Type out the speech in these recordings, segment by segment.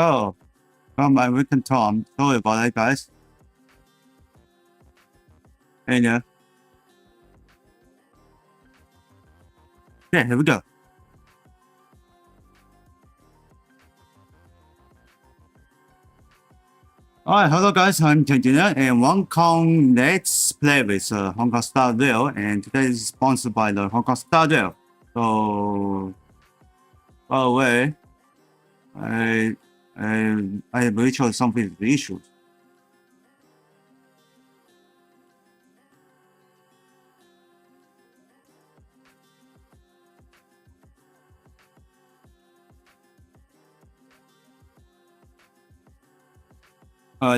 Oh, from my weekend Tom. Sorry about that, guys. And yeah, here we go. Alright, hello guys, I'm Terengineer, and welcome. Let's play with Honkai Star Rail, and today is sponsored by the Honkai Star Rail. So, by the way, I reached some of the issues.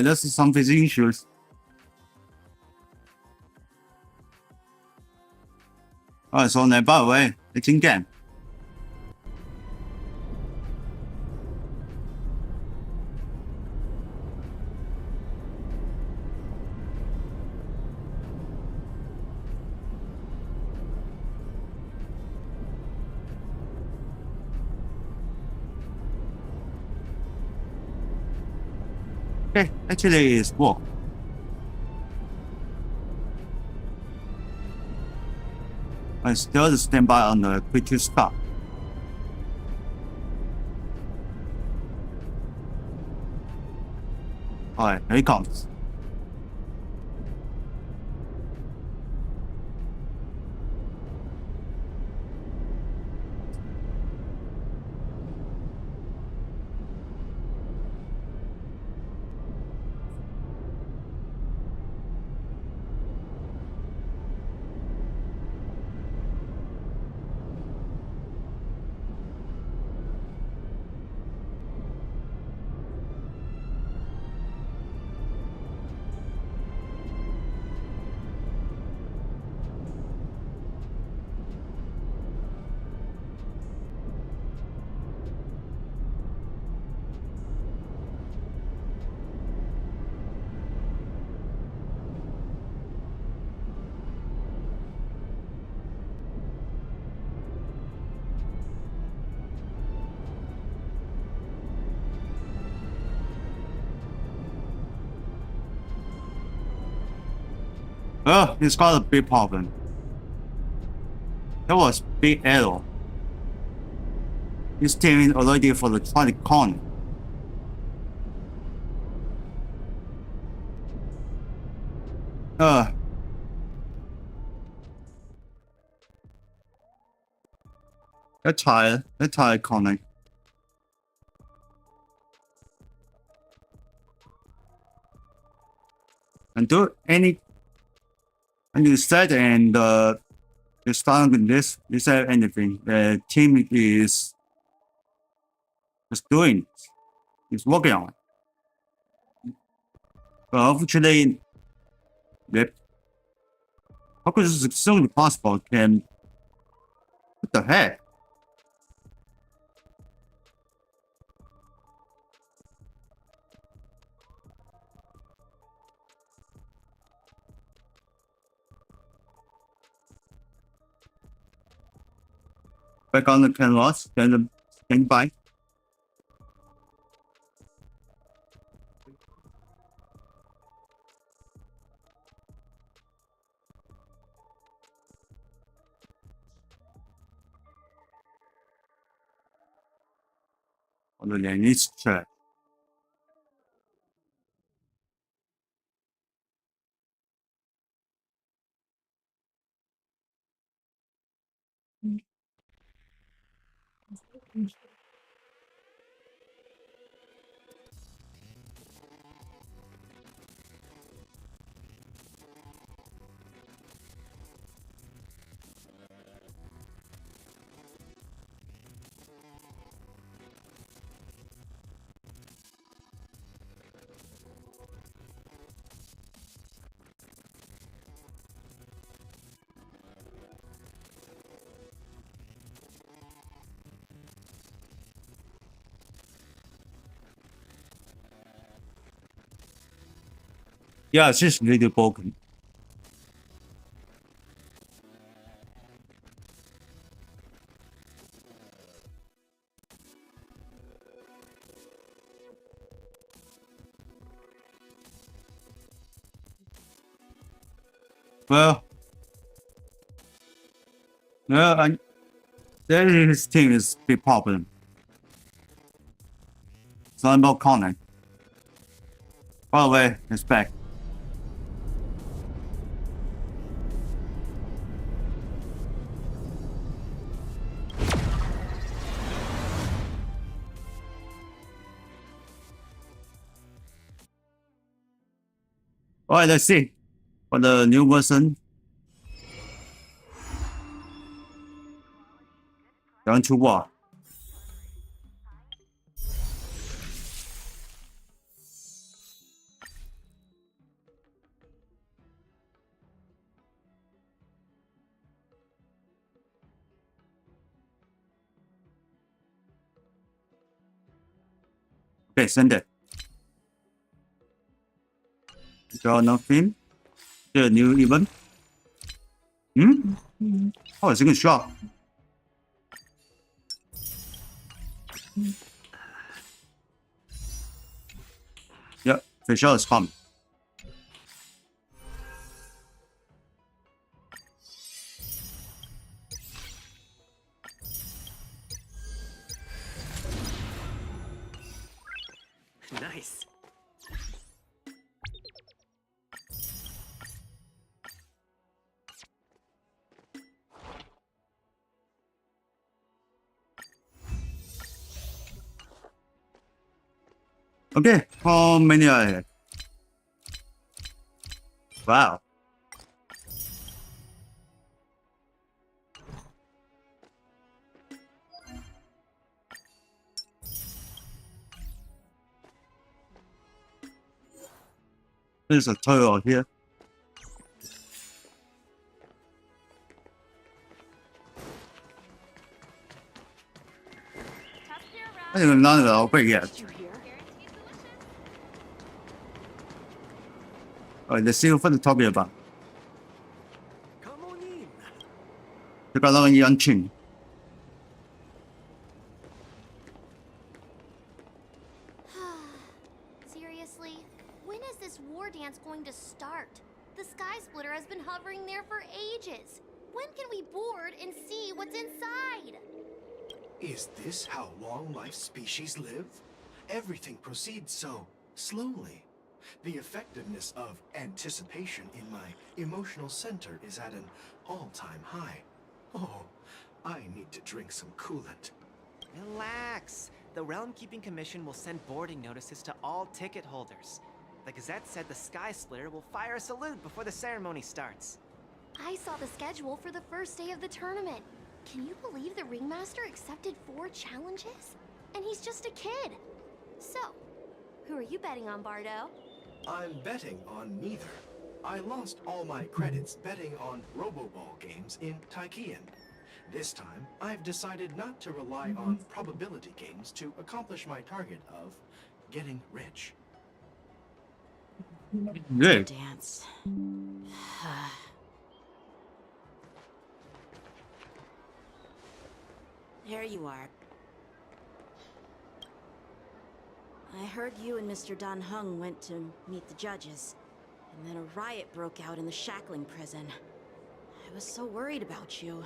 This is some of the issues. Alright, so now, by the way, it's in game. Okay, actually it's work. I still stand by on the quick to stop. Alright, here it comes. Oh, it's got a big problem. There was big error. It's teaming already for the electronic corner. Let's try corner. And do any, and you said, and you start with this, you said anything. The team is doing, is working on it. But unfortunately, how could this as soon as possible can, what the heck? Back on the canvas, then stand by. On the next track. Yeah, it's just really broken. Well, his team is a big problem. It's not about Conan. By the way, it's back. Alright, let's see. For the new version. Down to war. Okay, send it. Got nothing. The new event. Oh, it's a good shot. Yeah, Feixiao is coming. Nice. Okay, how many are here? Wow. There's a turtle here. I think none of it open yet. Alright, let's see what they're talking about. Come on in. 这个让人邀请。 Seriously? When is this war dance going to start? The Sky Splitter has been hovering there for ages. When can we board and see what's inside? Is this how long-life species live? Everything proceeds so slowly. The effectiveness of anticipation in my emotional center is at an all-time high. Oh, I need to drink some coolant. Relax. The Realm Keeping Commission will send boarding notices to all ticket holders. The Gazette said the Sky Splitter will fire a salute before the ceremony starts. I saw the schedule for the first day of the tournament. Can you believe the Ringmaster accepted 4 challenges? And he's just a kid. So, who are you betting on, Bardo? I'm betting on neither. I lost all my credits betting on Roboball games in Taikian. This time, I've decided not to rely on probability games to accomplish my target of getting rich. Good. Dance. There you are. I heard you and Mr. Dan Heng went to meet the judges, and then a riot broke out in the shackling prison. I was so worried about you.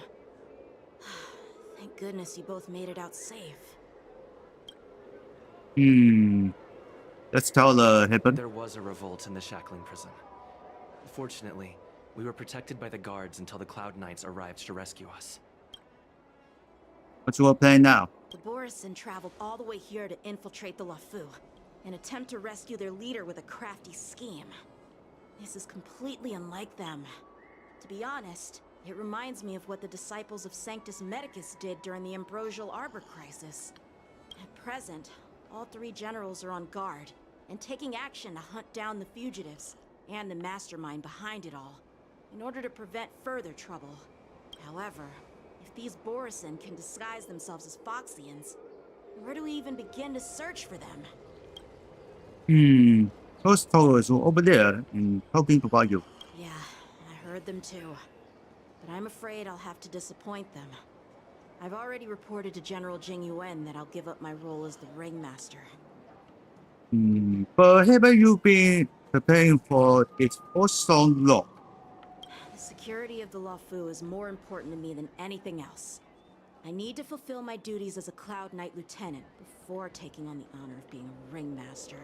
Thank goodness you both made it out safe. Let's tell the happened. There was a revolt in the shackling prison. Fortunately, we were protected by the guards until the Cloud Knights arrived to rescue us. What's your plan now? The Borisin traveled all the way here to infiltrate the Lafu, and attempt to rescue their leader with a crafty scheme. This is completely unlike them. To be honest, it reminds me of what the disciples of Sanctus Medicus did during the Ambrosial Arbor crisis. At present, all 3 generals are on guard, and taking action to hunt down the fugitives, and the mastermind behind it all, in order to prevent further trouble. However, if these Borisin can disguise themselves as Foxians, where do we even begin to search for them? Those towers were over there and talking about you. Yeah, I heard them too. But I'm afraid I'll have to disappoint them. I've already reported to General Jing Yuan that I'll give up my role as the Ringmaster. But haven't you been preparing for it for so long? The security of the Luofu is more important to me than anything else. I need to fulfill my duties as a Cloud Knight Lieutenant before taking on the honor of being a ringmaster.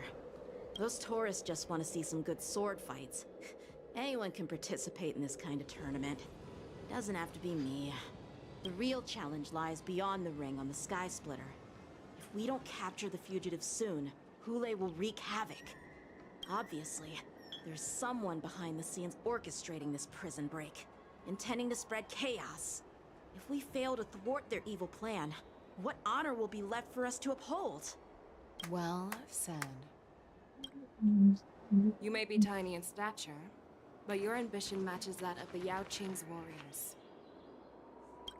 Those tourists just want to see some good sword fights. Anyone can participate in this kind of tournament. It doesn't have to be me. The real challenge lies beyond the ring on the Sky Splitter. If we don't capture the fugitives soon, Hule will wreak havoc. Obviously, there's someone behind the scenes orchestrating this prison break, intending to spread chaos. If we fail to thwart their evil plan, what honor will be left for us to uphold? Well said. You may be tiny in stature, but your ambition matches that of the Yao Qing's warriors.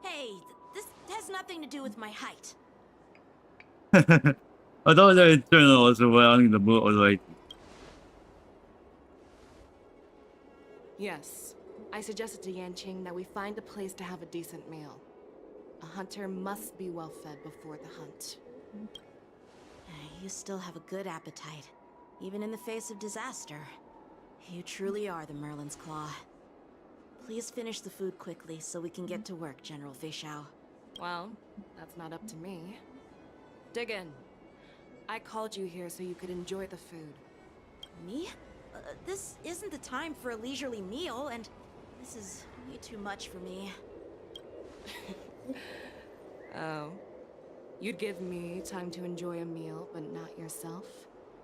Hey, this has nothing to do with my height. 我都在这呢，我是wearing the blue already. Yes, I suggested to Yanqing that we find a place to have a decent meal. A hunter must be well fed before the hunt. You still have a good appetite, even in the face of disaster. You truly are the Merlin's Claw. Please finish the food quickly so we can get to work, General Feixiao. Well, that's not up to me. Dig in. I called you here so you could enjoy the food. Me? This isn't the time for a leisurely meal, and this is way too much for me. Oh. You'd give me time to enjoy a meal, but not yourself?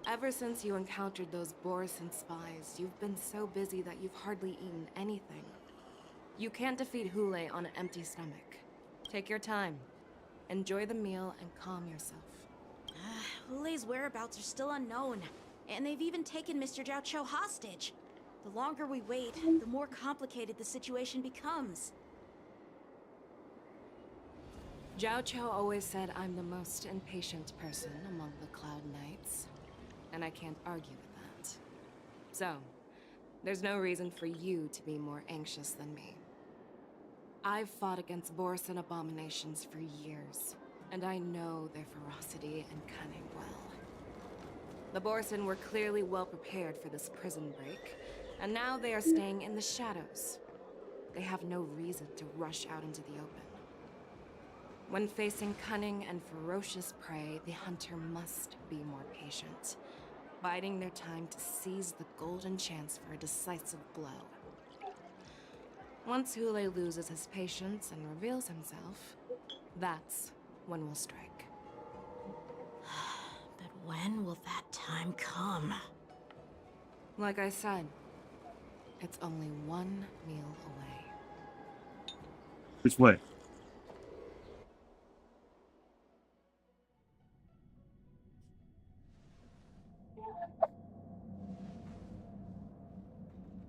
Ever since you encountered those Borisin spies, you've been so busy that you've hardly eaten anything. You can't defeat Hule on an empty stomach. Take your time. Enjoy the meal and calm yourself. Hule's whereabouts are still unknown, and they've even taken Mr. Zhao Cho hostage. The longer we wait, the more complicated the situation becomes. Zhao Cho always said I'm the most impatient person among the Cloud Knights, and I can't argue with that. So, there's no reason for you to be more anxious than me. I've fought against Borisin abominations for years, and I know their ferocity and cunning well. The Borisin were clearly well prepared for this prison break, and now they are staying in the shadows. They have no reason to rush out into the open. When facing cunning and ferocious prey, the hunter must be more patient, biding their time to seize the golden chance for a decisive blow. Once Hule loses his patience and reveals himself, that's when we'll strike. But when will that time come? Like I said, it's only one meal away. Which way?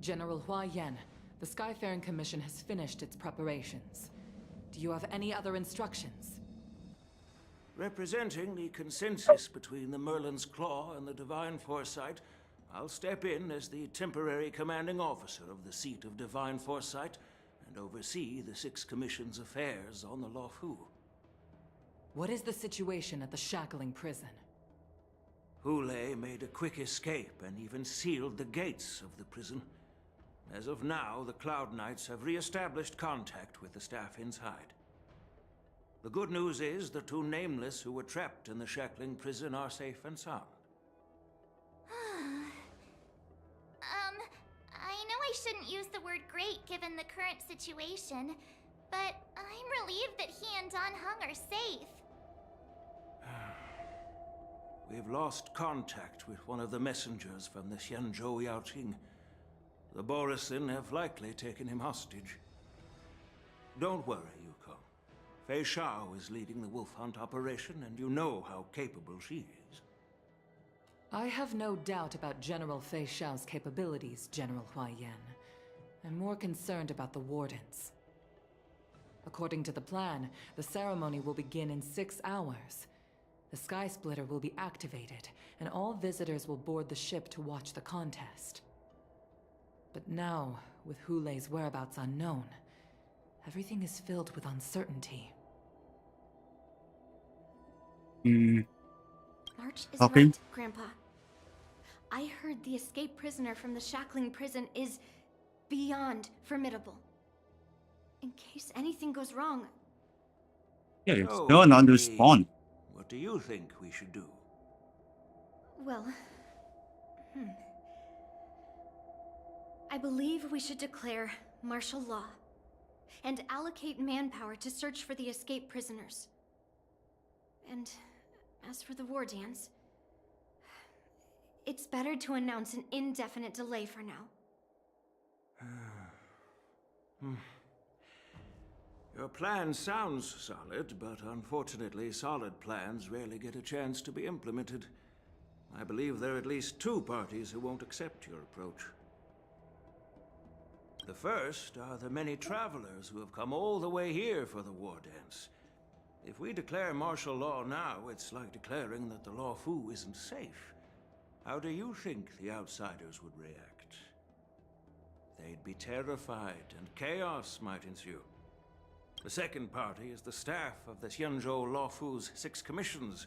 General Hua Yan, the Skyfaring Commission has finished its preparations. Do you have any other instructions? Representing the consensus between the Merlin's Claw and the Divine Foresight, I'll step in as the temporary commanding officer of the seat of Divine Foresight and oversee the Six Commission's affairs on the Luofu. What is the situation at the Shackling prison? Hule made a quick escape and even sealed the gates of the prison. As of now, the Cloud Knights have re-established contact with the staff inside. The good news is the two Nameless who were trapped in the Shackling prison are safe and sound. I know I shouldn't use the word great given the current situation, but I'm relieved that he and Dan Heng are safe. We've lost contact with one of the messengers from the Xianzhou Yaoqing. The Borisin have likely taken him hostage. Don't worry, Yukong. Feixiao is leading the wolf hunt operation, and you know how capable she is. I have no doubt about General Feixiao's capabilities, General Hua Yan. I'm more concerned about the Wardens. According to the plan, the ceremony will begin in 6 hours. The Sky Splitter will be activated, and all visitors will board the ship to watch the contest. But now, with Hule's whereabouts unknown, everything is filled with uncertainty. March is Okay. right, Grandpa. I heard the escaped prisoner from the Shackling prison is beyond formidable. in case anything goes wrong. Yeah, it's So, still not Lee, respond. what do you think we should do? Well, I believe we should declare martial law and allocate manpower to search for the escaped prisoners. And as for the war dance, it's better to announce an indefinite delay for now. Your plan sounds solid, but unfortunately, solid plans rarely get a chance to be implemented. I believe there are at least 2 parties who won't accept your approach. The first are the many travelers who have come all the way here for the war dance. If we declare martial law now, it's like declaring that the Luofu isn't safe. How do you think the outsiders would react? They'd be terrified, and chaos might ensue. The second party is the staff of the Xianzhou Luofu's 6 commissions.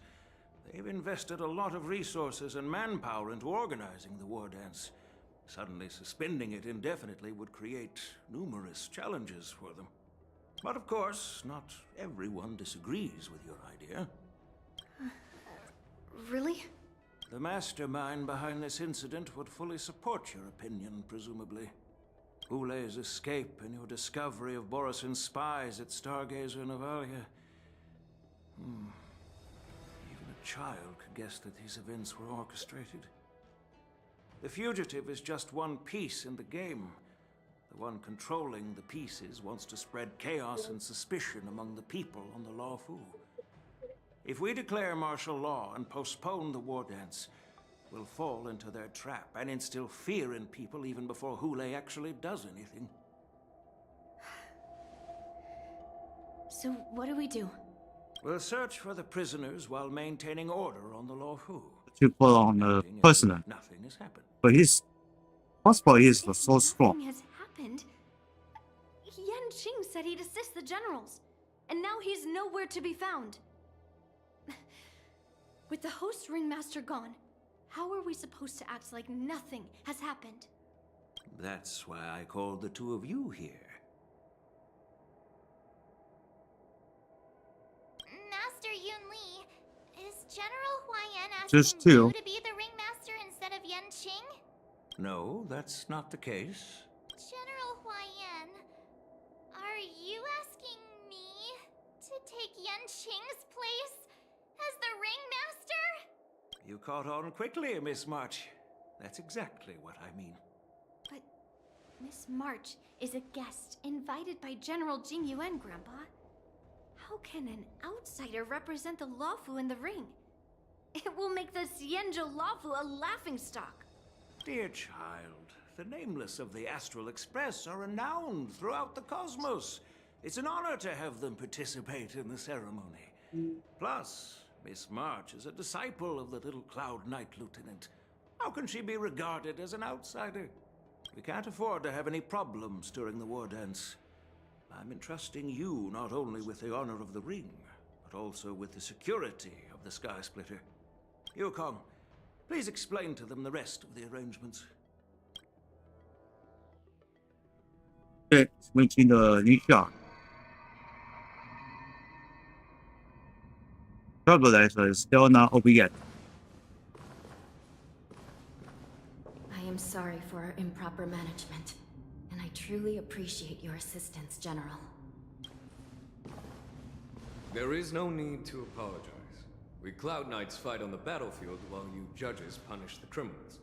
They've invested a lot of resources and manpower into organizing the war dance. Suddenly suspending it indefinitely would create numerous challenges for them. But of course, not everyone disagrees with your idea. Really? The mastermind behind this incident would fully support your opinion, presumably. Hule's escape and your discovery of Borisin's spies at Stargazer Navalia. Even a child could guess that these events were orchestrated. The fugitive is just one piece in the game. The one controlling the pieces wants to spread chaos and suspicion among the people on the Luofu. If we declare martial law and postpone the war dance, we'll fall into their trap and instill fear in people even before Hule actually does anything. So what do we do? We'll search for the prisoners while maintaining order on the Luofu. To put on the Acting as if person, nothing has happened. but his passport is so strong. Nothing has happened. Yan Qing said he'd assist the generals, and now he's nowhere to be found. With the host ringmaster gone, how are we supposed to act like nothing has happened? That's why I called the 2 of you here. Master Yun Li, is General Huaiyan Just asking 2. you to be the ringmaster instead of Yan Qing? No, that's not the case. General Huaiyan, are you asking me to take Yan Qing's place as the ringmaster? You caught on quickly, Miss March. That's exactly what I mean. But Miss March is a guest invited by General Jing Yuan, Grandpa. How can an outsider represent the Luofu in the ring? It will make the Xianzhou Luofu a laughingstock. Dear child, the nameless of the Astral Express are renowned throughout the cosmos. It's an honor to have them participate in the ceremony. Plus, Miss March is a disciple of the little Cloud Knight Lieutenant. How can she be regarded as an outsider? We can't afford to have any problems during the war dance. I'm entrusting you not only with the honor of the ring, but also with the security of the Sky Splitter. Yukong, please explain to them the rest of the arrangements. 对，温馨的音效。Travelers is still not over yet. I am sorry for our improper management, and I truly appreciate your assistance, General. There is no need to apologize. We Cloud Knights fight on the battlefield while you judges punish the criminals.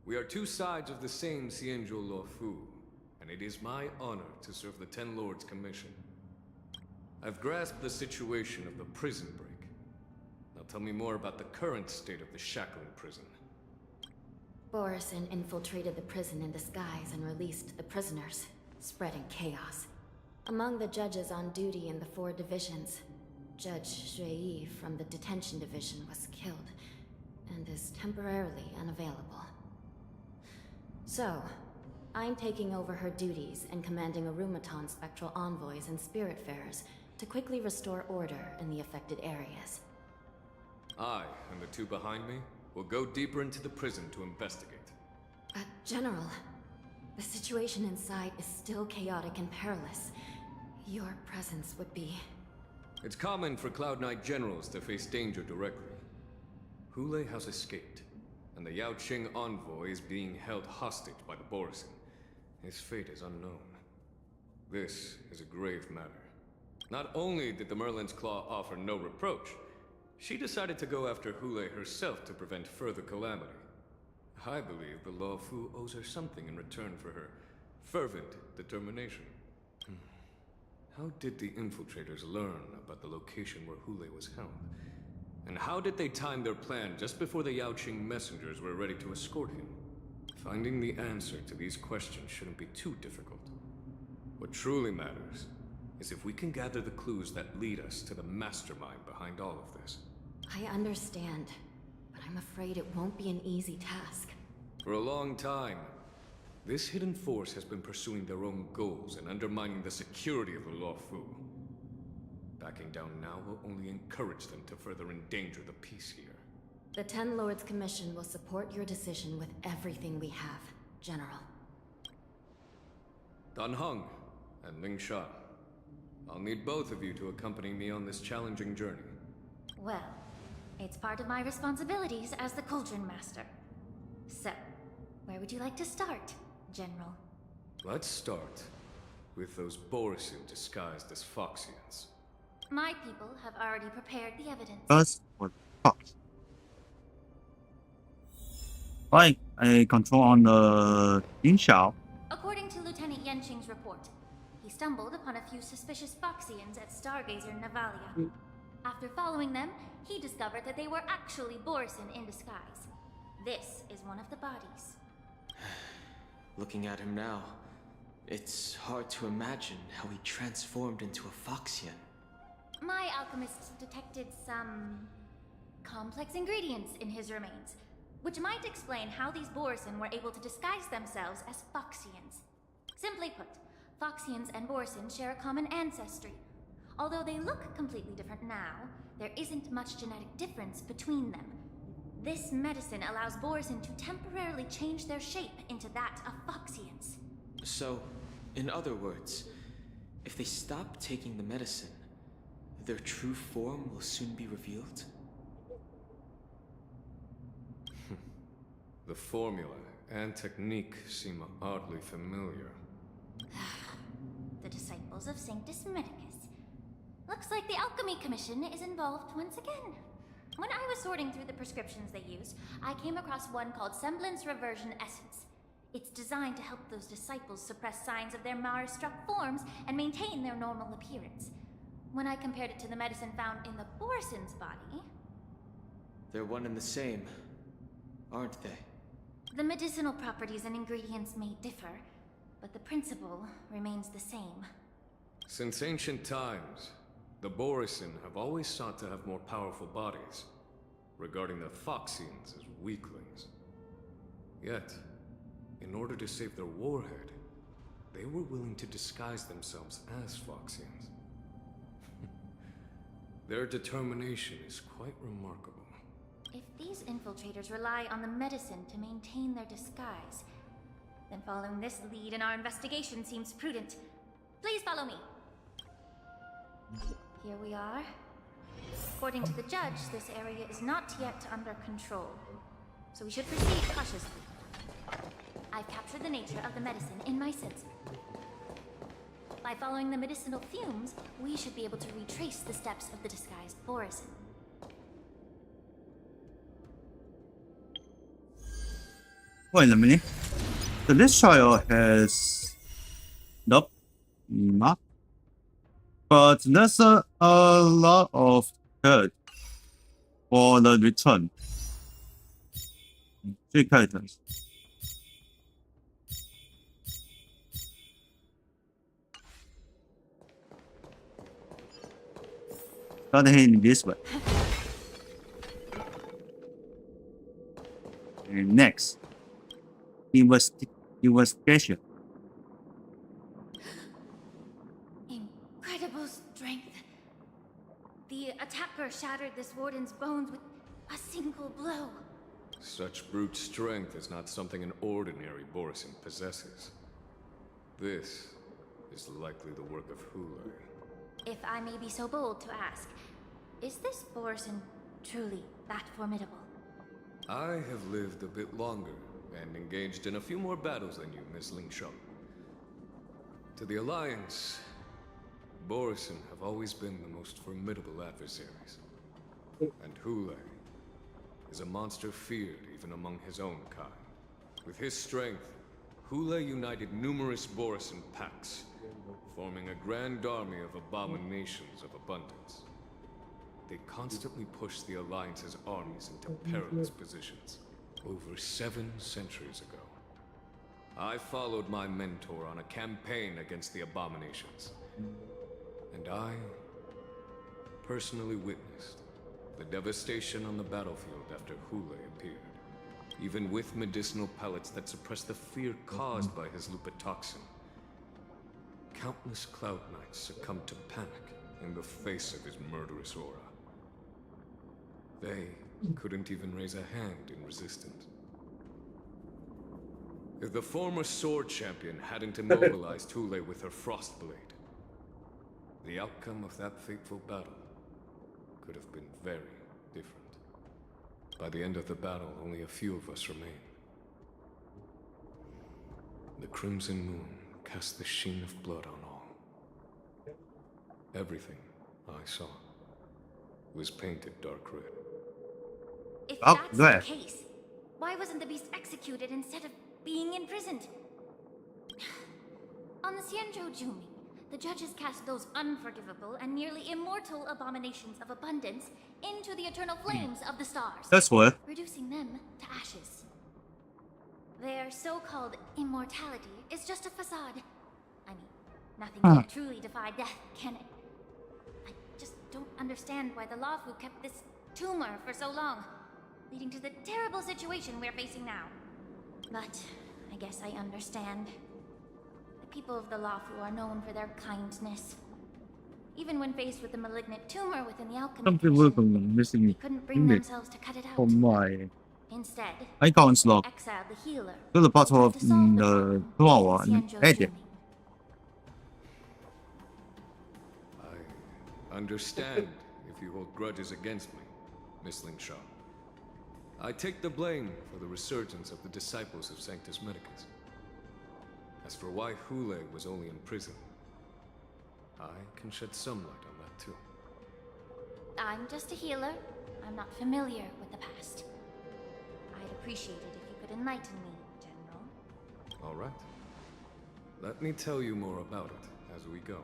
We are 2 sides of the same Xianzhou Luofu, and it is my honor to serve the Ten Lords' commission. I've grasped the situation of the prison break. Now tell me more about the current state of the shackling prison. Borisin infiltrated the prison in disguise and released the prisoners, spreading chaos. Among the judges on duty in the 4 divisions, Judge Shui from the detention division was killed and is temporarily unavailable. So, I'm taking over her duties and commanding Arumaton spectral envoys and spiritfarers to quickly restore order in the affected areas. I, and the 2 behind me, will go deeper into the prison to investigate. General, the situation inside is still chaotic and perilous. Your presence would be... It's common for Cloud Knight generals to face danger directly. Hule has escaped, and the Yaoqing envoy is being held hostage by the Borisin. His fate is unknown. This is a grave matter. Not only did the Merlin's Claw offer no reproach, she decided to go after Hule herself to prevent further calamity. I believe the Law Fu owes her something in return for her fervent determination. How did the infiltrators learn about the location where Hule was held? And how did they time their plan just before the Yaoqing messengers were ready to escort him? Finding the answer to these questions shouldn't be too difficult. What truly matters is if we can gather the clues that lead us to the mastermind behind all of this. I understand, but I'm afraid it won't be an easy task. For a long time, this hidden force has been pursuing their own goals and undermining the security of the Law Fu. Backing down now will only encourage them to further endanger the peace here. The Ten Lords Commission will support your decision with everything we have, General. Dan Heng and Ling Sha. I'll need both of you to accompany me on this challenging journey. Well, it's part of my responsibilities as the Cauldron Master. So, where would you like to start, General? Let's start with those Borisin disguised as Foxians. My people have already prepared the evidence. First, what the fuck? Right, a control on the Feixiao. According to Lieutenant Yenqing's report, he stumbled upon a few suspicious Foxians at Stargazer Navalia. After following them, he discovered that they were actually Borisin in disguise. This is one of the bodies. Looking at him now, it's hard to imagine how he transformed into a Foxian. My alchemists detected some complex ingredients in his remains, which might explain how these Borisin were able to disguise themselves as Foxians. Simply put, Foxians and Borisin share a common ancestry. Although they look completely different now, there isn't much genetic difference between them. This medicine allows Borisin to temporarily change their shape into that of Foxians. So, in other words, if they stop taking the medicine, their true form will soon be revealed? The formula and technique seem oddly familiar. The disciples of Saint Medicus. Looks like the Alchemy Commission is involved once again. When I was sorting through the prescriptions they used, I came across one called Semblance Reversion Essence. It's designed to help those disciples suppress signs of their Mara-struck forms and maintain their normal appearance. When I compared it to the medicine found in the Borisin's body... They're one and the same, aren't they? The medicinal properties and ingredients may differ, but the principle remains the same. Since ancient times, the Borisin have always sought to have more powerful bodies, regarding the Foxians as weaklings. Yet, in order to save their warhead, they were willing to disguise themselves as Foxians. Their determination is quite remarkable. If these infiltrators rely on the medicine to maintain their disguise, then following this lead in our investigation seems prudent. Please follow me. Here we are. According to the judge, this area is not yet under control, so we should proceed cautiously. I've captured the nature of the medicine in my sensor. By following the medicinal fumes, we should be able to retrace the steps of the disguised Borisin. Wait a minute. So this trial has... Nope. Not. But there's a lot of code for the return. 3 characters. Got him this way. And next, investigation. Incredible strength. The attacker shattered this warden's bones with a single blow. Such brute strength is not something an ordinary Borisin possesses. This is likely the work of Hule. If I may be so bold to ask, is this Borson truly that formidable? I have lived a bit longer and engaged in a few more battles than you, Miss Lingshaw. To the Alliance, Borson have always been the most formidable adversaries. And Hule is a monster feared even among his own kind. With his strength, Hule united numerous Borson packs, forming a grand army of abominations of abundance. They constantly push the Alliance's armies into perilous positions. Over 7 centuries ago, I followed my mentor on a campaign against the abominations. And I personally witnessed the devastation on the battlefield after Hule appeared. Even with medicinal pellets that suppress the fear caused by his lupitoxin, countless Cloud Knights succumbed to panic in the face of his murderous aura. They couldn't even raise a hand in resistance. If the former sword champion hadn't immobilized Hule with her Frostblade, the outcome of that fateful battle could have been very different. By the end of the battle, only a few of us remained. The Crimson Moon cast the sheen of blood on all. Everything I saw was painted dark red. If Oh, that's go ahead. the case, why wasn't the beast executed instead of being imprisoned? On the Xianzhou Jumi, the judges cast those unforgivable and nearly immortal abominations of abundance into the eternal flames of the stars, That's what. reducing them to ashes. Their so-called immortality is just a facade. I mean, nothing can truly defy death, can it? I just don't understand why the Luofu kept this tumor for so long, leading to the terrible situation we're facing now. But I guess I understand. The people of the Luofu are known for their kindness. Even when faced with the malignant tumor within the alchemy Some division, people missing they couldn't bring themselves to cut it out. from my Instead, icons log. they exiled the healer. To the who bottom tried of to solve the the problem flower in and Xianzhou edit. Jumi. I understand if you hold grudges against me, Miss Lingshaw. I take the blame for the resurgence of the disciples of Sanctus Medicus. As for why Hule was only in prison, I can shed some light on that too. I'm just a healer. I'm not familiar with the past. I'd appreciate it if you could enlighten me, General. All right. Let me tell you more about it as we go.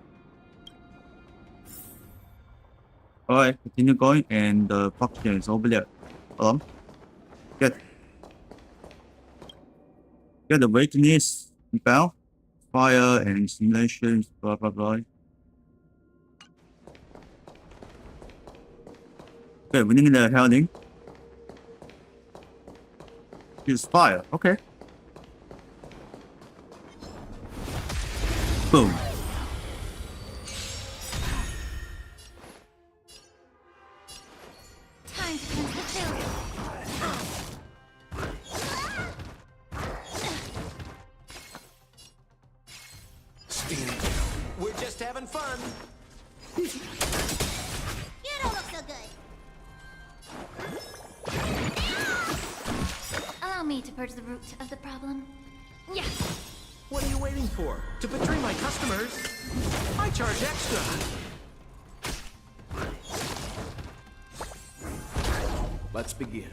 Alright, continue going, and the function is over there. Hold on. Good. Get the weakness, spell, fire, and simulations, blah blah blah. Okay, we need the healing. Use fire, okay. Boom. Time to cleanse the field. Stand down. We're just having fun. You don't look so good. Allow me to purge the root of the problem. Yeah. What are you waiting for? To betray my customers? I charge extra. Let's begin.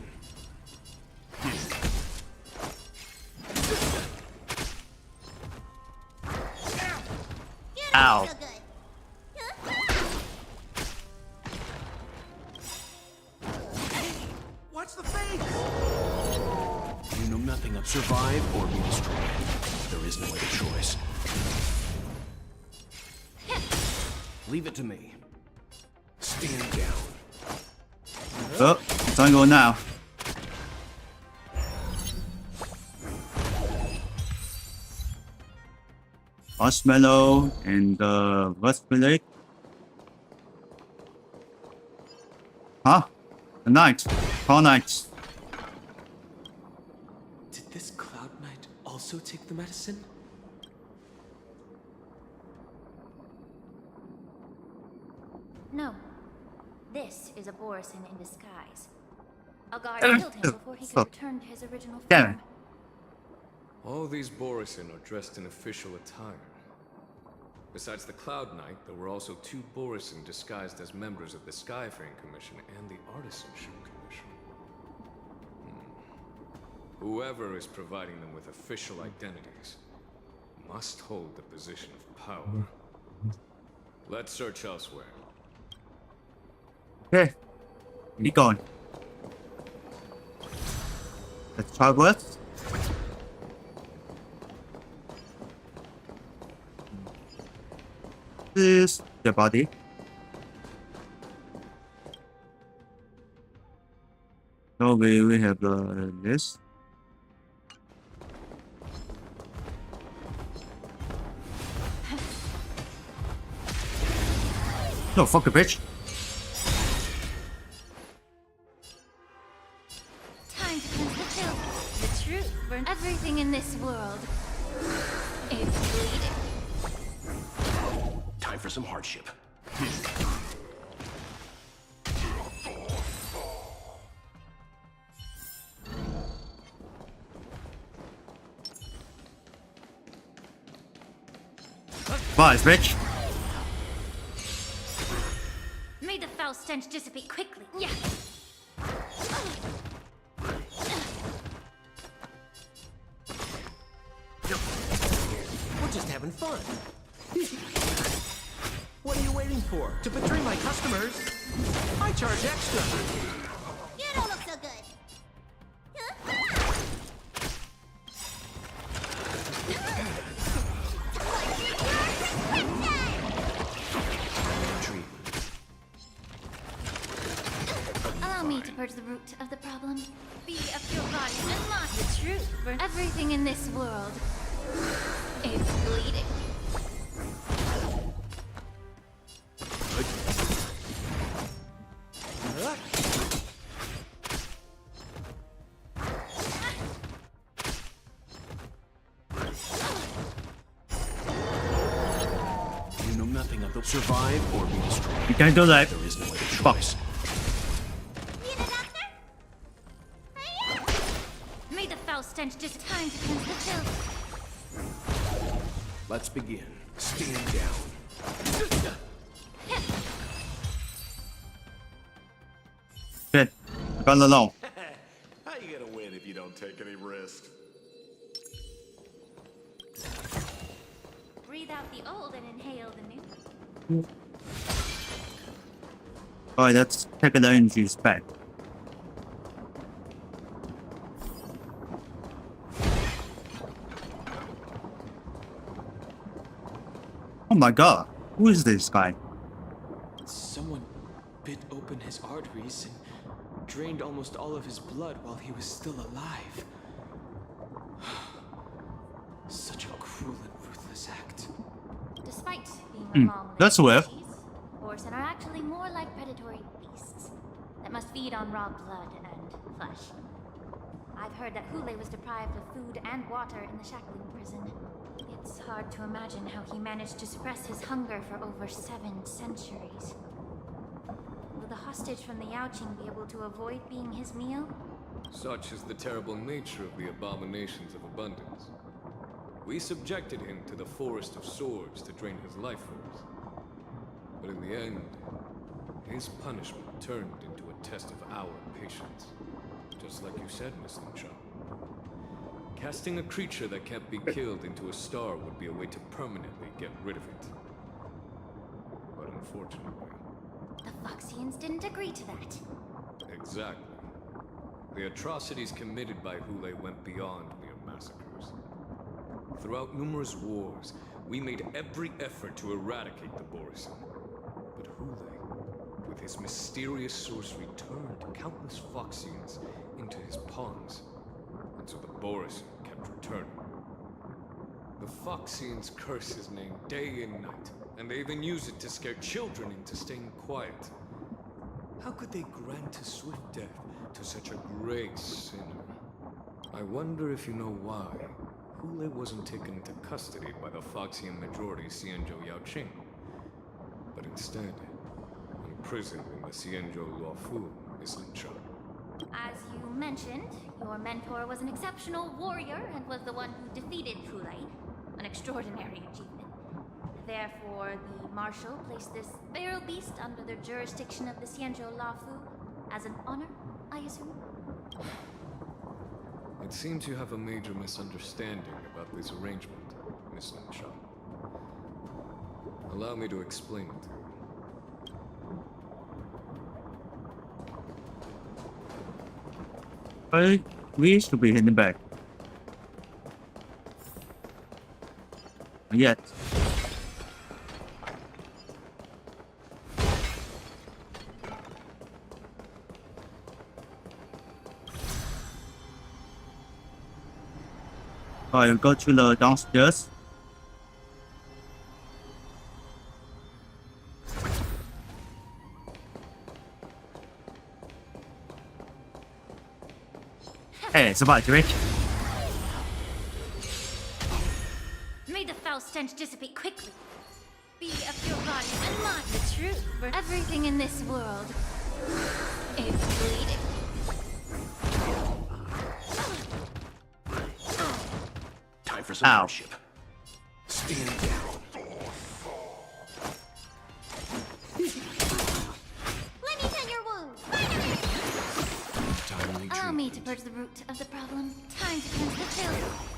Ow. What's the fate? You know nothing of survive or be destroyed. There is no other choice. Leave it to me. Stand down. Oh, it's on go now. Marshmallow and breastplate. Huh? A knight. Call knight. Did this Cloud Knight also take the medicine? This is a Borisin in disguise. A guard killed him before he could Fuck. return to his original Damn form. it. All these Borisin are dressed in official attire. Besides the Cloud Knight, there were also 2 Borisin disguised as members of the Skyfaring Commission and the Artisanship Commission. Whoever is providing them with official identities must hold the position of power. Let's search elsewhere. Okay. Be gone. Let's try west. This the body. So we have this. No, fuck the bitch. Time to cleanse the filth. The truth burns everything in this world. It's bleeding. Time for some hardship. Bye, bitch. May the foul stench dissipate quickly. Yeah. We're just having fun. What are you waiting for? To betray my customers? I charge extra. You don't look so good. Allow me to purge the root of the problem. Be a pure body and unlock the truth. Burn everything in this world. It's bleeding. You know nothing of the survive or be destroyed. You can't do that. There is no other Fuck. choice. Need a doctor? May the foul stench just time to cleanse the filth. Let's begin. Stand down. Shit. I got alone. How you gonna win if you don't take any risks? Breathe out the old and inhale the new. Alright, let's take the energies back. Oh my god, who is this guy? Someone bit open his arteries and drained almost all of his blood while he was still alive. Such a cruel and ruthless act. Despite being a that's weird. Borsen are actually more like predatory beasts that must feed on raw blood and flesh. I've heard that Hule was deprived of food and water in the shackling prison. It's hard to imagine how he managed to suppress his hunger for over 7 centuries. Will the hostage from the Yaoqing be able to avoid being his meal? Such is the terrible nature of the abominations of abundance. We subjected him to the Forest of Swords to drain his life force. But in the end, his punishment turned into a test of our patience. Just like you said, Miss Lunchao. Casting a creature that can't be killed into a star would be a way to permanently get rid of it. But unfortunately... The Foxians didn't agree to that. Exactly. The atrocities committed by Hule went beyond mere massacres. Throughout numerous wars, we made every effort to eradicate the Borisin. But Hule, with his mysterious sorcery, turned countless Foxians into his pawns. And so the Borisin kept returning. The Foxians curse his name day and night, and they even use it to scare children into staying quiet. How could they grant a swift death to such a great sinner? I wonder if you know why Hule wasn't taken into custody by the Foxian majority Xianzhou Yaoqing, but instead prison in the Xianzhou Luofu, Miss Lin Shan. As you mentioned, your mentor was an exceptional warrior and was the one who defeated Fulei, an extraordinary achievement. Therefore, the Marshal placed this feral beast under the jurisdiction of the Xianzhou Luofu as an honor, I assume? It seems you have a major misunderstanding about this arrangement, Miss Lin Shan. Allow me to explain it to you. We should be heading back. Yet. I'll go to the downstairs. Hey, somebody, Rick. May the foul stench dissipate quickly. Be of your body and mind the truth, for everything in this world is bleeding. Time for some worship. Stand down. Let me tend your wounds. Allow me to purge the root of the problem. Time to cleanse the filth.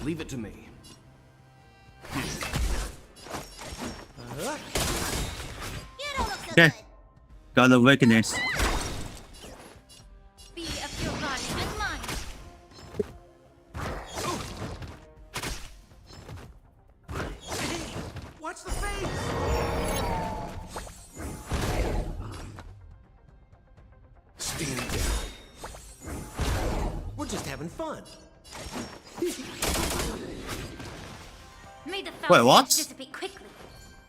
Leave it to me. Okay. Got the weakness. Be of your body and mind. Watch the face! Stand down. We're just having fun. May the Wait, foul what? stench dissipate quickly.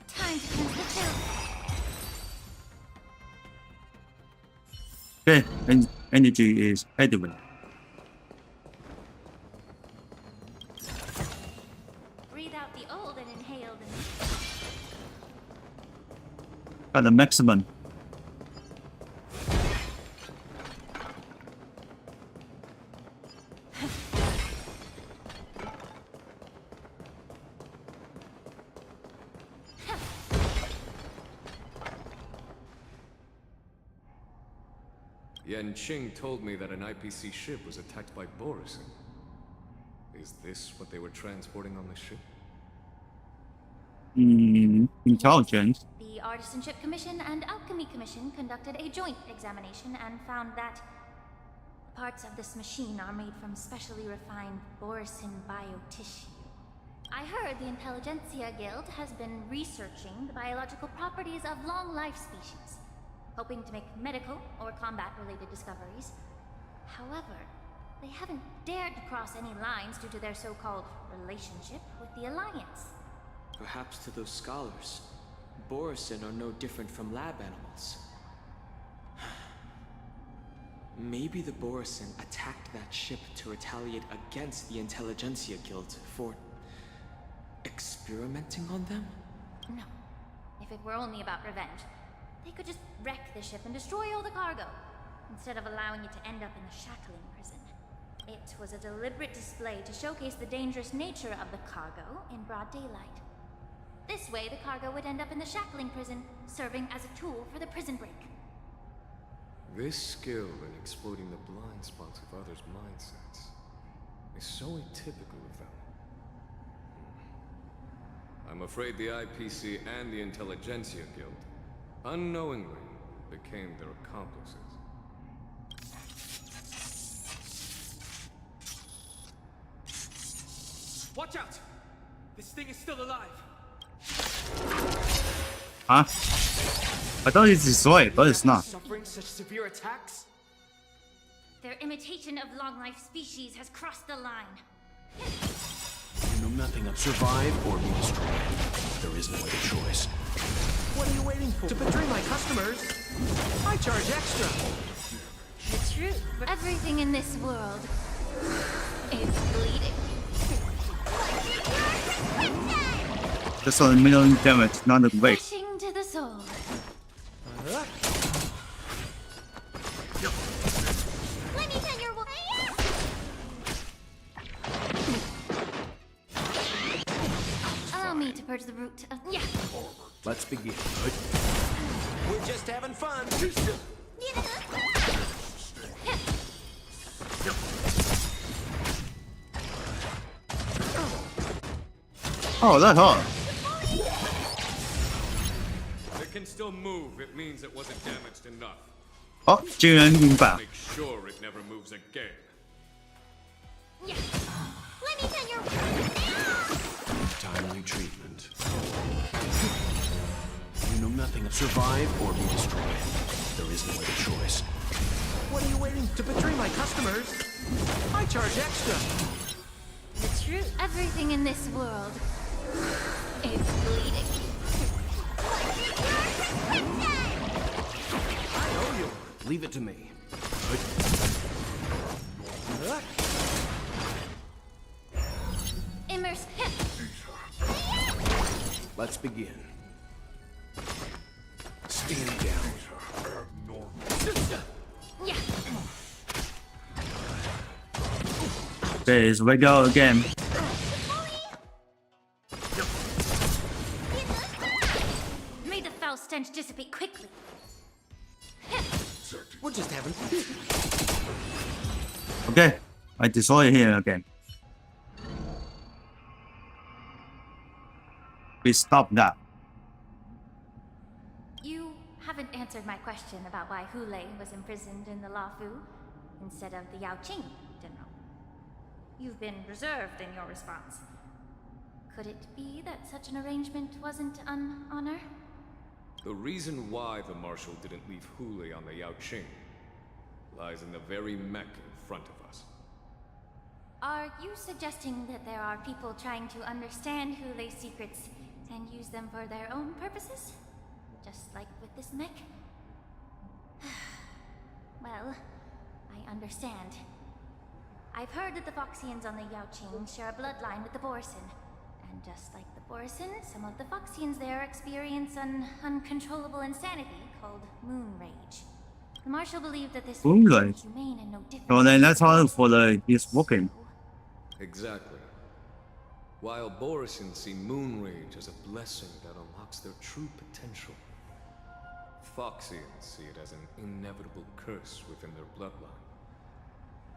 Time to cleanse the filth. Okay, energy is headwind. Breathe out the old and inhale the new. Got the maximum. Yan Qing told me that an IPC ship was attacked by Borison. Is this what they were transporting on the ship? Intelligence. The Artisanship Commission and Alchemy Commission conducted a joint examination and found that parts of this machine are made from specially refined Borison biotissue. I heard the Intelligentsia Guild has been researching the biological properties of long-life species, hoping to make medical or combat-related discoveries. However, they haven't dared to cross any lines due to their so-called relationship with the Alliance. Perhaps to those scholars, Borison are no different from lab animals. Maybe the Borison attacked that ship to retaliate against the Intelligentsia Guild for experimenting on them? No. If it were only about revenge, they could just wreck the ship and destroy all the cargo, instead of allowing it to end up in the shackling prison. It was a deliberate display to showcase the dangerous nature of the cargo in broad daylight. This way, the cargo would end up in the shackling prison, serving as a tool for the prison break. This skill in exploiting the blind spots of others' mindsets is so atypical of them. I'm afraid the IPC and the Intelligentsia Guild unknowingly became their accomplices. Watch out! This thing is still alive. Huh? I thought it's destroyed, but it's not. Suffering such severe attacks? Their imitation of long-life species has crossed the line. You know nothing of survive or be destroyed. There is no other choice. What are you waiting for? To betray my customers? I charge extra. The truth. Everything in this world is bleeding. Just a million damage, not a break. Crashing to the soul. Let me tell your Allow me to purge the root of. Yeah. Let's begin. We're just having fun. Oh, that hard. It can still move. It means it wasn't damaged enough. 好，竟然明白。 Make sure it never moves again. Yeah. Let me tell your. Timely treatment. You know nothing of survive or be destroyed. There is no other choice. What are you waiting to betray my customers? I charge extra. The truth. Everything in this world is bleeding. I owe you. Leave it to me. Immerse. Let's begin. Stand down. Yeah. There we go again. May the foul stench dissipate quickly. We're just having. Okay, I destroy here again. We stop that. You haven't answered my question about why Hule was imprisoned in the Lafu instead of the Yaoqing, General. You've been reserved in your response. Could it be that such an arrangement wasn't an honor? The reason why the Marshal didn't leave Hule on the Yaoqing lies in the very mech in front of us. Are you suggesting that there are people trying to understand Hule's secrets and use them for their own purposes? Just like with this mech? Well, I understand. I've heard that the Foxians on the Yaoqing share a bloodline with the Borson. And just like the Borson, some of the Foxians there experience an uncontrollable insanity called Moon Rage. The Marshal believed that this Moon was Rage? humane and no different. So then that's how for the he's working. Exactly. While Borison see Moon Rage as a blessing that unlocks their true potential, Foxians see it as an inevitable curse within their bloodline.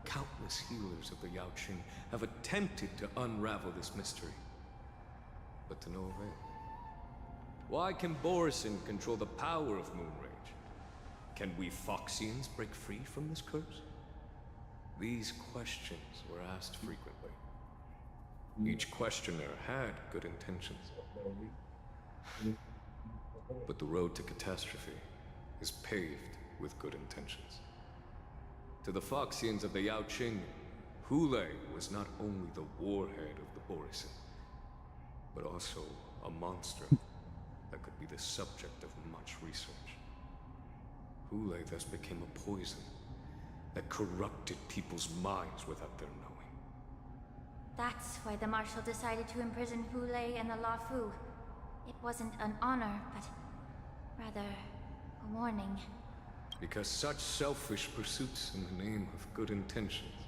Countless healers of the Yaoqing have attempted to unravel this mystery, but to no avail. Why can Borison control the power of Moon Rage? Can we Foxians break free from this curse? These questions were asked frequently. Each questioner had good intentions. But the road to catastrophe is paved with good intentions. To the Foxians of the Yaoqing, Hule was not only the warhead of the Borison, but also a monster that could be the subject of much research. Hule thus became a poison that corrupted people's minds without their knowing. That's why the Marshal decided to imprison Hule and the Lafu. It wasn't an honor, but rather a warning. Because such selfish pursuits in the name of good intentions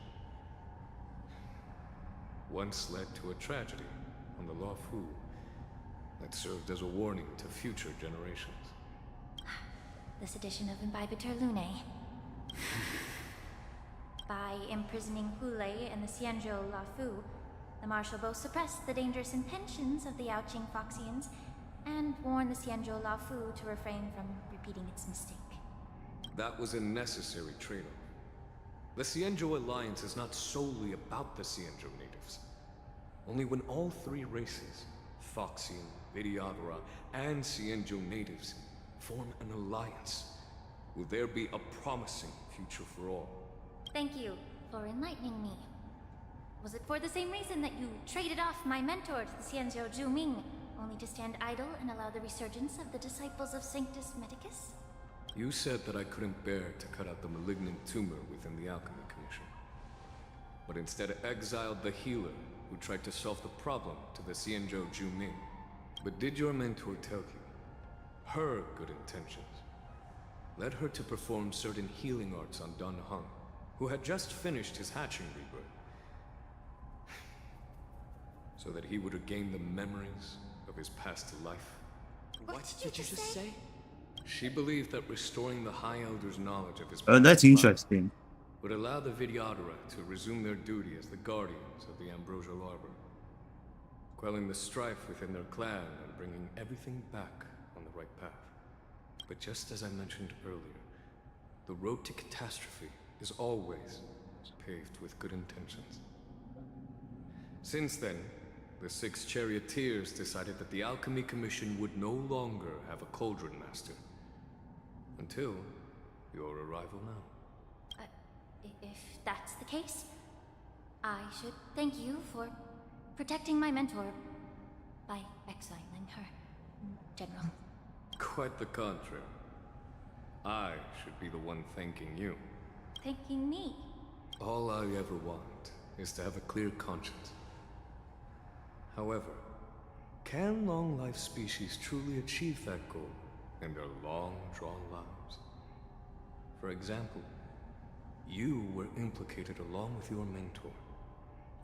once led to a tragedy on the Lafu that served as a warning to future generations. This edition of Imbibitor Lunae. By imprisoning Hule and the Xianzhou Lafu, the Marshal both suppressed the dangerous intentions of the Yaoqing Foxians and warned the Xianzhou Lafu to refrain from repeating its mistake. That was a necessary trade-off. The Xianzhou Alliance is not solely about the Xianzhou natives. Only when all three races, Foxian, Vidyadhara, and Xianzhou natives, form an alliance, will there be a promising future for all. Thank you for enlightening me. Was it for the same reason that you traded off my mentor to the Xianzhou Zhuming, only to stand idle and allow the resurgence of the disciples of Sanctus Medicus? You said that I couldn't bear to cut out the malignant tumor within the Alchemy Commission, but instead exiled the healer who tried to solve the problem to the Xianzhou Jumin. But did your mentor tell you her good intentions led her to perform certain healing arts on Dun Hung, who had just finished his hatching rebirth, so that he would regain the memories of his past life? What did you just say? She believed that restoring the High Elder's knowledge of his Oh, that's past life interesting. would allow the Vidyadhara to resume their duty as the guardians of the Ambrosial Arbor, quelling the strife within their clan and bringing everything back on the right path. But just as I mentioned earlier, the road to catastrophe is always paved with good intentions. Since then, the 6 charioteers decided that the Alchemy Commission would no longer have a cauldron master. Until your arrival now. If that's the case, I should thank you for protecting my mentor by exiling her, General. Quite the contrary. I should be the one thanking you. Thanking me? All I ever want is to have a clear conscience. However, can long-life species truly achieve that goal in their long-drawn lives? For example, you were implicated along with your mentor,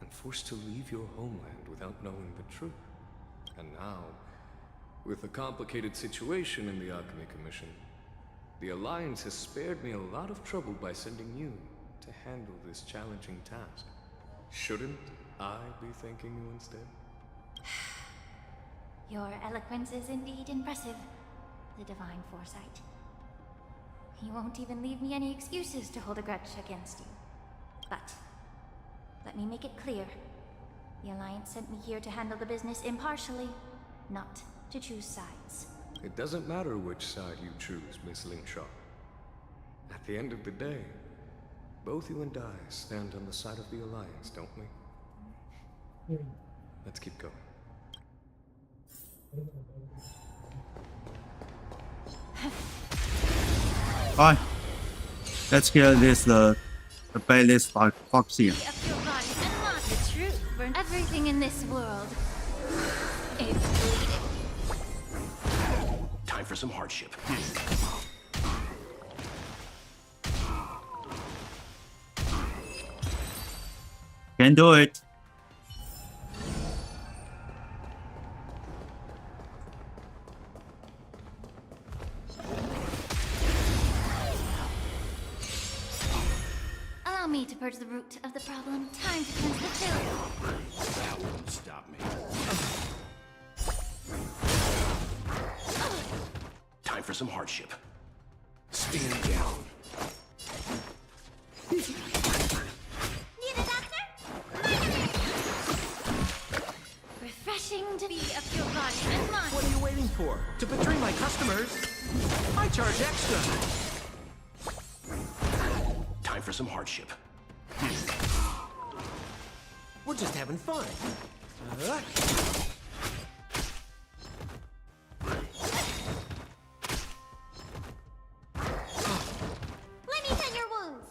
and forced to leave your homeland without knowing the truth. And now, with the complicated situation in the Alchemy Commission, the Alliance has spared me a lot of trouble by sending you to handle this challenging task. Shouldn't I be thanking you instead? Your eloquence is indeed impressive, the divine foresight. You won't even leave me any excuses to hold a grudge against you. But let me make it clear. The Alliance sent me here to handle the business impartially, not to choose sides. It doesn't matter which side you choose, Miss Lingshaw. At the end of the day, both you and I stand on the side of the Alliance, don't we? Let's keep going. Alright. Let's kill this the Bayless Foxy. The truth for everything in this world is bleeding. Time for some hardship. Can do it. Allow me to purge the root of the problem. Time to cleanse the filth. That won't stop me. Time for some hardship. Stand down. Need a doctor? Refreshing to be of your body and mind. What are you waiting for? To betray my customers? I charge extra. Time for some hardship. We're just having fun. Let me tend your wounds.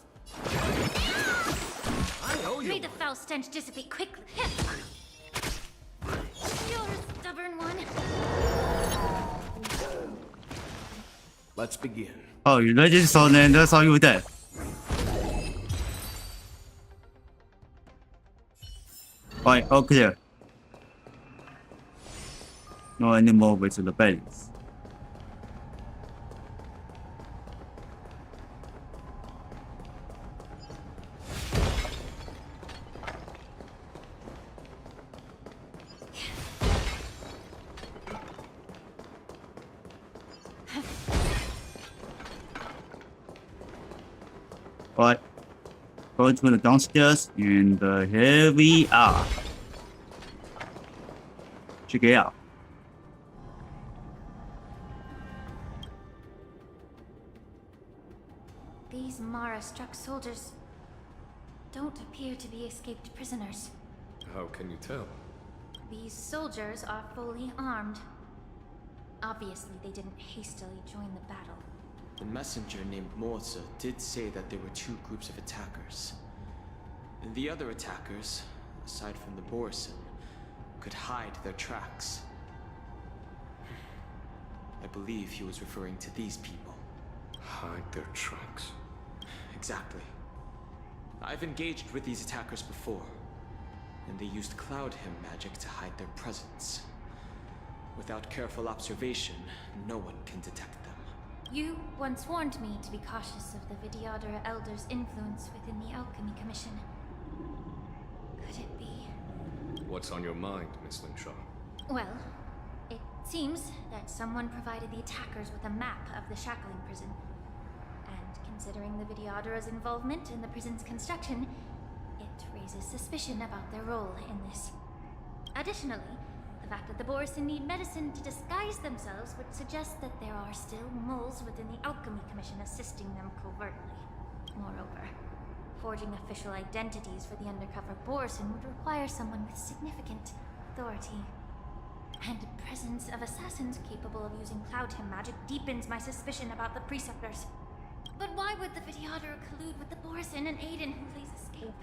I owe you. May the foul stench dissipate quickly. You're a stubborn one. Let's begin. Oh, you ready? So then that's all you did. Alright, all clear. No anymore with the base. Alright, go to the downstairs and here we are. Check it out. These Mara-struck soldiers don't appear to be escaped prisoners. How can you tell? These soldiers are fully armed. Obviously, they didn't hastily join the battle. The messenger named Morza did say that there were 2 groups of attackers. The other attackers, aside from the Borison, could hide their tracks. I believe he was referring to these people. Hide their tracks? Exactly. I've engaged with these attackers before, and they used Cloud Hymn magic to hide their presence. Without careful observation, no one can detect them. You once warned me to be cautious of the Vidyadhara Elder's influence within the Alchemy Commission. Could it be? What's on your mind, Miss Lingshaw? Well, it seems that someone provided the attackers with a map of the shackling prison. And considering the Vidyadhara's involvement in the prison's construction, it raises suspicion about their role in this. Additionally, the fact that the Borison need medicine to disguise themselves would suggest that there are still moles within the Alchemy Commission assisting them covertly. Moreover, forging official identities for the undercover Borison would require someone with significant authority. And the presence of assassins capable of using Cloud Hymn magic deepens my suspicion about the Preceptors. But why would the Vidyadhara collude with the Borison and aid in Hulei's escape?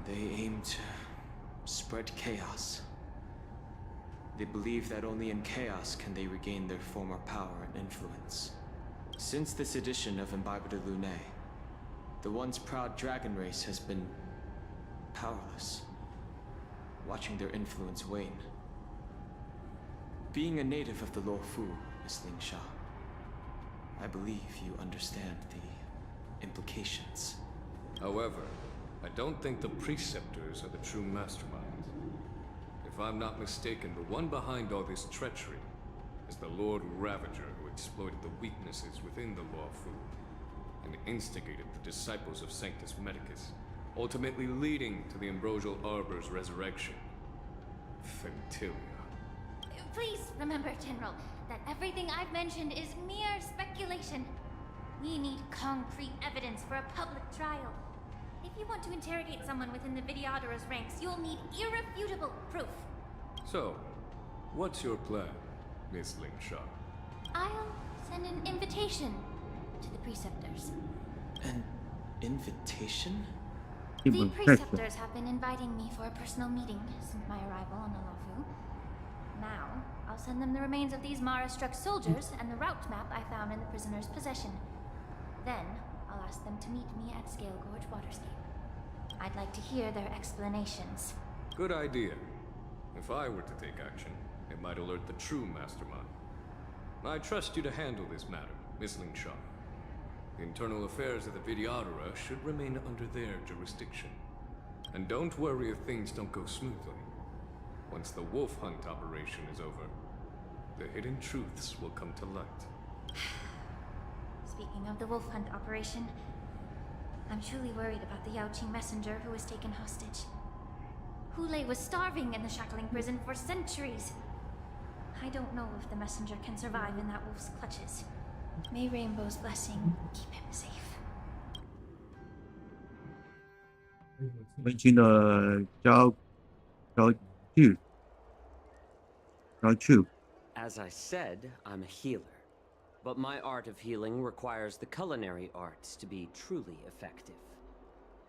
They aim to spread chaos. They believe that only in chaos can they regain their former power and influence. Since this edition of Imbibed Lunae, the once proud dragon race has been powerless, watching their influence wane. Being a native of the Luofu, Miss Lingshaw, I believe you understand the implications. However, I don't think the Preceptors are the true masterminds. If I'm not mistaken, the one behind all this treachery is the Lord Ravager who exploited the weaknesses within the Luofu and instigated the disciples of Sanctus Medicus, ultimately leading to the Ambrosial Arbor's resurrection. Fentilia. Please remember, General, that everything I've mentioned is mere speculation. We need concrete evidence for a public trial. If you want to interrogate someone within the Vidyadhara's ranks, you'll need irrefutable proof. So, what's your plan, Miss Lingshaw? I'll send an invitation to the Preceptors. An invitation? The Preceptors have been inviting me for a personal meeting since my arrival on the Luofu. Now, I'll send them the remains of these Mara-struck soldiers and the route map I found in the prisoner's possession. Then, I'll ask them to meet me at Scale Gorge Waterscape. I'd like to hear their explanations. Good idea. If I were to take action, it might alert the true mastermind. I trust you to handle this matter, Miss Lingshaw. The internal affairs of the Vidyadhara should remain under their jurisdiction. And don't worry if things don't go smoothly. Once the wolf hunt operation is over, the hidden truths will come to light. Speaking of the wolf hunt operation, I'm truly worried about the Yaoqing messenger who was taken hostage. Hulei was starving in the shackling prison for centuries. I don't know if the messenger can survive in that wolf's clutches. May Rainbow's blessing keep him safe. 温馨的焦距。 As I said, I'm a healer. But my art of healing requires the culinary arts to be truly effective.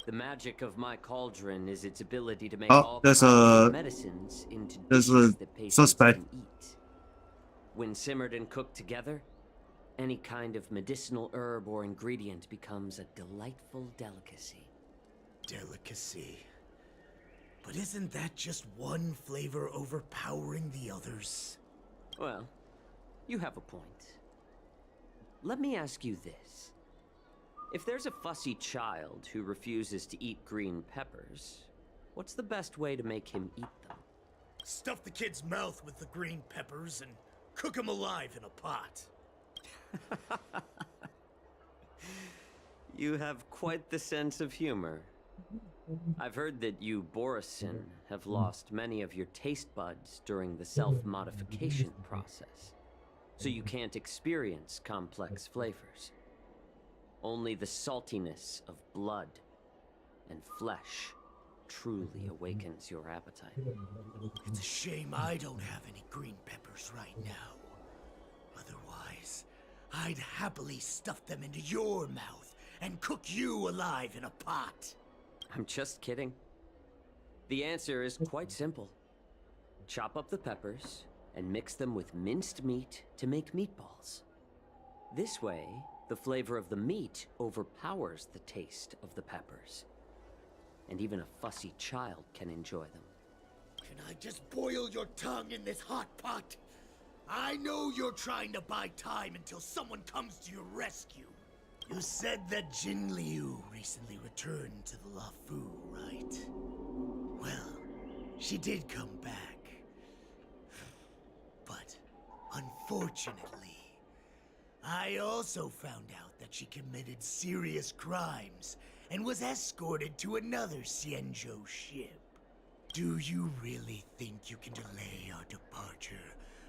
The magic of my cauldron is its ability to make all kinds of medicines into dishes that patients can eat. When simmered and cooked together, any kind of medicinal herb or ingredient becomes a delightful delicacy. Delicacy? But isn't that just one flavor overpowering the others? Well, you have a point. Let me ask you this. If there's a fussy child who refuses to eat green peppers, what's the best way to make him eat them? Stuff the kid's mouth with the green peppers and cook him alive in a pot. You have quite the sense of humor. I've heard that you, Borison, have lost many of your taste buds during the self-modification process, so you can't experience complex flavors. Only the saltiness of blood and flesh truly awakens your appetite. It's a shame I don't have any green peppers right now. Otherwise, I'd happily stuff them into your mouth and cook you alive in a pot. I'm just kidding. The answer is quite simple. Chop up the peppers and mix them with minced meat to make meatballs. This way, the flavor of the meat overpowers the taste of the peppers. And even a fussy child can enjoy them. Can I just boil your tongue in this hot pot? I know you're trying to buy time until someone comes to your rescue. You said that Jin Liu recently returned to the Luofu, right? Well, she did come back. But, unfortunately, I also found out that she committed serious crimes and was escorted to another Xianzhou ship. Do you really think you can delay our departure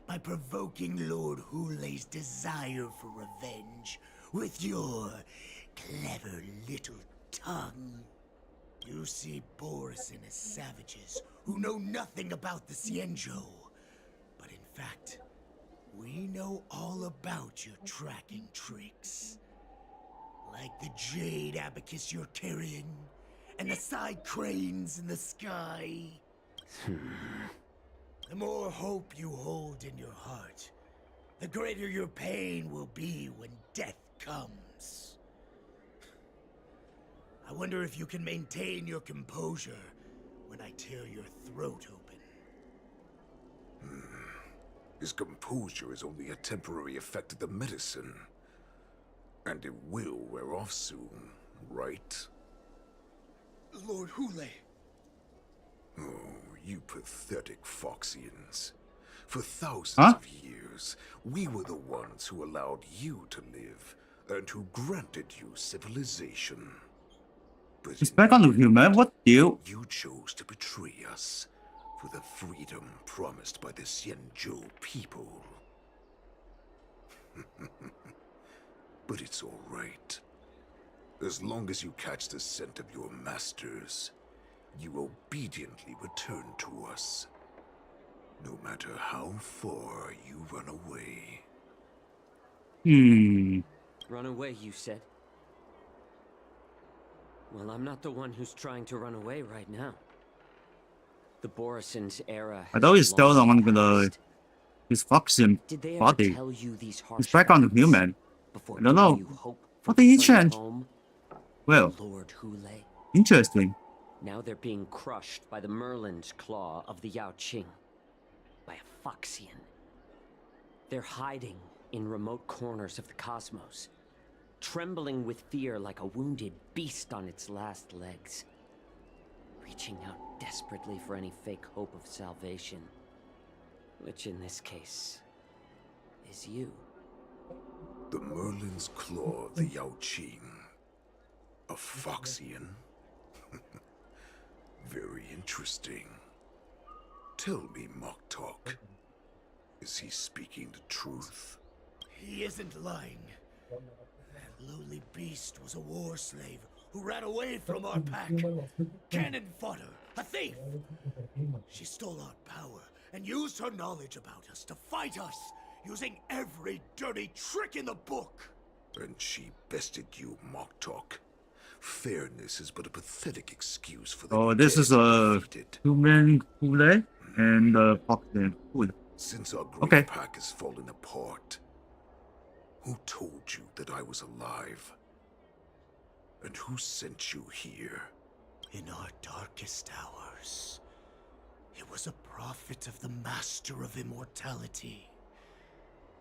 by provoking Lord Hulei's desire for revenge with your clever little tongue? You see Borison as savages who know nothing about the Xianzhou. But in fact, we know all about your tracking tricks. Like the jade abacus you're carrying, and the side cranes in the sky. The more hope you hold in your heart, the greater your pain will be when death comes. I wonder if you can maintain your composure when I tear your throat open. His composure is only a temporary effect of the medicine. And it will wear off soon, right? Lord Hulei. Oh, you pathetic Foxians. For thousands Huh? of years, we were the ones who allowed you to live, and who granted you civilization. But He's back on the human. What deal? you chose to betray us for the freedom promised by the Xianzhou people. But it's all right. As long as you catch the scent of your masters, you obediently return to us. No matter how far you run away. Run away, you said? Well, I'm not the one who's trying to run away right now. The Borison's era I thought he's has long still on passed. his Foxian Did they ever body. tell you these harsh He's back on the facts human. before I don't giving know. you hope for What did he returning change? home? Well, Lord Hulei. interesting. Now they're being crushed by the Merlin's claw of the Yaoqing. By a Foxian. They're hiding in remote corners of the cosmos, trembling with fear like a wounded beast on its last legs, reaching out desperately for any fake hope of salvation, which in this case is you. The Merlin's claw, the Yaoqing. A Foxian? Very interesting. Tell me, Moktok, is he speaking the truth? He isn't lying. That lowly beast was a war slave who ran away from our pack. Cannon fodder, a thief. She stole our power and used her knowledge about us to fight us, using every dirty trick in the book. And she bested you, Moktok. Fairness is but a pathetic excuse for the Oh, this is dead a defeated. human Hulei and Foxian Hulei. Since our great Okay. pack has fallen apart, who told you that I was alive? And who sent you here? In our darkest hours, it was a prophet of the Master of Immortality,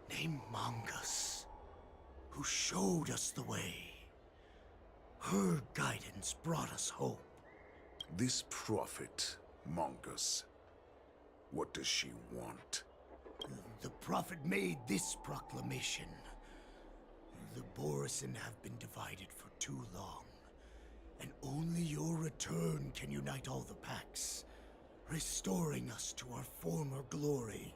named Mongus, who showed us the way. Her guidance brought us hope. This prophet, Mongus, what does she want? The prophet made this proclamation. The Borison have been divided for too long, and only your return can unite all the packs, restoring us to our former glory.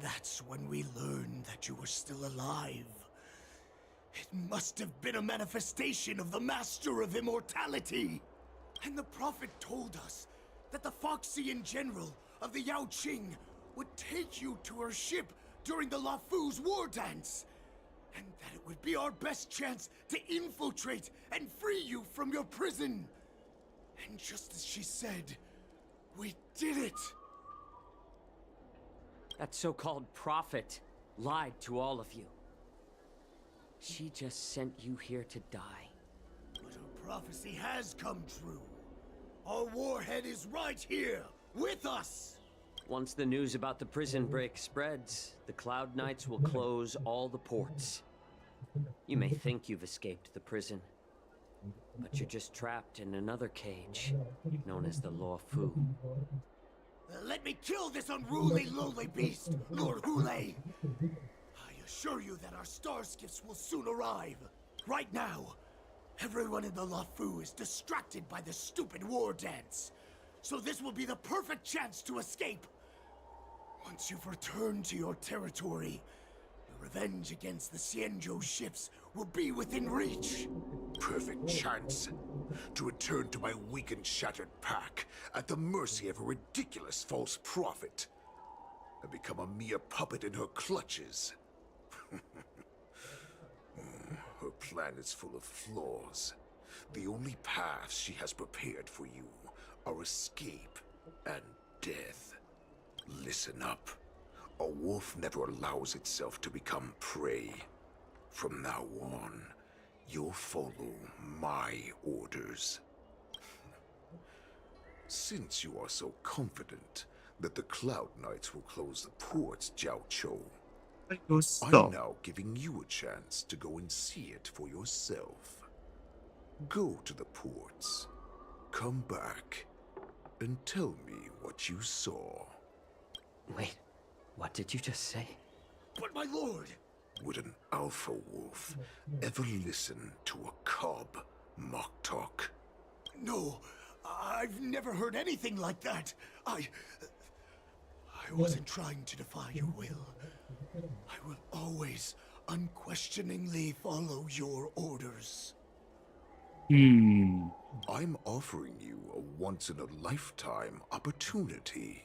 That's when we learned that you were still alive. It must have been a manifestation of the Master of Immortality. And the prophet told us that the Foxian general of the Yaoqing would take you to her ship during the Luofu's war dance, and that it would be our best chance to infiltrate and free you from your prison. And just as she said, we did it! That so-called prophet lied to all of you. She just sent you here to die. But her prophecy has come true. Our warhead is right here, with us! Once the news about the prison break spreads, the Cloud Knights will close all the ports. You may think you've escaped the prison, but you're just trapped in another cage, known as the Law Fu. Let me kill this unruly, lowly beast, Lord Hule! I assure you that our star skiffs will soon arrive. Right now, everyone in the La Fu is distracted by the stupid war dance. So this will be the perfect chance to escape. Once you've returned to your territory, your revenge against the Xianzhou ships will be within reach. Perfect chance to return to my weak and shattered pack at the mercy of a ridiculous false prophet and become a mere puppet in her clutches. Her plan is full of flaws. The only paths she has prepared for you are escape and death. Listen up. A wolf never allows itself to become prey. From now on, you'll follow my orders. Since you are so confident that the Cloud Knights will close the ports, Jiao Chou, I'm now giving you a chance to go and see it for yourself. Go to the ports, come back, and tell me what you saw. Wait, what did you just say? But my lord! Would an alpha wolf ever listen to a cub mock talk? No, I've never heard anything like that. I wasn't trying to defy your will. I will always unquestioningly follow your orders. I'm offering you a once-in-a-lifetime opportunity.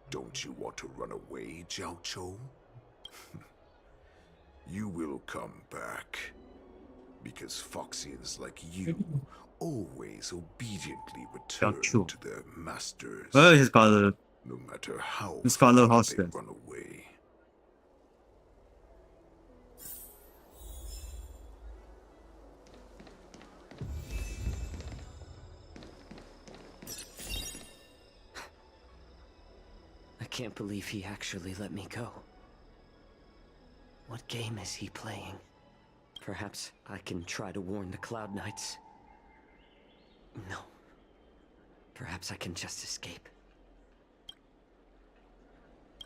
Don't you want to run away, Jiao Chou? You will come back. Because Foxians like you always obediently return to their masters. He's got a... No matter how he's got a little far house they there. run away. I can't believe he actually let me go. What game is he playing? Perhaps I can try to warn the Cloud Knights. No. Perhaps I can just escape.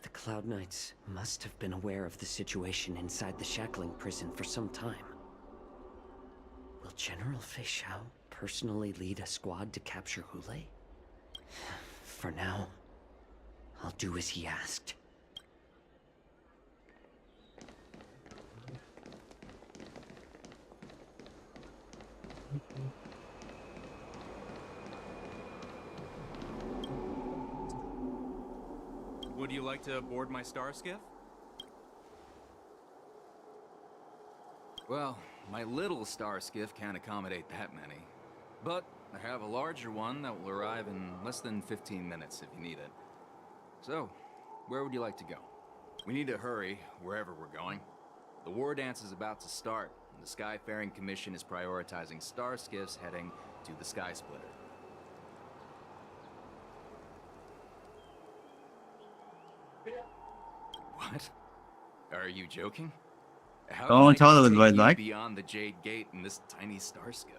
The Cloud Knights must have been aware of the situation inside the shackling prison for some time. Will General Feixiao personally lead a squad to capture Hule? For now, I'll do as he asked. Would you like to board my star skiff? Well, my little star skiff can't accommodate that many. But I have a larger one that will arrive in less than 15 minutes if you need it. So, where would you like to go? We need to hurry wherever we're going. The war dance is about to start, and the Skyfaring Commission is prioritizing star skiffs heading to the Sky Splitter. What? Are you joking? How Don't can I tell them what take you like. beyond the Jade Gate in this tiny star skiff?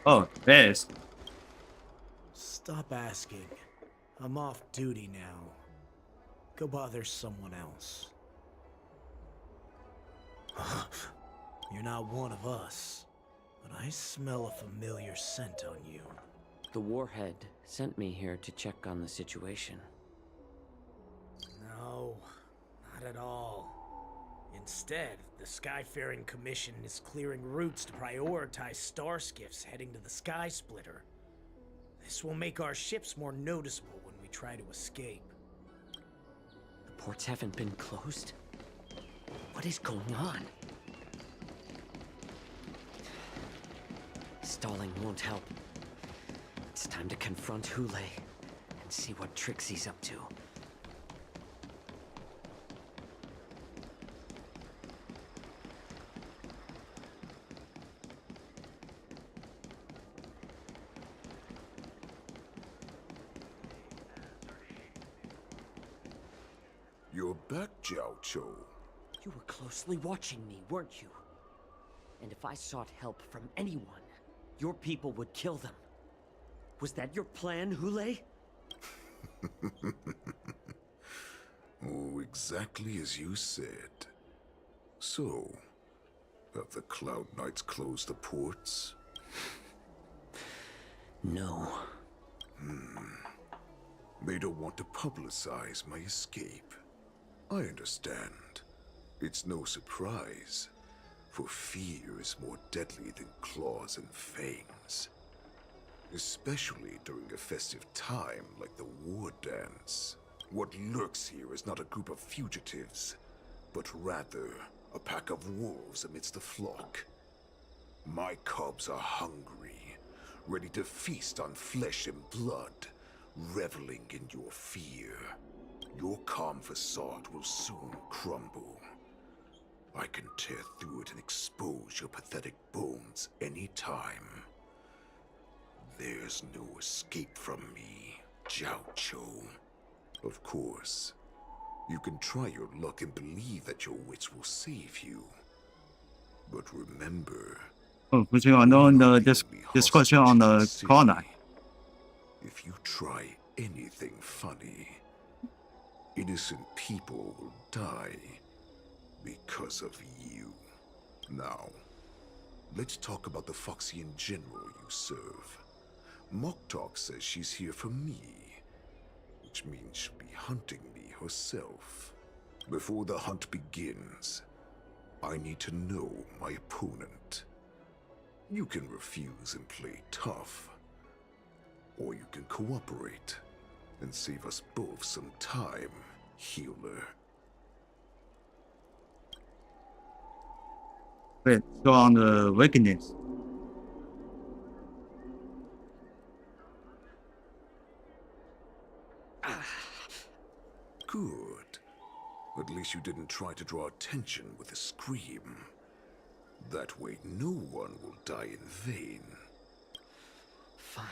Oh, there it is. Stop asking. I'm off duty now. Go bother someone else. You're not one of us. but I smell a familiar scent on you. The Warhead sent me here to check on the situation. No, not at all. Instead, the Skyfaring Commission is clearing routes to prioritize star skiffs heading to the Sky Splitter. This will make our ships more noticeable when we try to escape. The ports haven't been closed? What is going on? Stalling won't help. It's time to confront Hule and see what tricks he's up to. You're back, Jiao Cho. You were closely watching me, weren't you? And if I sought help from anyone, your people would kill them. Was that your plan, Hule? Oh, exactly as you said. So, have the Cloud Knights closed the ports? No. They don't want to publicize my escape. I understand. It's no surprise, for fear is more deadly than claws and fangs. Especially during a festive time like the war dance. What lurks here is not a group of fugitives, but rather a pack of wolves amidst the flock. My cubs are hungry, ready to feast on flesh and blood, reveling in your fear. Your calm facade will soon crumble. I can tear through it and expose your pathetic bones anytime. There's no escape from me, Jiao Cho. Of course, you can try your luck and believe that your wits will save you. But remember, pushing unknown discussion on the corner. if you try anything funny, innocent people will die because of you. Now, let's talk about the Foxian general you serve. Moktok says she's here for me, which means she'll be hunting me herself. Before the hunt begins, I need to know my opponent. You can refuse and play tough, or you can cooperate and save us both some time, healer. Wait, go on the weakness. Good. At least you didn't try to draw attention with a scream. That way no one will die in vain. Fine.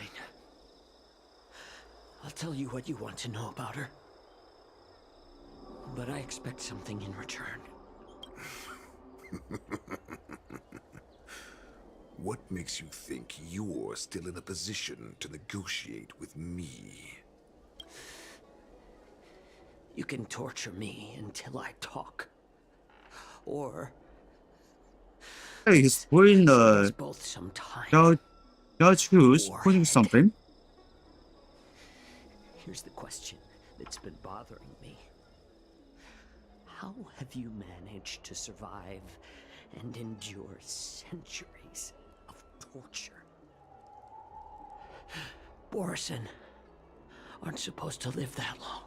I'll tell you what you want to know about her. But I expect something in return. What makes you think you're still in a position to negotiate with me? You can torture me until I talk. Or... Hey, he's putting the... both sometime. Who's putting something? Here's the question that's been bothering me. How have you managed to survive and endure centuries of torture? Borison aren't supposed to live that long.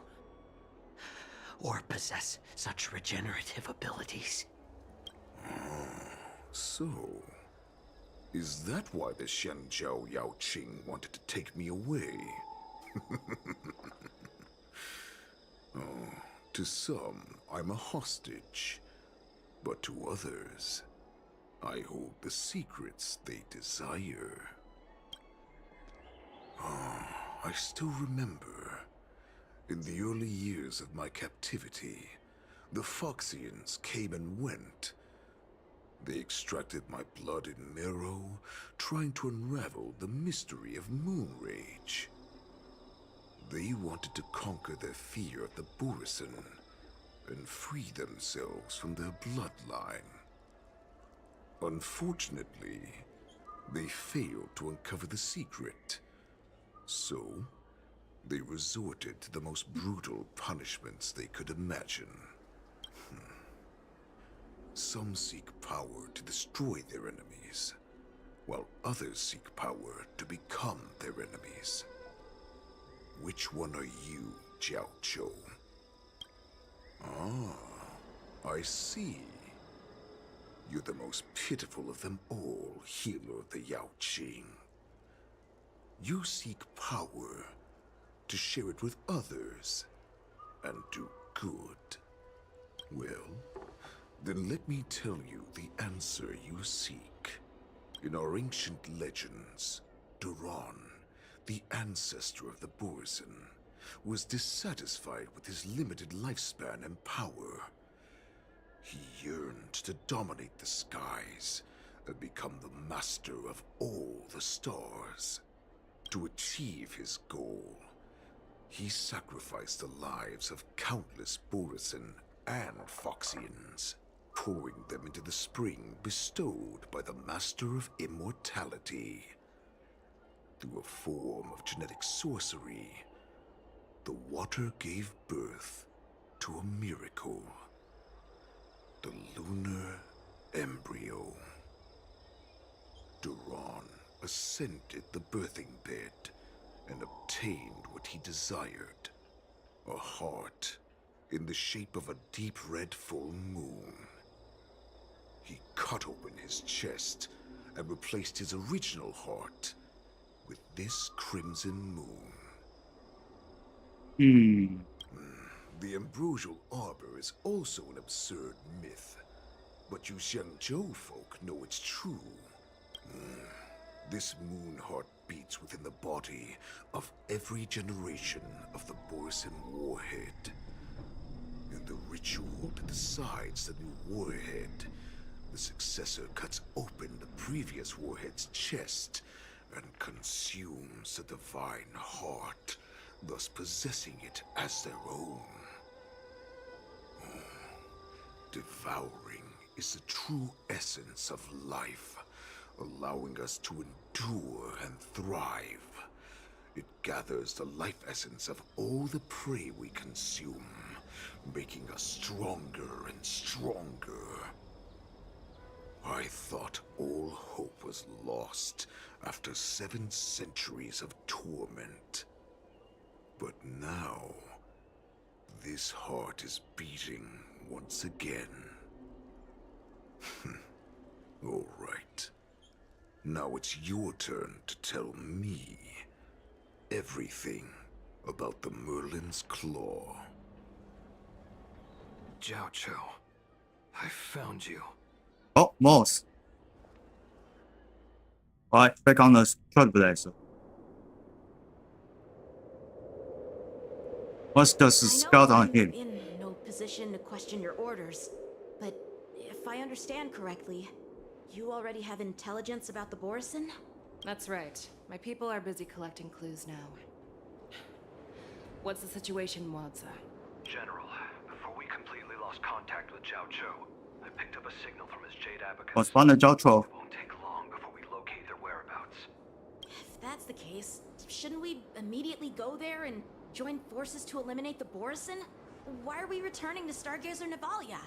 Or possess such regenerative abilities. So, is that why the Shenjiao Yao Qing wanted to take me away? Oh, to some, I'm a hostage. But to others, I hold the secrets they desire. Oh, I still remember. In the early years of my captivity, the Foxians came and went. They extracted my blood and marrow, trying to unravel the mystery of moon rage. They wanted to conquer their fear of the Borison and free themselves from their bloodline. Unfortunately, They failed to uncover the secret. So, they resorted to the most brutal punishments they could imagine. Some seek power to destroy their enemies, while others seek power to become their enemies. Which one are you, Jiao Chou? Ah, I see. You're the most pitiful of them all, healer of the Yao Qing. You seek power to share it with others and do good. Well, then let me tell you the answer you seek. In our ancient legends, Duran, the ancestor of the Borson, was dissatisfied with his limited lifespan and power. He yearned to dominate the skies and become the master of all the stars. To achieve his goal, he sacrificed the lives of countless Borson and Foxians, pouring them into the spring bestowed by the Master of Immortality. Through a form of genetic sorcery, the water gave birth to a miracle. The lunar embryo. Duran ascended the birthing bed and obtained what he desired. A heart in the shape of a deep red full moon. He cut open his chest and replaced his original heart with this crimson moon. The ambrosial arbor is also an absurd myth, but you Xiangzhou folk know it's true. This moon heart beats within the body of every generation of the Borson warhead. In the ritual that decides the new warhead, the successor cuts open the previous warhead's chest and consumes the divine heart, thus possessing it as their own. Devouring is the true essence of life, allowing us to endure and thrive. It gathers the life essence of all the prey we consume, making us stronger and stronger. I thought all hope was lost after 7 centuries of torment. But now, this heart is beating once again. All right. Now it's your turn to tell me everything about the Merlin's Claw. Jiao Chou, I found you. Oh, mouse. Alright, back on the trailblazer. What's the scout on him? In no position to question your orders, but if I understand correctly, you already have intelligence about the Borson? That's right. My people are busy collecting clues now. What's the situation, Wadza? General, before we completely lost contact with Jiao Chou, I picked up a signal from his Jade Abacus. What's fun, Jiao Chou? It won't take long before we locate their whereabouts. If that's the case, shouldn't we immediately go there and join forces to eliminate the Borson? Why are we returning to Stargazer Navalia?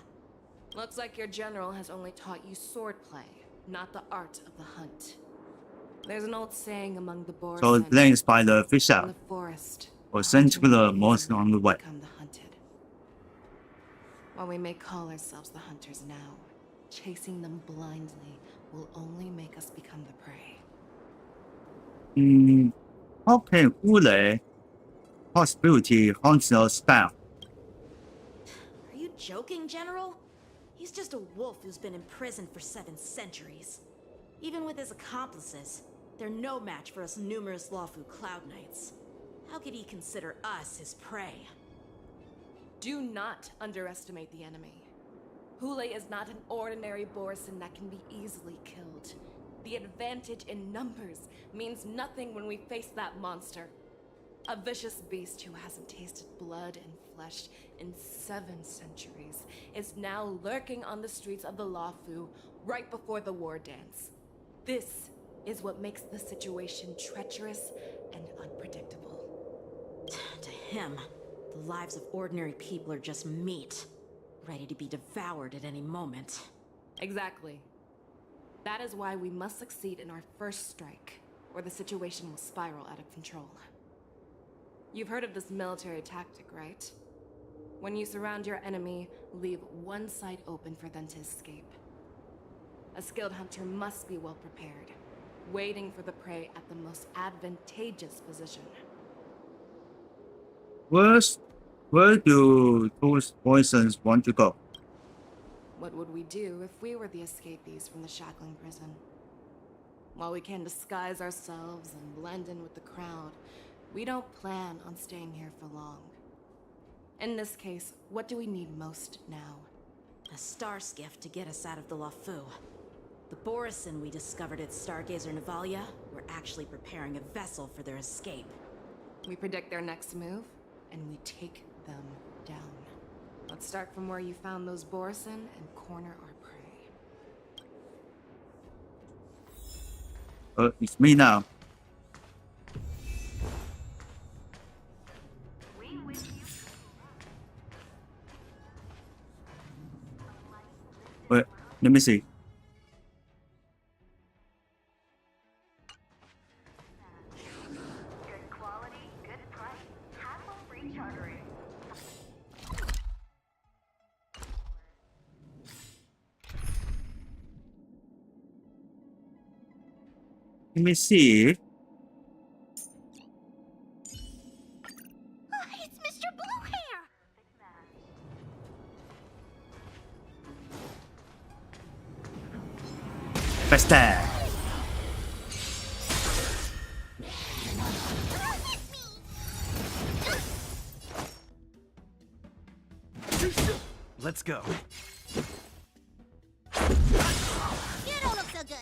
Looks like your general has only taught you swordplay, not the art of the hunt. There's an old saying among the Borson. So blamed by the Feixiao, in the forest, or sent to the monster on the way. become the hunted. While we may call ourselves the hunters now, chasing them blindly will only make us become the prey. How can Wulei possibility hunt us down? Are you joking, General? He's just a wolf who's been imprisoned for 7 centuries. Even with his accomplices, they're no match for us numerous Luofu Cloud Knights. How could he consider us his prey? Do not underestimate the enemy. Hulei is not an ordinary Borson that can be easily killed. The advantage in numbers means nothing when we face that monster. A vicious beast who hasn't tasted blood and flesh in 7 centuries is now lurking on the streets of the Luofu right before the war dance. This is what makes the situation treacherous and unpredictable. To him, the lives of ordinary people are just meat, ready to be devoured at any moment. Exactly. That is why we must succeed in our first strike, or the situation will spiral out of control. You've heard of this military tactic, right? When you surround your enemy, leave one side open for them to escape. A skilled hunter must be well prepared, waiting for the prey at the most advantageous position. Where do those poisons want to go? What would we do if we were the escapees from the shackling prison? While we can disguise ourselves and blend in with the crowd, we don't plan on staying here for long. In this case, what do we need most now? A star skiff to get us out of the LaFu. The Borison we discovered at Stargazer Navalia were actually preparing a vessel for their escape. We predict their next move, and we take them down. Let's start from where you found those Borison and corner our prey. It's me now. Wait, let me see. Good quality, good price, hassle-free chartering. Let me see. It's Mr. Bluehair! Faster. Let's go. You don't look so good.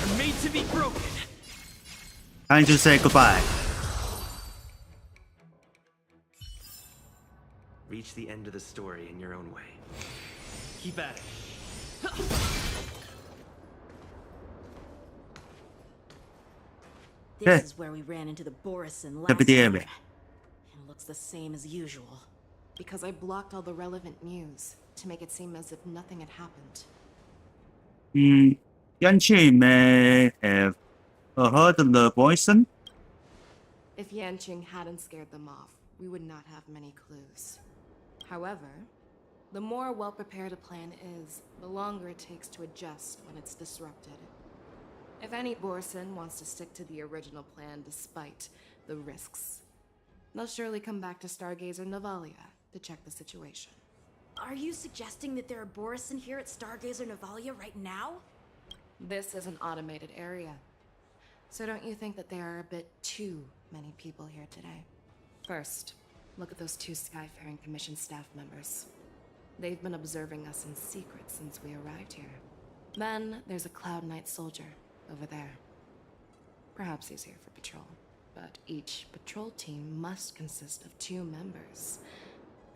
I'm made to be broken. Time to say goodbye. Reach the end of the story in your own way. Keep at it. This is where we ran into the Borison last WDM. time. It looks the same as usual. Because I blocked all the relevant news to make it seem as if nothing had happened. Yanqing may have heard of the poison. If Yanqing hadn't scared them off, we would not have many clues. However, the more well-prepared a plan is, the longer it takes to adjust when it's disrupted. If any Borison wants to stick to the original plan despite the risks, they'll surely come back to Stargazer Navalia to check the situation. Are you suggesting that there are Borison here at Stargazer Navalia right now? This is an automated area. So don't you think that there are a bit too many people here today? First, look at those two Skyfaring Commission staff members. They've been observing us in secret since we arrived here. Then there's a Cloud Knight soldier over there. Perhaps he's here for patrol, but each patrol team must consist of 2 members.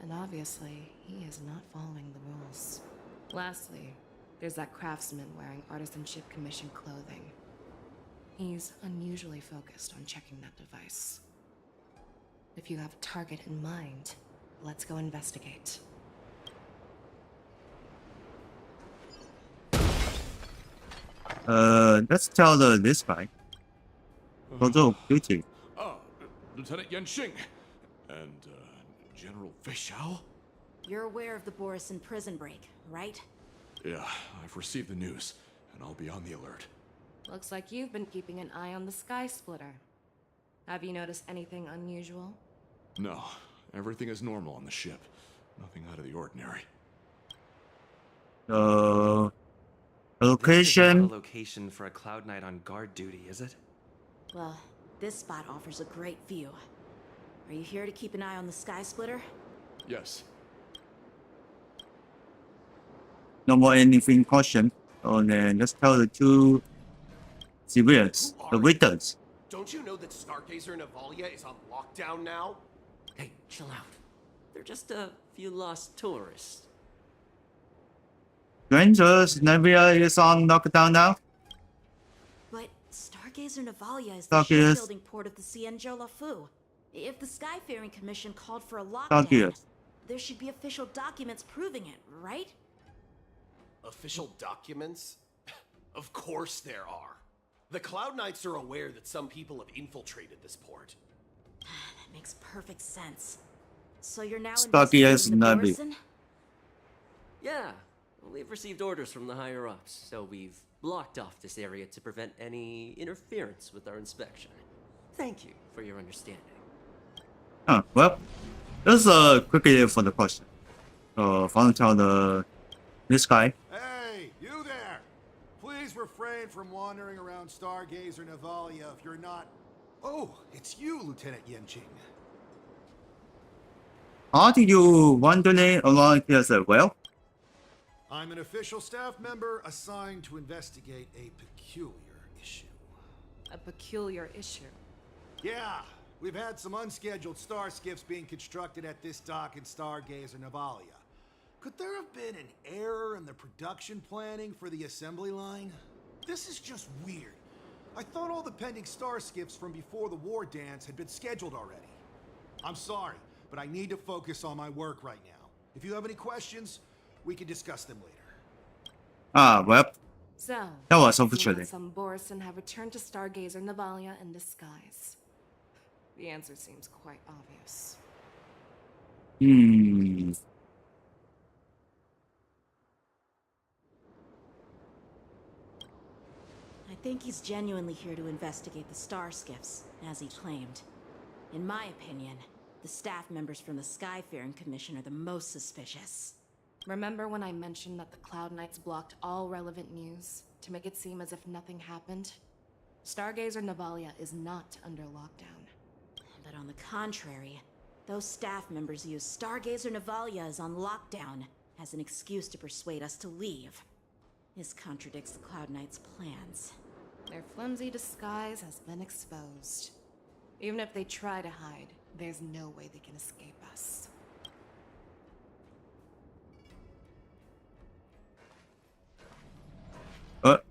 And obviously, he is not following the rules. Lastly, there's that craftsman wearing Artisanship Commission clothing. He's unusually focused on checking that device. If you have a target in mind, let's go investigate. Let's tell this guy. Although duty. Lieutenant Yanqing and General Feixiao? You're aware of the Borison prison break, right? Yeah, I've received the news, and I'll be on the alert. Looks like you've been keeping an eye on the Sky Splitter. Have you noticed anything unusual? No, everything is normal on the ship. Nothing out of the ordinary. Location. This is not a location for a Cloud Knight on guard duty, is it? Well, this spot offers a great view. Are you here to keep an eye on the Sky Splitter? Yes. No more anything caution. So then let's tell the 2 civilians, the victims. Don't you know that Stargazer Navalia is on lockdown now? Hey, chill out. They're just a few lost tourists. Rangers, Navia is on lockdown now. But Stargazer Navalia is the Stargazer. shipbuilding port of the Cienjo Lafu. If the Skyfaring Commission called for a lockdown, Stargazer. there should be official documents proving it, right? Official documents? Of course there are. The Cloud Knights are aware that some people have infiltrated this port. That makes perfect sense. So you're now Stargazer investigating the Navy. Borison? Yeah, we've received orders from the higher-ups, so we've blocked off this area to prevent any interference with our inspection. Thank you for your understanding. Well, this is a quick idea for the question. Found out this guy. Hey, you there! Please refrain from wandering around Stargazer Navalia if you're not... Oh, it's you, Lieutenant Yenjing. How do you wandering around here as well? I'm an official staff member assigned to investigate a peculiar issue. A peculiar issue? Yeah, we've had some unscheduled star skiffs being constructed at this dock in Stargazer Navalia. Could there have been an error in the production planning for the assembly line? This is just weird. I thought all the pending star skiffs from before the war dance had been scheduled already. I'm sorry, but I need to focus on my work right now. If you have any questions, we can discuss them later. Well, So, that was seems unfortunate. that some Borison have returned to Stargazer Navalia in disguise. The answer seems quite obvious. I think he's genuinely here to investigate the star skiffs, as he claimed. In my opinion, the staff members from the Skyfaring Commission are the most suspicious. Remember when I mentioned that the Cloud Knights blocked all relevant news to make it seem as if nothing happened? Stargazer Navalia is not under lockdown. But on the contrary, those staff members use Stargazer Navalia is on lockdown as an excuse to persuade us to leave. This contradicts the Cloud Knights' plans. Their flimsy disguise has been exposed. Even if they try to hide, there's no way they can escape us.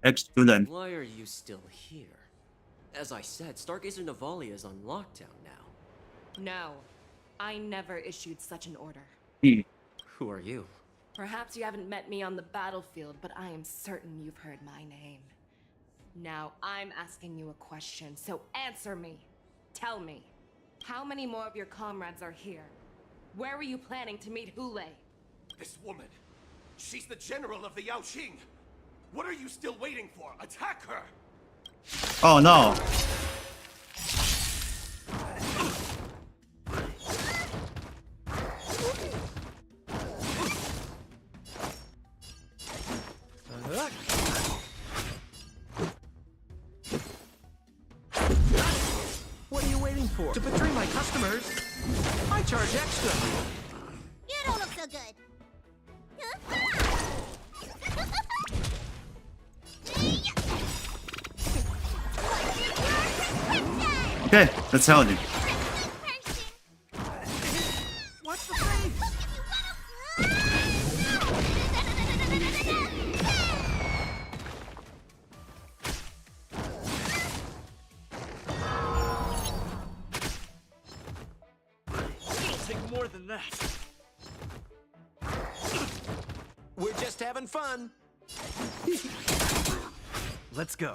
Excellent. Why are you still here? As I said, Stargazer Navalia is on lockdown now. No, I never issued such an order. Who are you? Perhaps you haven't met me on the battlefield, but I am certain you've heard my name. Now, I'm asking you a question, so answer me. Tell me, how many more of your comrades are here? Where were you planning to meet Hule? This woman, she's the general of the Yaoxing. What are you still waiting for? Attack her! Oh no. What are you waiting for? To betray my customers? I charge extra. You don't look so good. Okay, let's help him. What's the face? It'll take more than that. We're just having fun. Let's go.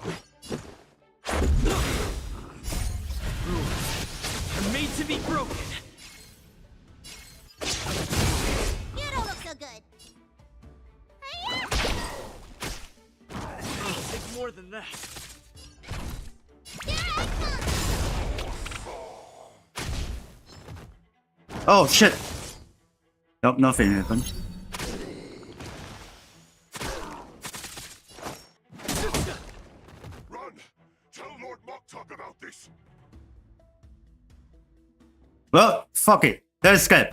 Rules are made to be broken. You don't look so good. It'll take more than that. Oh shit. Nope, nothing happened. Run! Tell Lord Moktok about this! Well, fuck it. Let's escape.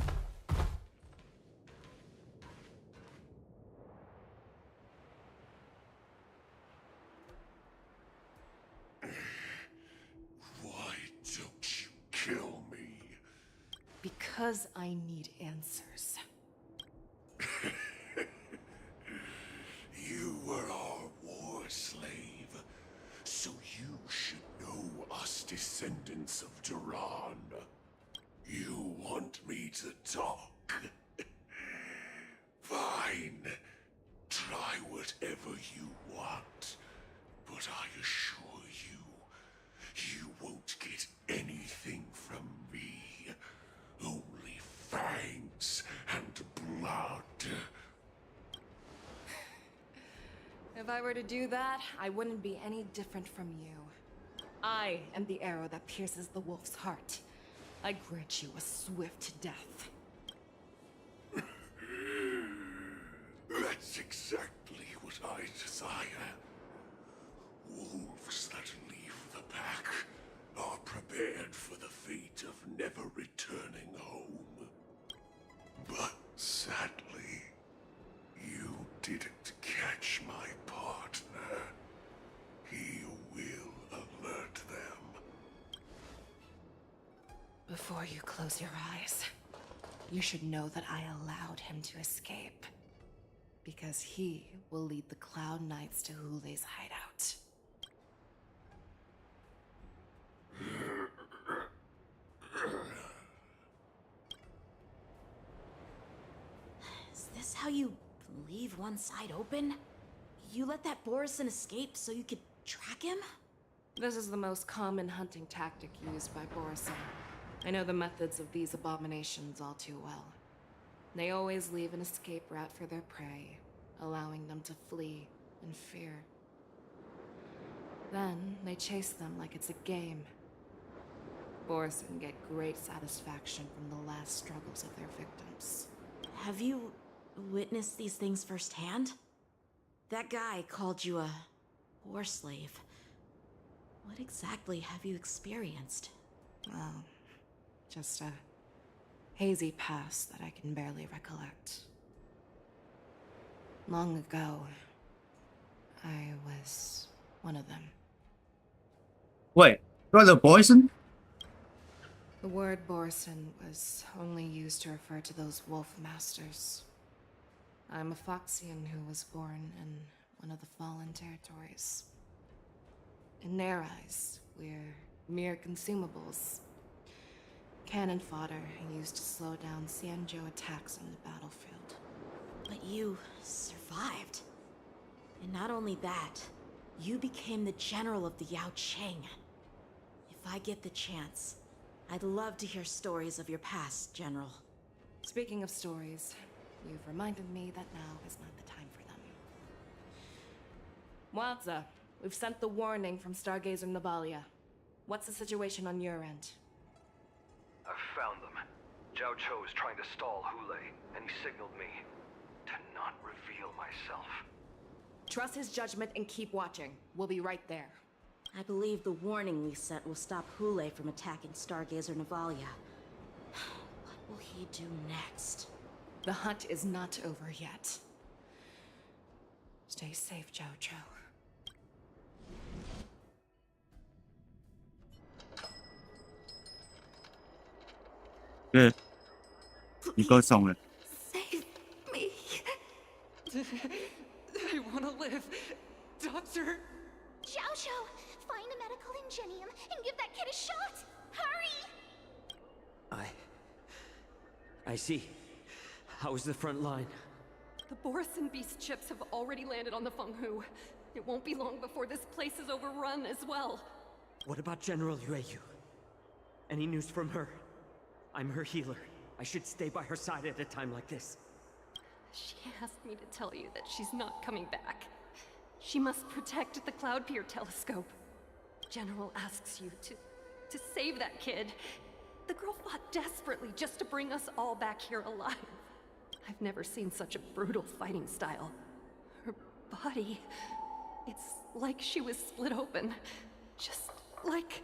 Because I need answers. You were our war slave, so you should know us descendants of Duran. You want me to talk? Fine. Try whatever you want, but I assure you, you won't get anything from me. Only fangs and blood. If I were to do that, I wouldn't be any different from you. I am the arrow that pierces the wolf's heart. I grant you a swift death. That's exactly what I desire. Wolves that leave the pack are prepared for the fate of never returning home. But sadly, you didn't catch my partner. He will alert them. Before you close your eyes, you should know that I allowed him to escape. Because he will lead the Cloud Knights to Hulei's hideout. Is this how you leave one side open? You let that Borison escape so you could track him? This is the most common hunting tactic used by Borison. I know the methods of these abominations all too well. They always leave an escape route for their prey, allowing them to flee in fear. Then they chase them like it's a game. Borison get great satisfaction from the last struggles of their victims. Have you witnessed these things firsthand? That guy called you a war slave. What exactly have you experienced? Well, just a hazy past that I can barely recollect. Long ago, I was one of them. Wait, you're the Borison? The word Borison was only used to refer to those wolf masters. I'm a Foxian who was born in one of the fallen territories. In their eyes, we're mere consumables. Cannon fodder used to slow down Xianzhou attacks on the battlefield. But you survived. And not only that, you became the general of the Yao Cheng. If I get the chance, I'd love to hear stories of your past, General. Speaking of stories, you've reminded me that now is not the time for them. Wadza, we've sent the warning from Stargazer Navalia. What's the situation on your end? I've found them. Zhao Cho is trying to stall Hulei, and he signaled me to not reveal myself. Trust his judgment and keep watching. We'll be right there. I believe the warning we sent will stop Hulei from attacking Stargazer Navalia. What will he do next? The hunt is not over yet. Stay safe, Zhao Cho. Good. You go somewhere. Save me. I want to live. Doctor. Zhao Zhao, find a medical ingenium and give that kid a shot. Hurry! I see. How is the front line? The Borison Beast chips have already landed on the Fenghu. It won't be long before this place is overrun as well. What about General Yueyu? Any news from her? I'm her healer. I should stay by her side at a time like this. She asked me to tell you that she's not coming back. She must protect the Cloud Pier telescope. General asks you to save that kid. The girl fought desperately just to bring us all back here alive. I've never seen such a brutal fighting style. Her body, it's like she was split open. Just like...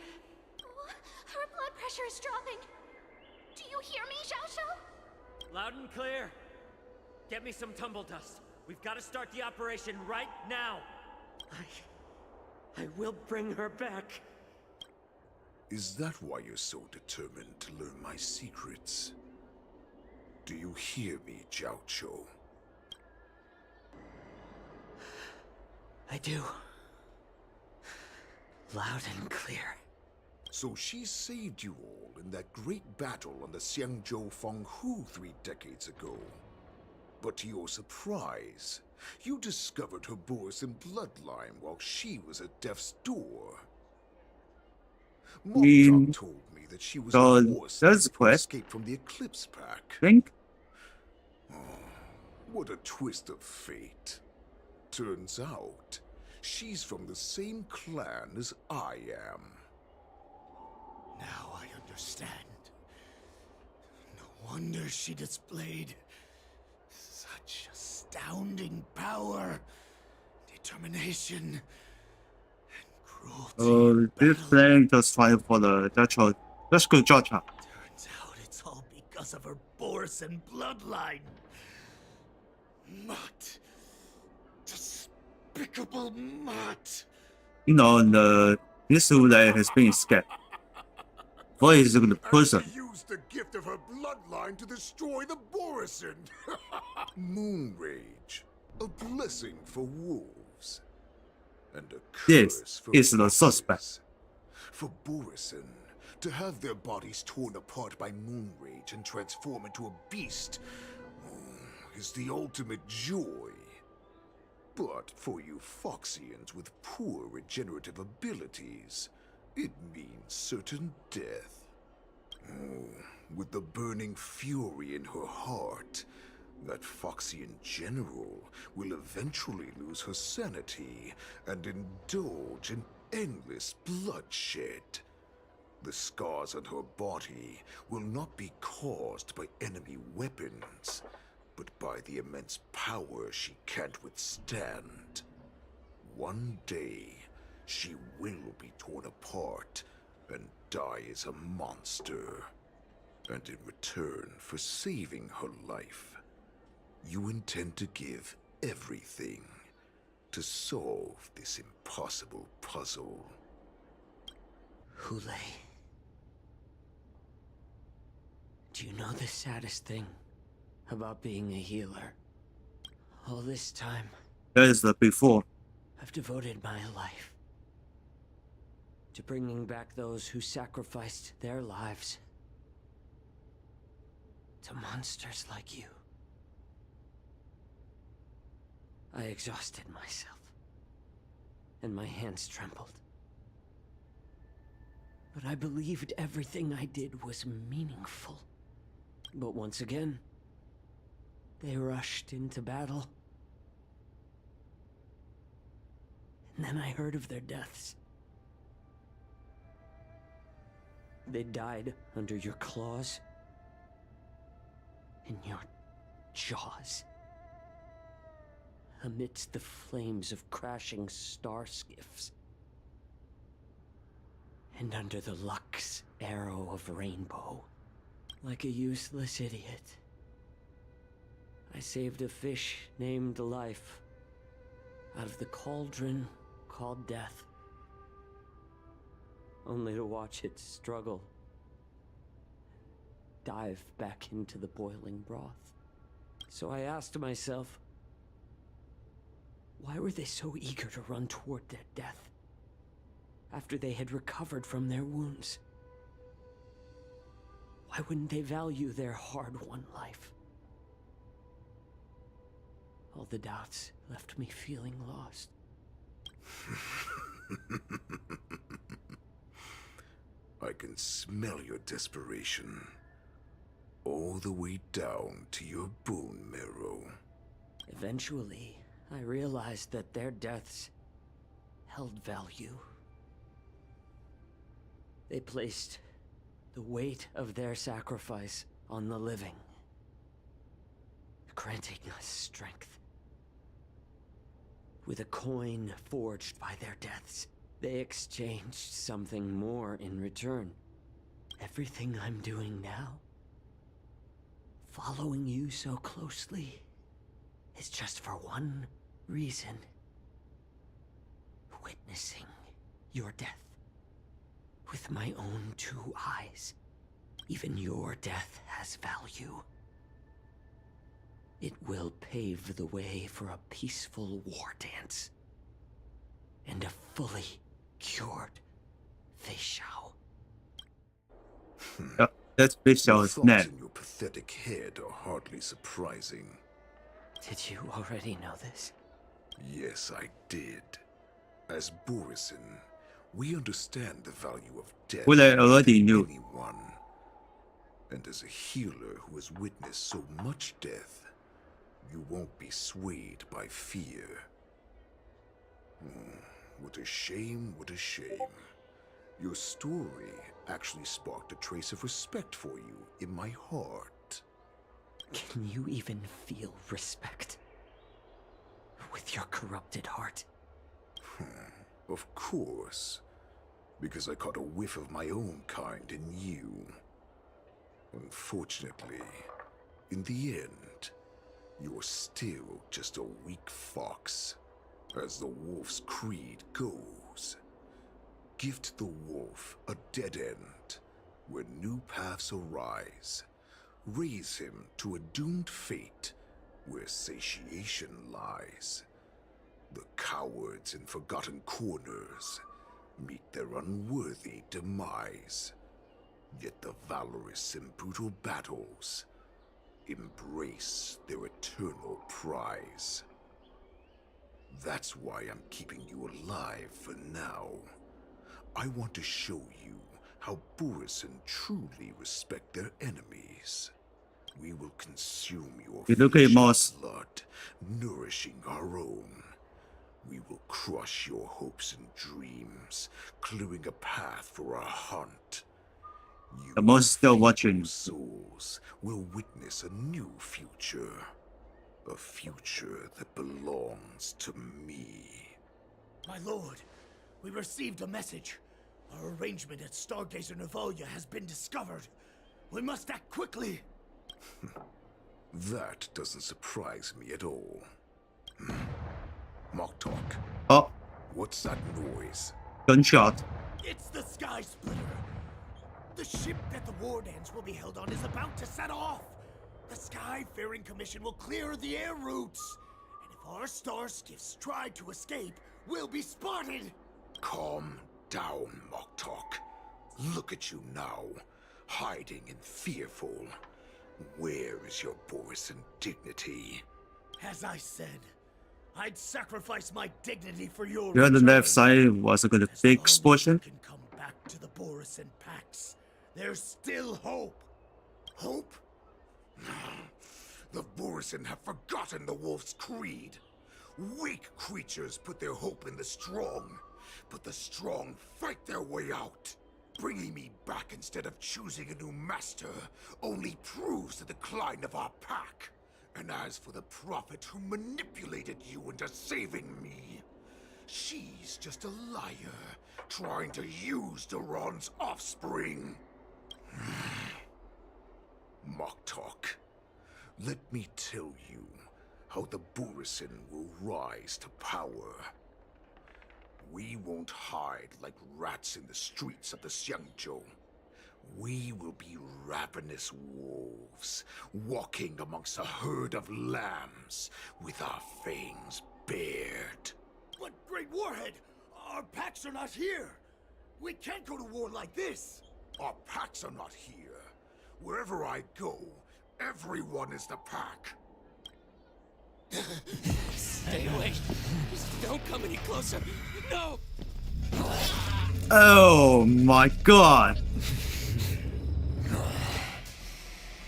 Her blood pressure is dropping. Do you hear me, Zhao Zhao? Loud and clear. Get me some tumble dust. We've got to start the operation right now. I will bring her back. Is that why you're so determined to learn my secrets? Do you hear me, Jiao Chou? I do. Loud and clear. So she saved you all in that great battle on the Xiangzhou Fenghu 3 decades ago. But to your surprise, you discovered her Borisin bloodline while she was at death's door. Mokchok told me that she was so a horse that's who escaped from the Eclipse Pack. Think? What a twist of fate. Turns out, she's from the same clan as I am. Now I understand. No wonder she displayed such astounding power, determination, and cruelty. This playing just fine for the Dutch. That's good job. Turns out it's all because of her Borisin bloodline. Mutt. Despicable Mutt. You know, this Hule has been escaped. What is the person? Used the gift of her bloodline to destroy the Borisin. Moon Rage, a blessing for wolves, and a curse for is the suspect. For Borisin to have their bodies torn apart by Moon Rage and transform into a beast is the ultimate joy. But for you Foxians with poor regenerative abilities, it means certain death. With the burning fury in her heart, that Foxian general will eventually lose her sanity and indulge in endless bloodshed. The scars on her body will not be caused by enemy weapons, but by the immense power she can't withstand. One day, she will be torn apart and die as a monster. And in return for saving her life, you intend to give everything to solve this impossible puzzle. Hule. Do you know the saddest thing about being a healer? All this time, That is the before. I've devoted my life to bringing back those who sacrificed their lives to monsters like you. I exhausted myself, and my hands trembled. But I believed everything I did was meaningful. But once again, they rushed into battle. And then I heard of their deaths. They died under your claws, in your jaws, amidst the flames of crashing star skiffs, and under the Lux arrow of rainbow. Like a useless idiot, I saved a fish named Life out of the cauldron called Death, only to watch it struggle, dive back into the boiling broth. So I asked myself, why were they so eager to run toward their death after they had recovered from their wounds? Why wouldn't they value their hard-won life? All the doubts left me feeling lost. I can smell your desperation, all the way down to your bone marrow. Eventually, I realized that their deaths held value. They placed the weight of their sacrifice on the living, granting us strength. With a coin forged by their deaths, they exchanged something more in return. Everything I'm doing now, following you so closely, is just for one reason. Witnessing your death with my own two eyes. Even your death has value. It will pave the way for a peaceful war dance. And a fully cured Feixiao. That's Your Feixiao's thoughts name. in your pathetic head are hardly surprising. Did you already know this? Yes, I did. As Borisin, we understand the value of death Well, I already to knew. anyone. And as a healer who has witnessed so much death, you won't be swayed by fear. What a shame, what a shame. Your story actually sparked a trace of respect for you in my heart. Can you even feel respect? With your corrupted heart? Of course. Because I caught a whiff of my own kind in you. Unfortunately, in the end, you're still just a weak fox. As the wolf's creed goes. Gift the wolf a dead end, where new paths arise. Raise him to a doomed fate, where satiation lies. The cowards in forgotten corners meet their unworthy demise. Yet the valorous in brutal battles embrace their eternal prize. That's why I'm keeping you alive for now. I want to show you how Borisin truly respect their enemies. We will consume your flesh and blood, nourishing our own. We will crush your hopes and dreams, clearing a path for our hunt. The most still watching. Souls will witness a new future. A future that belongs to me. My lord, we received a message. Our arrangement at Stargazer Navalia has been discovered. We must act quickly. That doesn't surprise me at all. Mock talk. Oh. What's that noise? Gunshot. It's the Sky Splitter. The ship that the war dance will be held on is about to set off. The Skyfaring Commission will clear the air routes. And if our star skiffs try to escape, we'll be spotted. Calm down, Mock talk. Look at you now, hiding and fearful. Where is your Borisin dignity? As I said, I'd sacrifice my dignity for your Here on the return. left side was a good big explosion. Can come back to the Borisin packs. There's still hope. Hope? The Borisin have forgotten the wolf's creed. Weak creatures put their hope in the strong, but the strong fight their way out. Bringing me back instead of choosing a new master only proves the decline of our pack. And as for the prophet who manipulated you into saving me, she's just a liar, trying to use Duran's offspring. Mock talk. Let me tell you how the Borisin will rise to power. We won't hide like rats in the streets of the Xiangzhou. We will be ravenous wolves, walking amongst a herd of lambs, with our fangs bared. But Great Warhead, our packs are not here. We can't go to war like this. Our packs are not here. Wherever I go, everyone is the pack. Stay away. Just don't come any closer. No! Oh my god.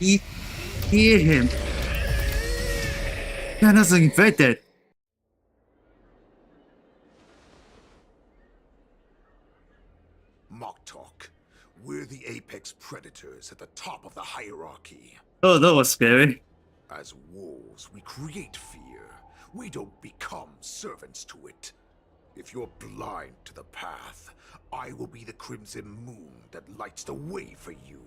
He hit him. That is infected. Mock talk. We're the apex predators at the top of the hierarchy. Oh, that was scary. As wolves, we create fear. We don't become servants to it. If you're blind to the path, I will be the crimson moon that lights the way for you.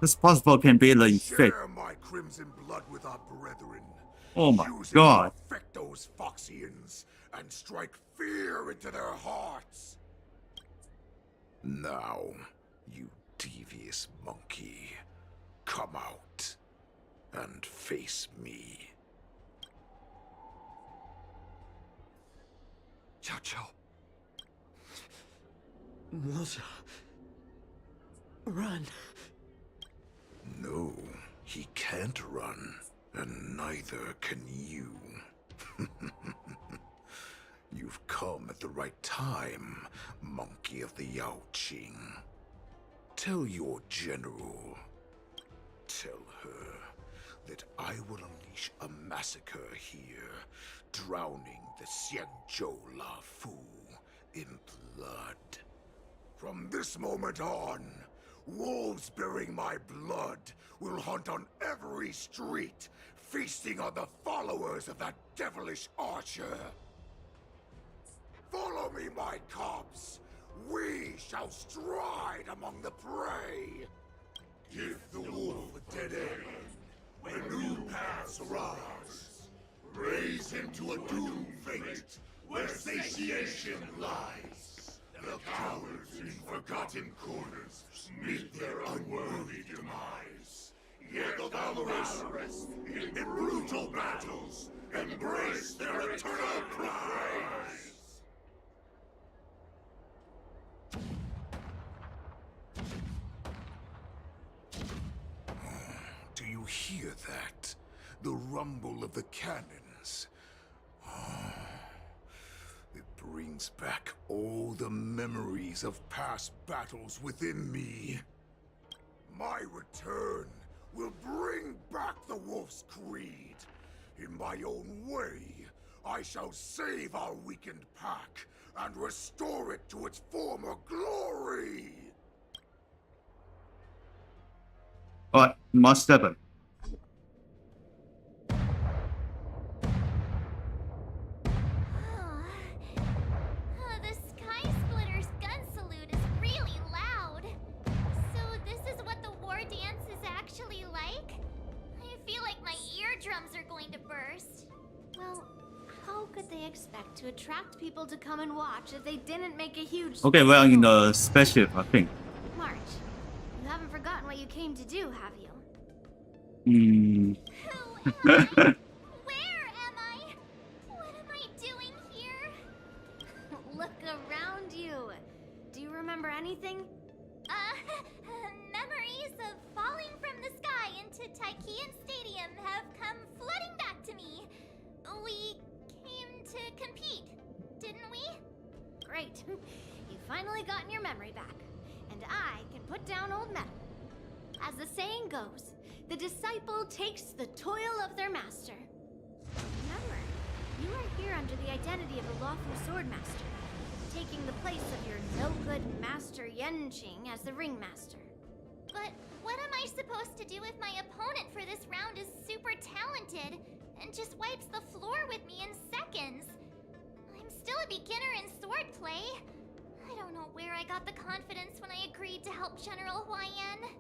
This possible can be the infect. Share my crimson blood with our brethren. Oh my Use it god. to affect those Foxians and strike fear into their hearts. Now, you devious monkey, come out and face me. Xiao Chao. Moza. Run. No, he can't run, and neither can you. You've come at the right time, monkey of the Yaoqing. Tell your general. Tell her that I will unleash a massacre here, drowning the Xianzhou La Fu in blood. From this moment on, wolves bearing my blood will hunt on every street, feasting on the followers of that devilish archer. Follow me, my cubs. We shall stride among the prey. Give the wolf a dead end when new paths arise. Raise him to a doomed fate where satiation lies. The cowards in forgotten corners meet their unworthy demise. Yet the valorous in brutal battles embrace their eternal prize. Do you hear that? The rumble of the cannons. It brings back all the memories of past battles within me. My return will bring back the Wolf's Creed. In my own way, I shall save our weakened pack and restore it to its former glory. Alright, must happen. The Sky Splitter's gun salute is really loud. So this is what the war dance is actually like? I feel like my eardrums are going to burst. Well, how could they expect to attract people to come and watch if they didn't make a huge... Okay, we're in the spaceship, I think. March, you haven't forgotten what you came to do, have you? Where am I? What am I doing here? Look around you. Do you remember anything? Memories of falling from the sky into Taikian Stadium have come flooding back to me. We came to compete, didn't we? Great. You've finally gotten your memory back. And I can put down old metal. As the saying goes, the disciple takes the toil of their master. Remember, you are here under the identity of a lawful swordmaster, taking the place of your no-good master Yenqing as the ringmaster. But what am I supposed to do if my opponent for this round is super talented and just wipes the floor with me in seconds? I'm still a beginner in swordplay. I don't know where I got the confidence when I agreed to help General Huaiyan.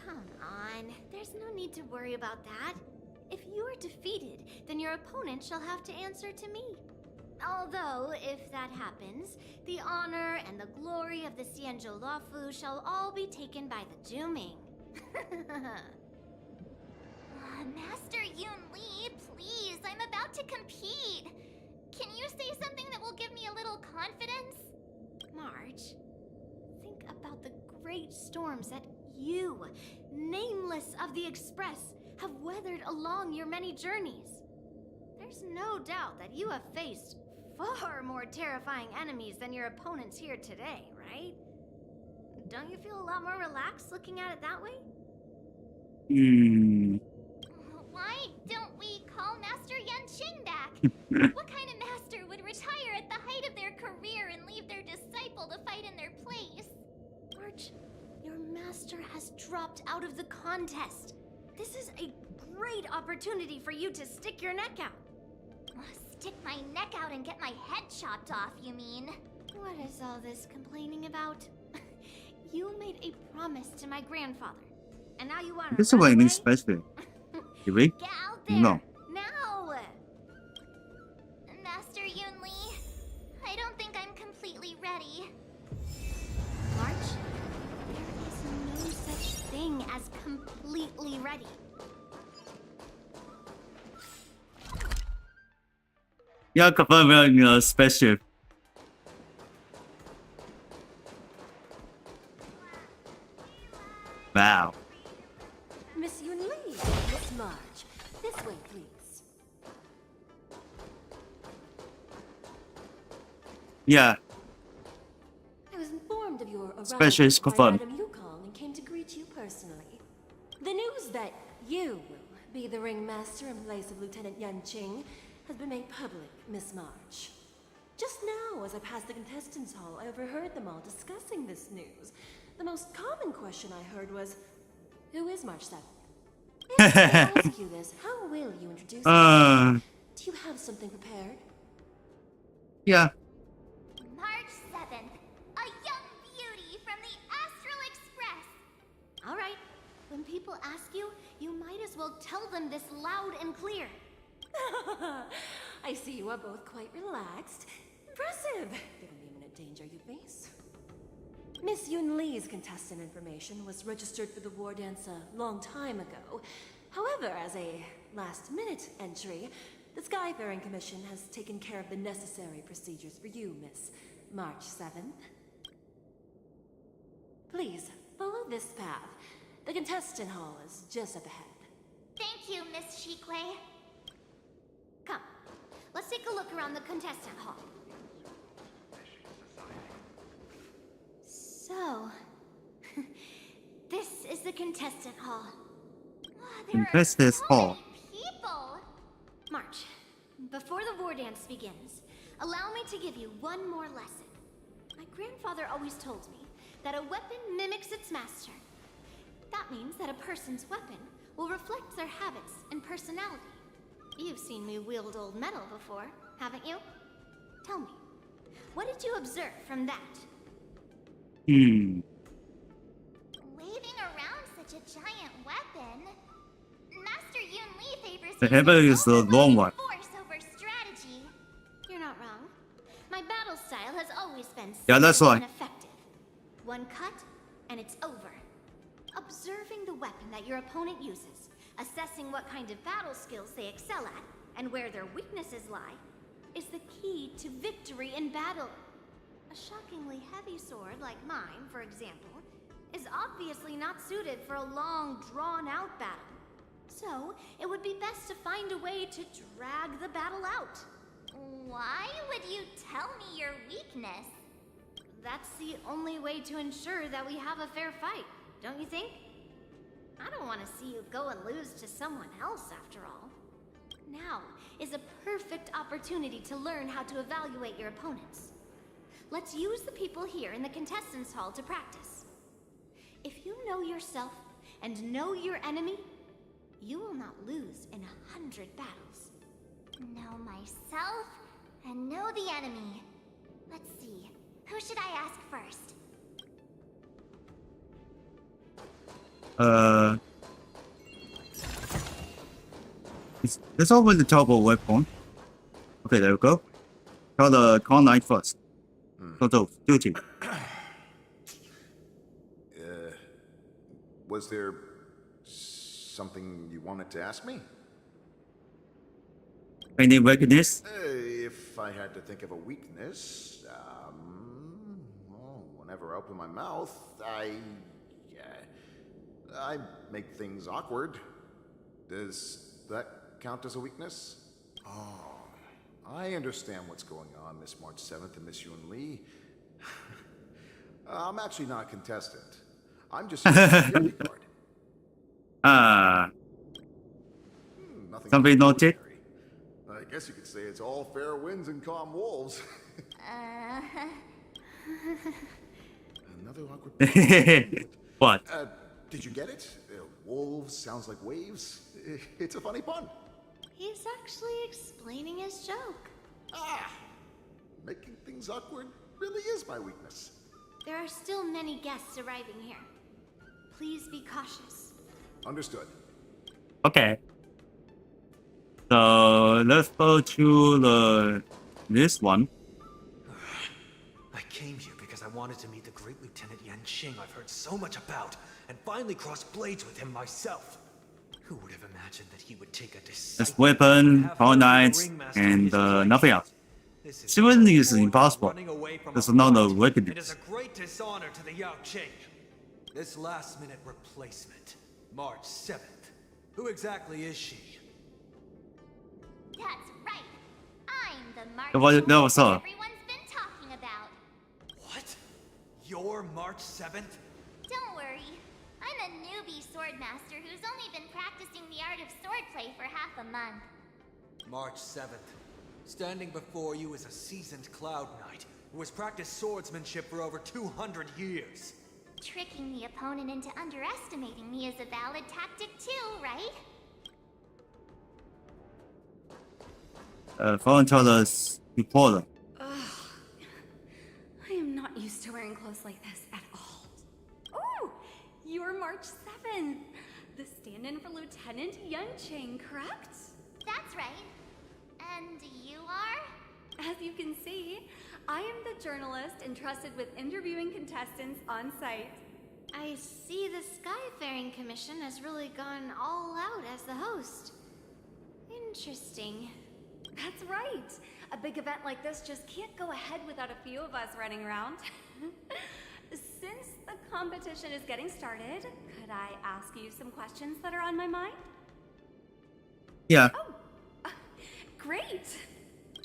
Come on, there's no need to worry about that. If you are defeated, then your opponent shall have to answer to me. Although, if that happens, the honor and the glory of the Xianzhou Luofu shall all be taken by the Zhuming. Master Yun Li, please, I'm about to compete. Can you say something that will give me a little confidence? March, think about the great storms that you, nameless of the Express, have weathered along your many journeys. There's no doubt that you have faced far more terrifying enemies than your opponents here today, right? Don't you feel a lot more relaxed looking at it that way? Why don't we call Master Yenqing back? What kind of master would retire at the height of their career and leave their disciple to fight in their place? March, your master has dropped out of the contest. This is a great opportunity for you to stick your neck out. Stick my neck out and get my head chopped off, you mean? What is all this complaining about? You made a promise to my grandfather, and now you want to This is what I mean spaceship. Did we? Get out there! No. Now! Master Yun Li, I don't think I'm completely ready. March, there is no such thing as completely ready. Yeah, confirm wearing a spaceship. Wow. Miss Yun Li, Miss March. This way, please. Yeah. I was informed of your arrival Special is by confirmed. Madame Yukong and came to greet you personally. The news that you will be the ringmaster in place of Lieutenant Yan Qing has been made public, Miss March. Just now, as I passed the contestants' hall, I overheard them all discussing this news. The most common question I heard was, who is March 7th? If I ask you this, how will you introduce yourself? Do you have something prepared? Yeah. March 7th, a young beauty from the Astral Express. All right. When people ask you, you might as well tell them this loud and clear. I see you are both quite relaxed. Impressive, given the imminent danger you face. Miss Yun Li's contestant information was registered for the war dance a long time ago. However, as a last-minute entry, the Skyfaring Commission has taken care of the necessary procedures for you, Miss March 7th. Please, follow this path. The contestant hall is just up ahead. Thank you, Miss Shikwe. Come, let's take a look around the contestant hall. So, this is the contestant hall. Contestant hall. People! March, before the war dance begins, allow me to give you one more lesson. My grandfather always told me that a weapon mimics its master. That means that a person's weapon will reflect their habits and personality. You've seen me wield old metal before, haven't you? Tell me, what did you observe from that? Waving around such a giant weapon, Master Yun Li favors The hammer is the long one. force over strategy. You're not wrong. My battle style has always been Yeah, that's simple why. and effective. One cut, and it's over. Observing the weapon that your opponent uses, assessing what kind of battle skills they excel at, and where their weaknesses lie, is the key to victory in battle. A shockingly heavy sword like mine, for example, is obviously not suited for a long, drawn-out battle. So, it would be best to find a way to drag the battle out. Why would you tell me your weakness? That's the only way to ensure that we have a fair fight, don't you think? I don't want to see you go and lose to someone else, after all. Now is a perfect opportunity to learn how to evaluate your opponents. Let's use the people here in the contestants' hall to practice. If you know yourself and know your enemy, you will not lose in 100 battles. Know myself and know the enemy. Let's see, who should I ask first? Let's open the top of weapon. Okay, there we go. Try the con knight first. Total duty. Was there something you wanted to ask me? Any weakness? If I had to think of a weakness, well, whenever I open my mouth, I make things awkward. Does that count as a weakness? Oh, I understand what's going on, Miss March 7th and Miss Yun Li. I'm actually not a contestant. I'm just a security guard. Nothing Somebody noted? I guess you could say it's all fair winds and calm wolves. Another awkward. What? Did you get it? Wolves sounds like waves. It's a funny pun. He's actually explaining his joke. Making things awkward really is my weakness. There are still many guests arriving here. Please be cautious. Understood. Okay. So let's go to this one. I came here because I wanted to meet the great Lieutenant Yan Qing I've heard so much about, and finally cross blades with him myself. Who would have imagined that he would take a Just weapon, power knights, and nothing else. Shielding is impossible. There's not a weakness. It is a great dishonor to the Yao Qing. This last-minute replacement, March 7th. Who exactly is she? That's right. I'm the March No, what's up? everyone's been talking about. What? You're March 7th? Don't worry. I'm a newbie swordmaster who's only been practicing the art of swordplay for half a month. March 7th. Standing before you is a seasoned Cloud Knight who has practiced swordsmanship for over 200 years. Tricking the opponent into underestimating me is a valid tactic too, right? Volunteers reporter. I am not used to wearing clothes like this at all. Oh, you're March 7th. The stand-in for Lieutenant Yunqing, correct? That's right. And you are? As you can see, I am the journalist entrusted with interviewing contestants on site. I see the Skyfaring Commission has really gone all out as the host. Interesting. That's right. A big event like this just can't go ahead without a few of us running around. Since the competition is getting started, could I ask you some questions that are on my mind? Yeah. Oh, great.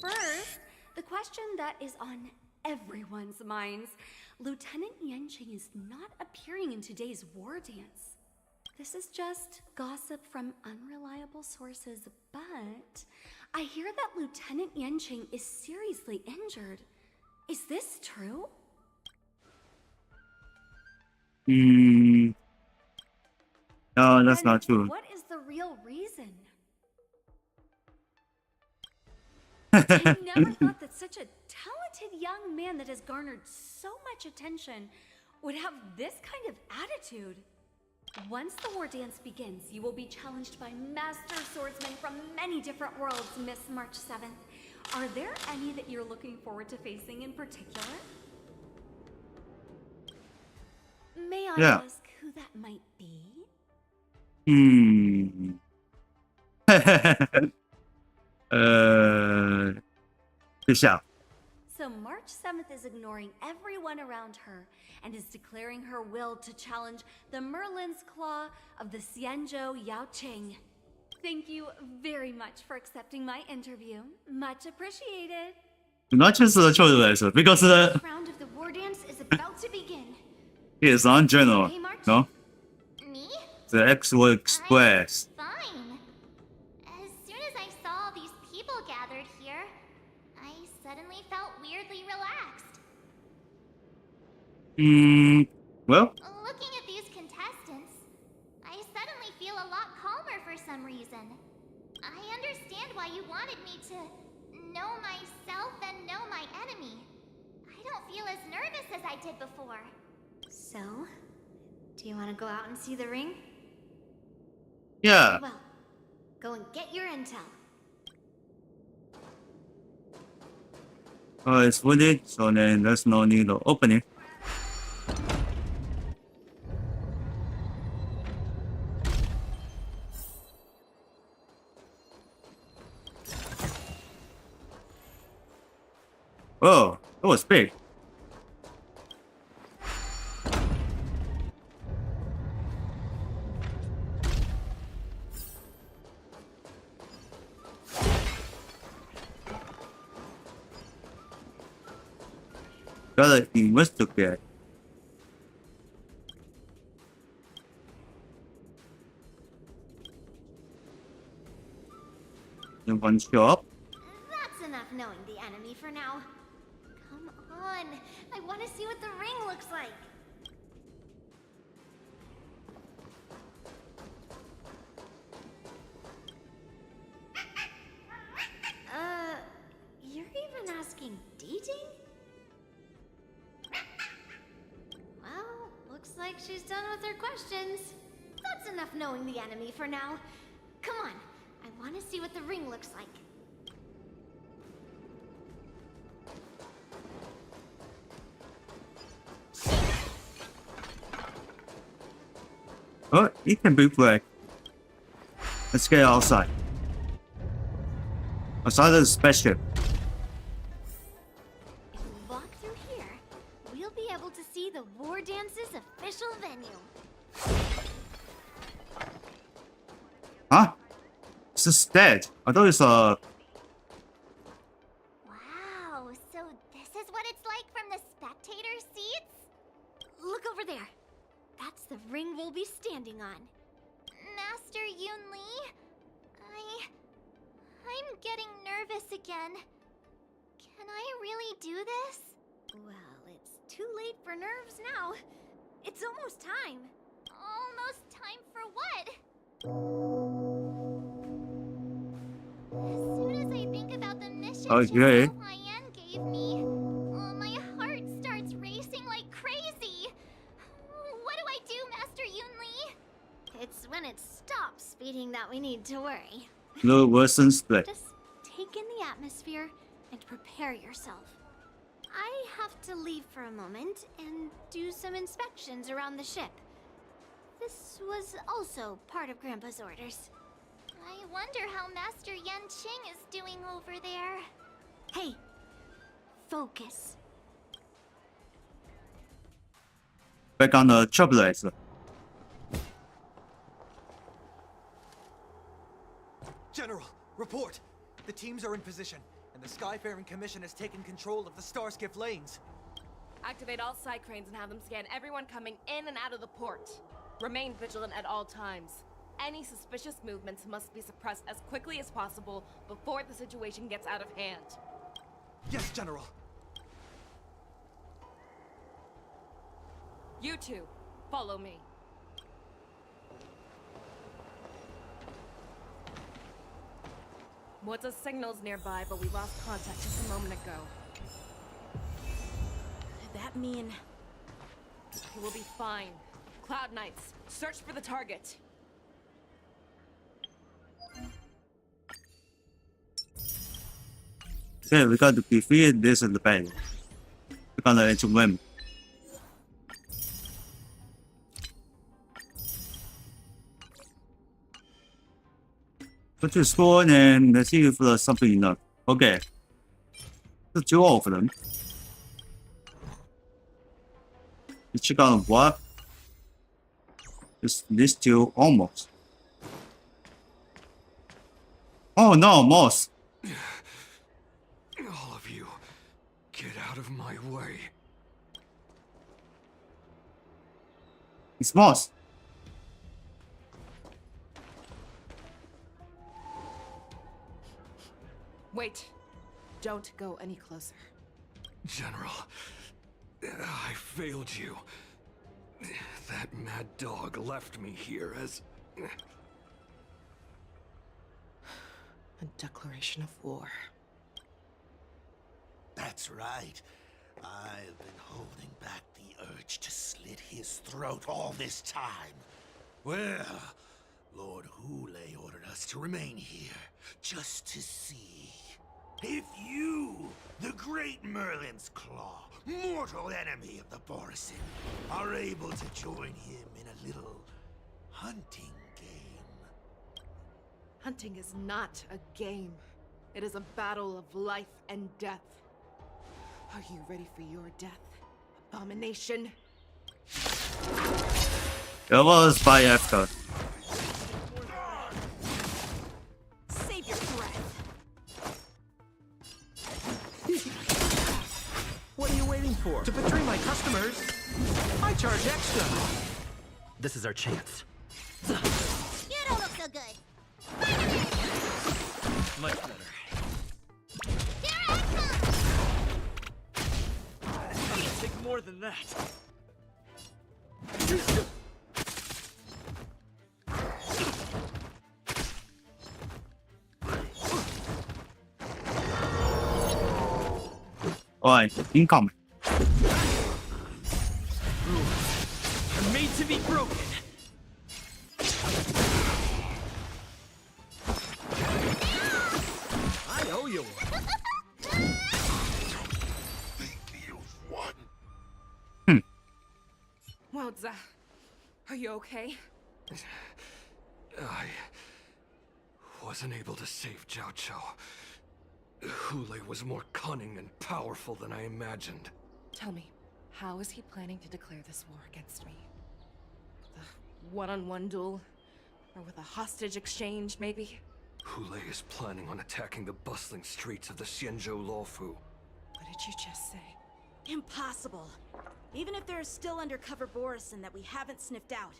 First, the question that is on everyone's minds. Lieutenant Yunqing is not appearing in today's war dance. This is just gossip from unreliable sources, but I hear that Lieutenant Yunqing is seriously injured. Is this true? No, that's not true. What is the real reason? I never thought that such a talented young man that has garnered so much attention would have this kind of attitude. Once the war dance begins, you will be challenged by master swordsmen from many different worlds, Miss March 7th. Are there any that you're looking forward to facing in particular? May I ask who that might be? Feixiao. So March 7th is ignoring everyone around her and is declaring her will to challenge the Merlin's Claw of the Xianzhou Yaoqing. Thank you very much for accepting my interview. Much appreciated. 那确实确实来说 because The round of the war dance is about to begin. he is on general, no? Me? The X-Will Express. Fine. As soon as I saw all these people gathered here, I suddenly felt weirdly relaxed. Well, Looking at these contestants, I suddenly feel a lot calmer for some reason. I understand why you wanted me to know myself and know my enemy. I don't feel as nervous as I did before. So, do you want to go out and see the ring? yeah. Well, go and get your intel. It's wooded, so then there's no need to open it. Oh, that was big. Gotta investigate. In one shop. That's enough knowing the enemy for now. Come on, I want to see what the ring looks like. You're even asking dating? Well, looks like she's done with her questions. That's enough knowing the enemy for now. Come on, I want to see what the ring looks like. Oh, it can be black. Let's get outside. Outside of the spaceship. If we walk through here, we'll be able to see the War Dance's official venue. Huh? It's just dead. I thought it's Wow, so this is what it's like from the spectator seats? Look over there. That's the ring we'll be standing on. Master Yunli, I'm getting nervous again. Can I really do this? Well, it's too late for nerves now. It's almost time. Almost time for what? As soon as I think about the mission Okay. Hyan gave me, my heart starts racing like crazy. What do I do, Master Yunli? It's when it stops beating that we need to worry. no worsen split. Just take in the atmosphere and prepare yourself. I have to leave for a moment and do some inspections around the ship. This was also part of Grandpa's orders. I wonder how Master Yan Qing is doing over there. Hey, focus. Back on the trailblazer. General, report! The teams are in position, and the Skyfaring Commission has taken control of the Starskiff lanes. Activate all side cranes and have them scan everyone coming in and out of the port. Remain vigilant at all times. Any suspicious movements must be suppressed as quickly as possible before the situation gets out of hand. Yes, General. You two, follow me. What's signal's nearby, but we lost contact just a moment ago. That mean... He will be fine. Cloud Knights, search for the target. Okay, we got to defeat this in the battle. We're gonna win. Go to the store and let's see if there's something enough. Okay. Let's do all of them. Let's check out what? Just these two almost. Oh no, moss. All of you, get out of my way. It's moss. Wait. Don't go any closer. General, I failed you. That mad dog left me here as... A declaration of war. That's right. I've been holding back the urge to slit his throat all this time. Well, Lord Hule ordered us to remain here, just to see if you, the great Merlin's Claw, mortal enemy of the Borisin, are able to join him in a little hunting game. Hunting is not a game. It is a battle of life and death. Are you ready for your death, abomination? It was by after. Save your breath. What are you waiting for? To betray my customers? I charge extra. This is our chance. You don't look so good. Much better. Here I come! I can take more than that. Alright, incoming. Are made to be broken. I owe you one. Wowza, are you okay? wasn't able to save Jiao Chou. Hulei was more cunning and powerful than I imagined. Tell me, how is he planning to declare this war against me? With a one-on-one duel? Or with a hostage exchange, maybe? Hulei is planning on attacking the bustling streets of the Xianzhou Luofu. What did you just say? Impossible. Even if there are still undercover Borison that we haven't sniffed out,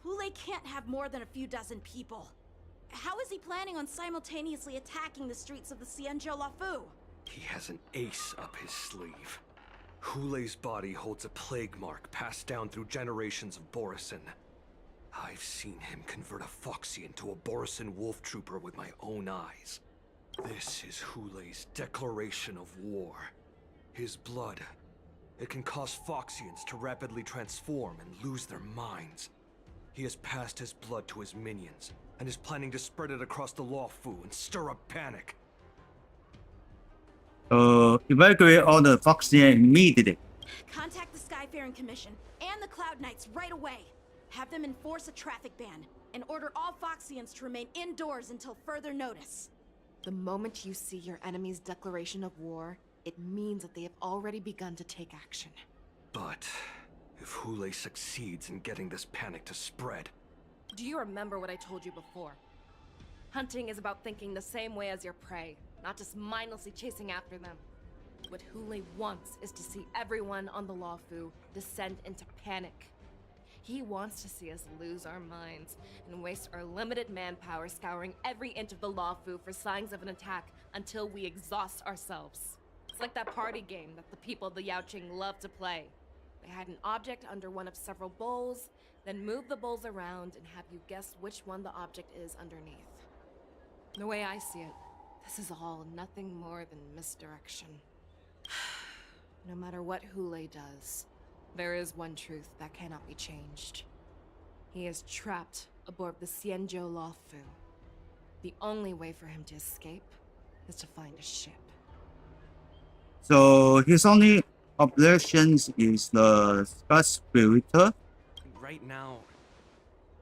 Hulei can't have more than a few dozen people. How is he planning on simultaneously attacking the streets of the Xianzhou Luofu? He has an ace up his sleeve. Hulei's body holds a plague mark passed down through generations of Borison. I've seen him convert a Foxy into a Borison wolf trooper with my own eyes. This is Hulei's declaration of war. His blood, it can cause Foxians to rapidly transform and lose their minds. He has passed his blood to his minions, and is planning to spread it across the Luofu and stir up panic. Evacuate all the Foxy immediately. Contact the Skyfaring Commission and the Cloud Knights right away. Have them enforce a traffic ban and order all Foxians to remain indoors until further notice. The moment you see your enemy's declaration of war, it means that they have already begun to take action. But if Hulei succeeds in getting this panic to spread... Do you remember what I told you before? Hunting is about thinking the same way as your prey, not just mindlessly chasing after them. What Hulei wants is to see everyone on the Luofu descend into panic. He wants to see us lose our minds and waste our limited manpower scouring every inch of the Luofu for signs of an attack until we exhaust ourselves. It's like that party game that the people of the Yaoqing love to play. They hide an object under one of several bowls, then move the bowls around and have you guess which one the object is underneath. The way I see it, this is all nothing more than misdirection. No matter what Hulei does, there is one truth that cannot be changed. He is trapped aboard the Xianzhou Luofu. The only way for him to escape is to find a ship. So his only operations is the Sky Spiritor. Right now,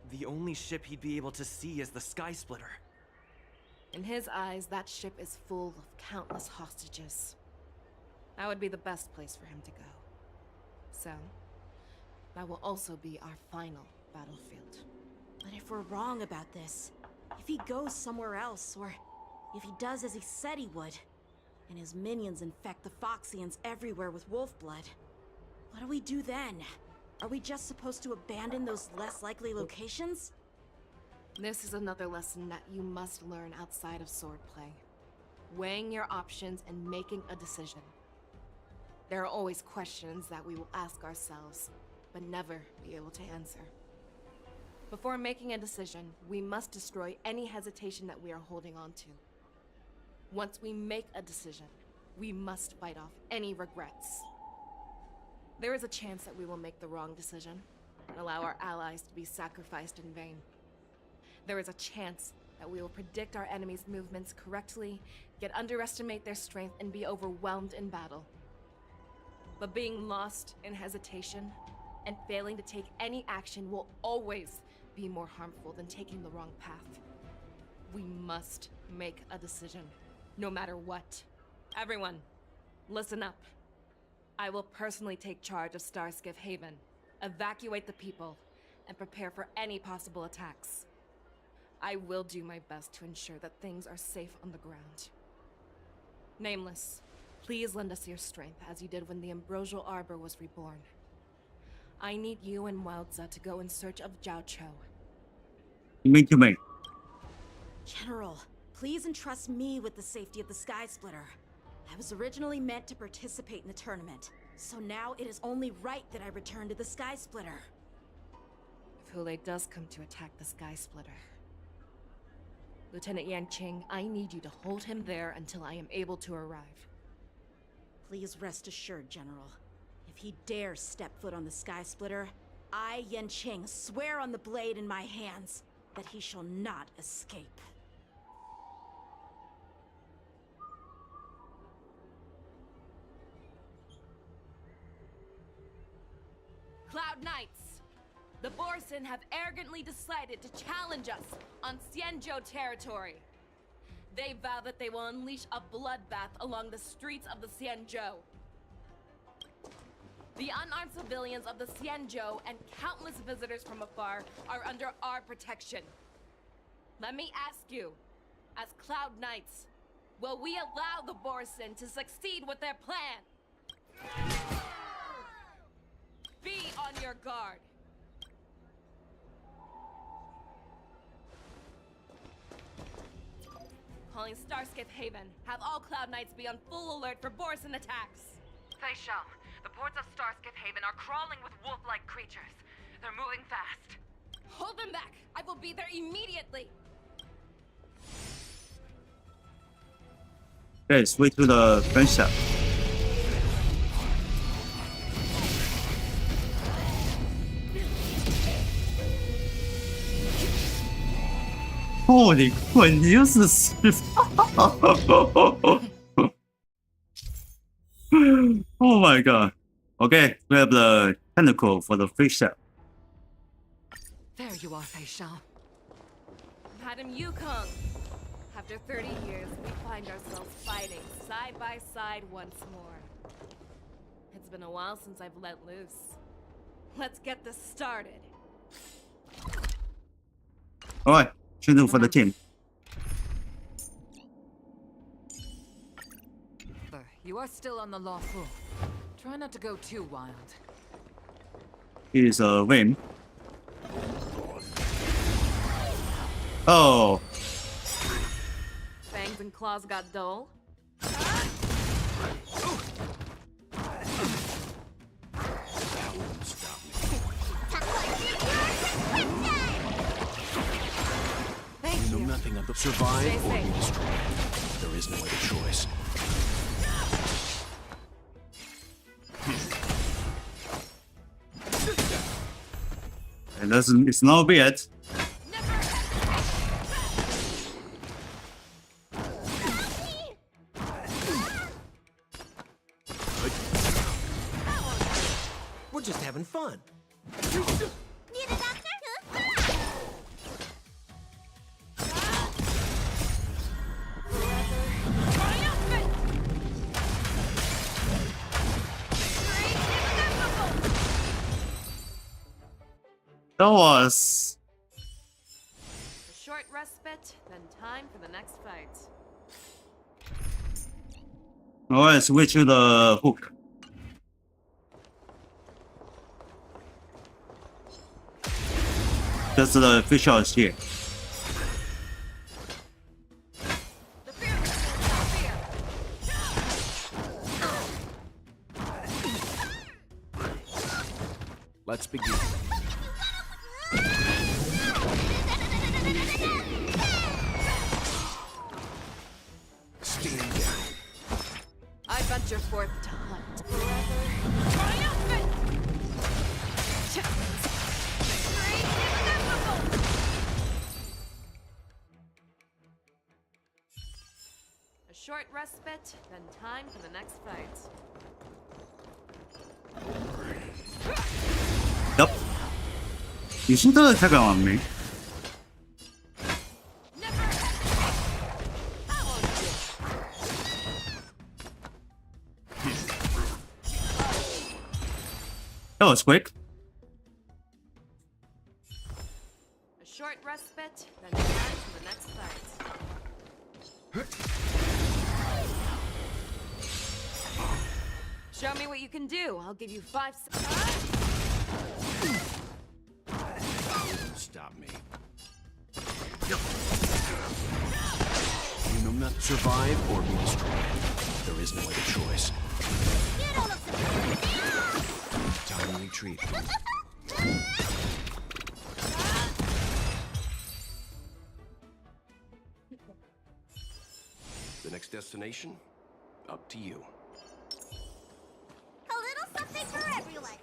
the only ship he'd be able to see is the Sky Splitter. In his eyes, that ship is full of countless hostages. That would be the best place for him to go. So, that will also be our final battlefield. But if we're wrong about this, if he goes somewhere else, or if he does as he said he would, and his minions infect the Foxians everywhere with wolf blood, what do we do then? Are we just supposed to abandon those less likely locations? This is another lesson that you must learn outside of swordplay. Weighing your options and making a decision. There are always questions that we will ask ourselves, but never be able to answer. Before making a decision, we must destroy any hesitation that we are holding on to. Once we make a decision, we must fight off any regrets. There is a chance that we will make the wrong decision and allow our allies to be sacrificed in vain. There is a chance that we will predict our enemy's movements correctly, yet underestimate their strength and be overwhelmed in battle. But being lost in hesitation and failing to take any action will always be more harmful than taking the wrong path. We must make a decision, no matter what. Everyone, listen up. I will personally take charge of Starskiff Haven, evacuate the people, and prepare for any possible attacks. I will do my best to ensure that things are safe on the ground. Nameless, please lend us your strength as you did when the Ambrosial Arbor was reborn. I need you and Wildza to go in search of Jiao Chou. You mean to me? General, please entrust me with the safety of the Sky Splitter. I was originally meant to participate in the tournament, so now it is only right that I return to the Sky Splitter. If Hulei does come to attack the Sky Splitter, Lieutenant Yanqing, I need you to hold him there until I am able to arrive. Please rest assured, General. If he dares step foot on the Sky Splitter, I, Yanqing, swear on the blade in my hands that he shall not escape. Cloud Knights! The Borison have arrogantly decided to challenge us on Xianzhou territory. They vow that they will unleash a bloodbath along the streets of the Xianzhou. The unarmed civilians of the Xianzhou and countless visitors from afar are under our protection. Let me ask you, as Cloud Knights, will we allow the Borson to succeed with their plan? Be on your guard. Calling Starskiff Haven. Have all Cloud Knights be on full alert for Borson attacks. Feixiao, the ports of Starskiff Haven are crawling with wolf-like creatures. They're moving fast. Hold them back! I will be there immediately! Okay, switch to the Feixiao. Holy crap, Jesus! Oh my god. Okay, we have the tentacle for the Feixiao. There you are, Feixiao. Madam Yukong, after 30 years, we find ourselves fighting side by side once more. It's been a while since I've let loose. Let's get this started. Alright, shooting for the team. You are still on the lawful. Try not to go too wild. He's a Vim. Oh. Fangs and claws got dull. Thank you. Know nothing of the survive Stay or be safe. destroyed. There is no other choice. It doesn't, it's no bad. We're just having fun. Need a doctor? That was... A short respite, then time for the next fight. Alright, switch to the hook. That's the Feixiao is here. Let's begin. Stand down. I venture forth to hunt. A short respite, then time for the next fight. Yep. You shouldn't attack on me. That was quick. A short respite, then time for the next fight. Show me what you can do. I'll give you 5 seconds. Stop me. You know not to survive or be destroyed. There is no other choice. Time to retreat. The next destination? Up to you. A little something for everyone.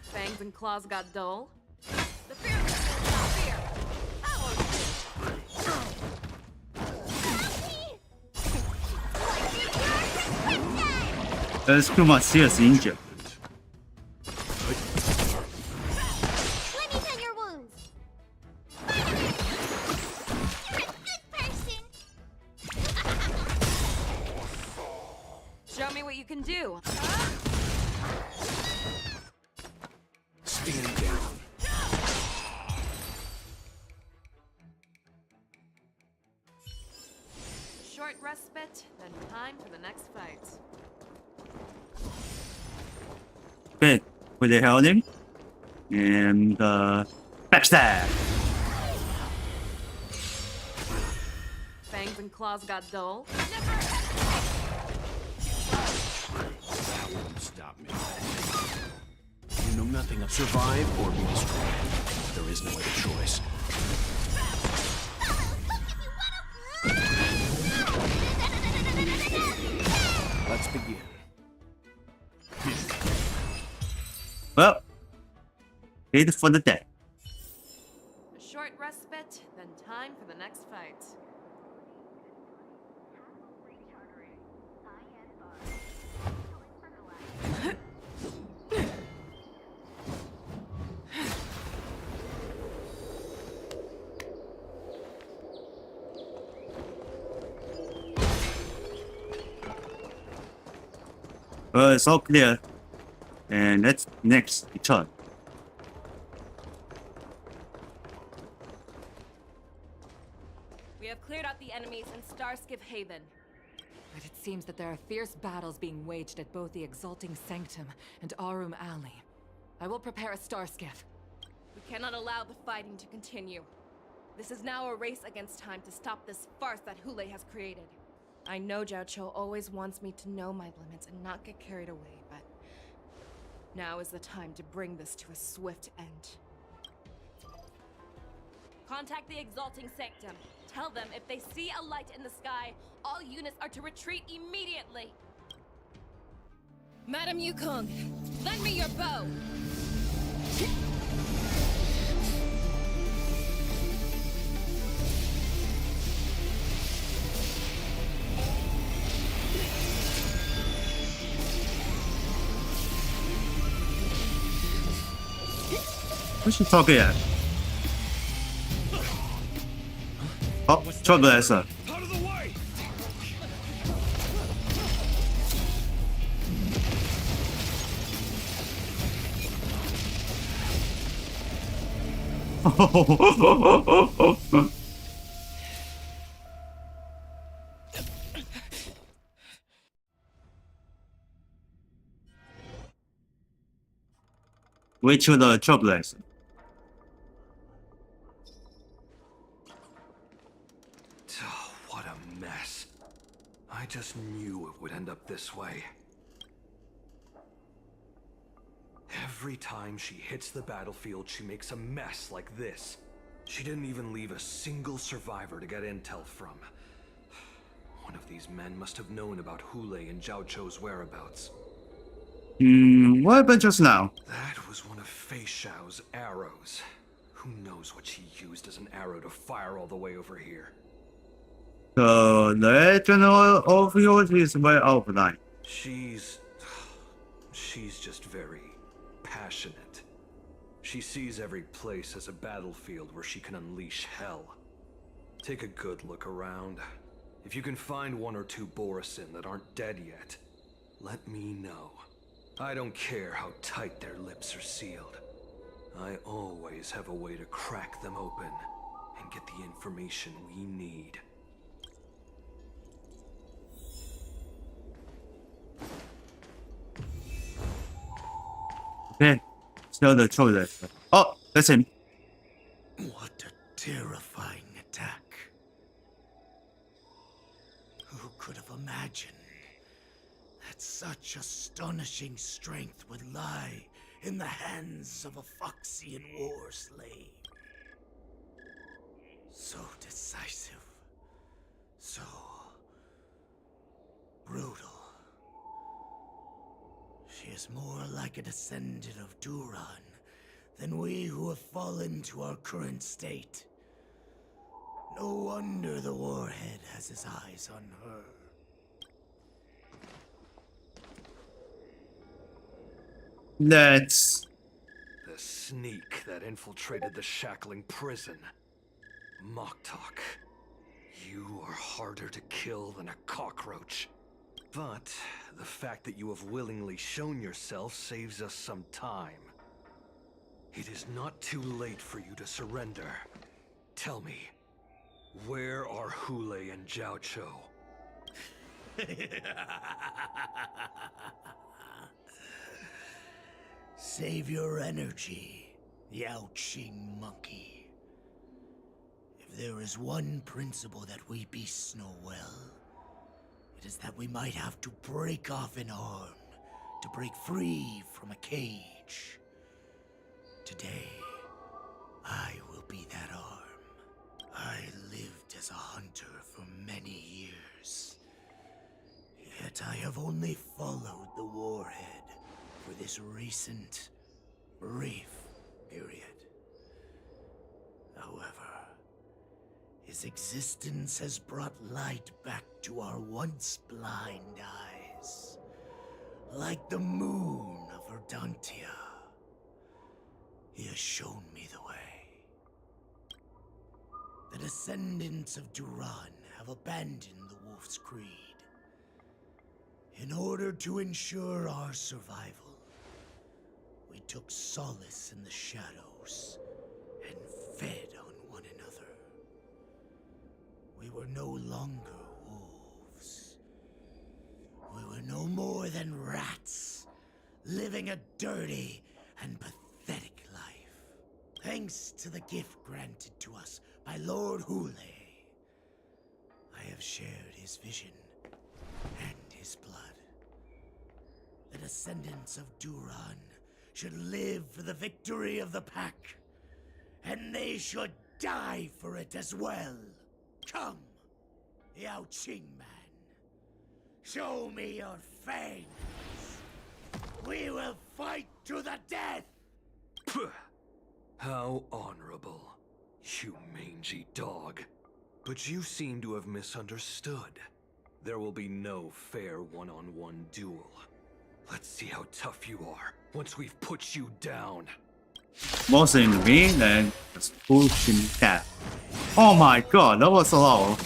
Fangs and claws got dull. The fear will not fear. There's too much serious injury. Let me tend your wounds. You're a good person. Show me what you can do. Stand down. Short respite, then time for the next fight. Okay, put the hell in. And backstab. Fangs and claws got dull. That won't stop me. You know nothing of survive or be destroyed. There is no other choice. Let's begin. Well, paid for the dead. A short respite, then time for the next fight. It's all clear. And let's next turn. We have cleared out the enemies in Starskiff Haven. But it seems that there are fierce battles being waged at both the Exalting Sanctum and Arum Alley. I will prepare a Starskiff. We cannot allow the fighting to continue. This is now a race against time to stop this farce that Hule has created. I know Jiao Cho always wants me to know my limits and not get carried away, but now is the time to bring this to a swift end. Contact the Exalting Sanctum. Tell them if they see a light in the sky, all units are to retreat immediately. Madam Yukong, lend me your bow. What's she talking at? Oh, Trailblazer. Out of the way! Wait till the Trailblazer. Oh, what a mess. I just knew it would end up this way. Every time she hits the battlefield, she makes a mess like this. She didn't even leave a single survivor to get intel from. One of these men must have known about Hule and Jiao Cho's whereabouts. What happened just now? That was one of Feixiao's arrows. Who knows what she used as an arrow to fire all the way over here? The legend of yours is way offline. She's just very passionate. She sees every place as a battlefield where she can unleash hell. Take a good look around. If you can find one or two Borisin that aren't dead yet, let me know. I don't care how tight their lips are sealed. I always have a way to crack them open and get the information we need. Okay, still the Trailblazer. Oh, that's him. What a terrifying attack. Who could have imagined that such astonishing strength would lie in the hands of a Foxian war slave? So decisive, so brutal. She is more like a descendant of Duran than we who have fallen to our current state. No wonder the Warhead has his eyes on her. Let's. The sneak that infiltrated the shackling prison. Moktok. You are harder to kill than a cockroach. But the fact that you have willingly shown yourself saves us some time. It is not too late for you to surrender. Tell me, where are Hule and Jiao Cho? Save your energy, Yao Qing monkey. If there is one principle that we beasts know well, it is that we might have to break off an arm to break free from a cage. Today, I will be that arm. I lived as a hunter for many years. Yet I have only followed the warhead for this recent, brief period. However, his existence has brought light back to our once blind eyes, like the moon of Verdantia. He has shown me the way. The descendants of Duran have abandoned the Wolf's Creed. In order to ensure our survival, we took solace in the shadows and fed on one another. We were no longer wolves. We were no more than rats, living a dirty and pathetic life. Thanks to the gift granted to us by Lord Hule, I have shared his vision and his blood. The descendants of Duran should live for the victory of the pack, and they should die for it as well. Come, Yao Qing man. Show me your fangs. We will fight to the death! How honorable, you mangy dog. But you seem to have misunderstood. There will be no fair one-on-one duel. Let's see how tough you are once we've put you down. Mostly in me, then just pushing that. Oh my god, that was low.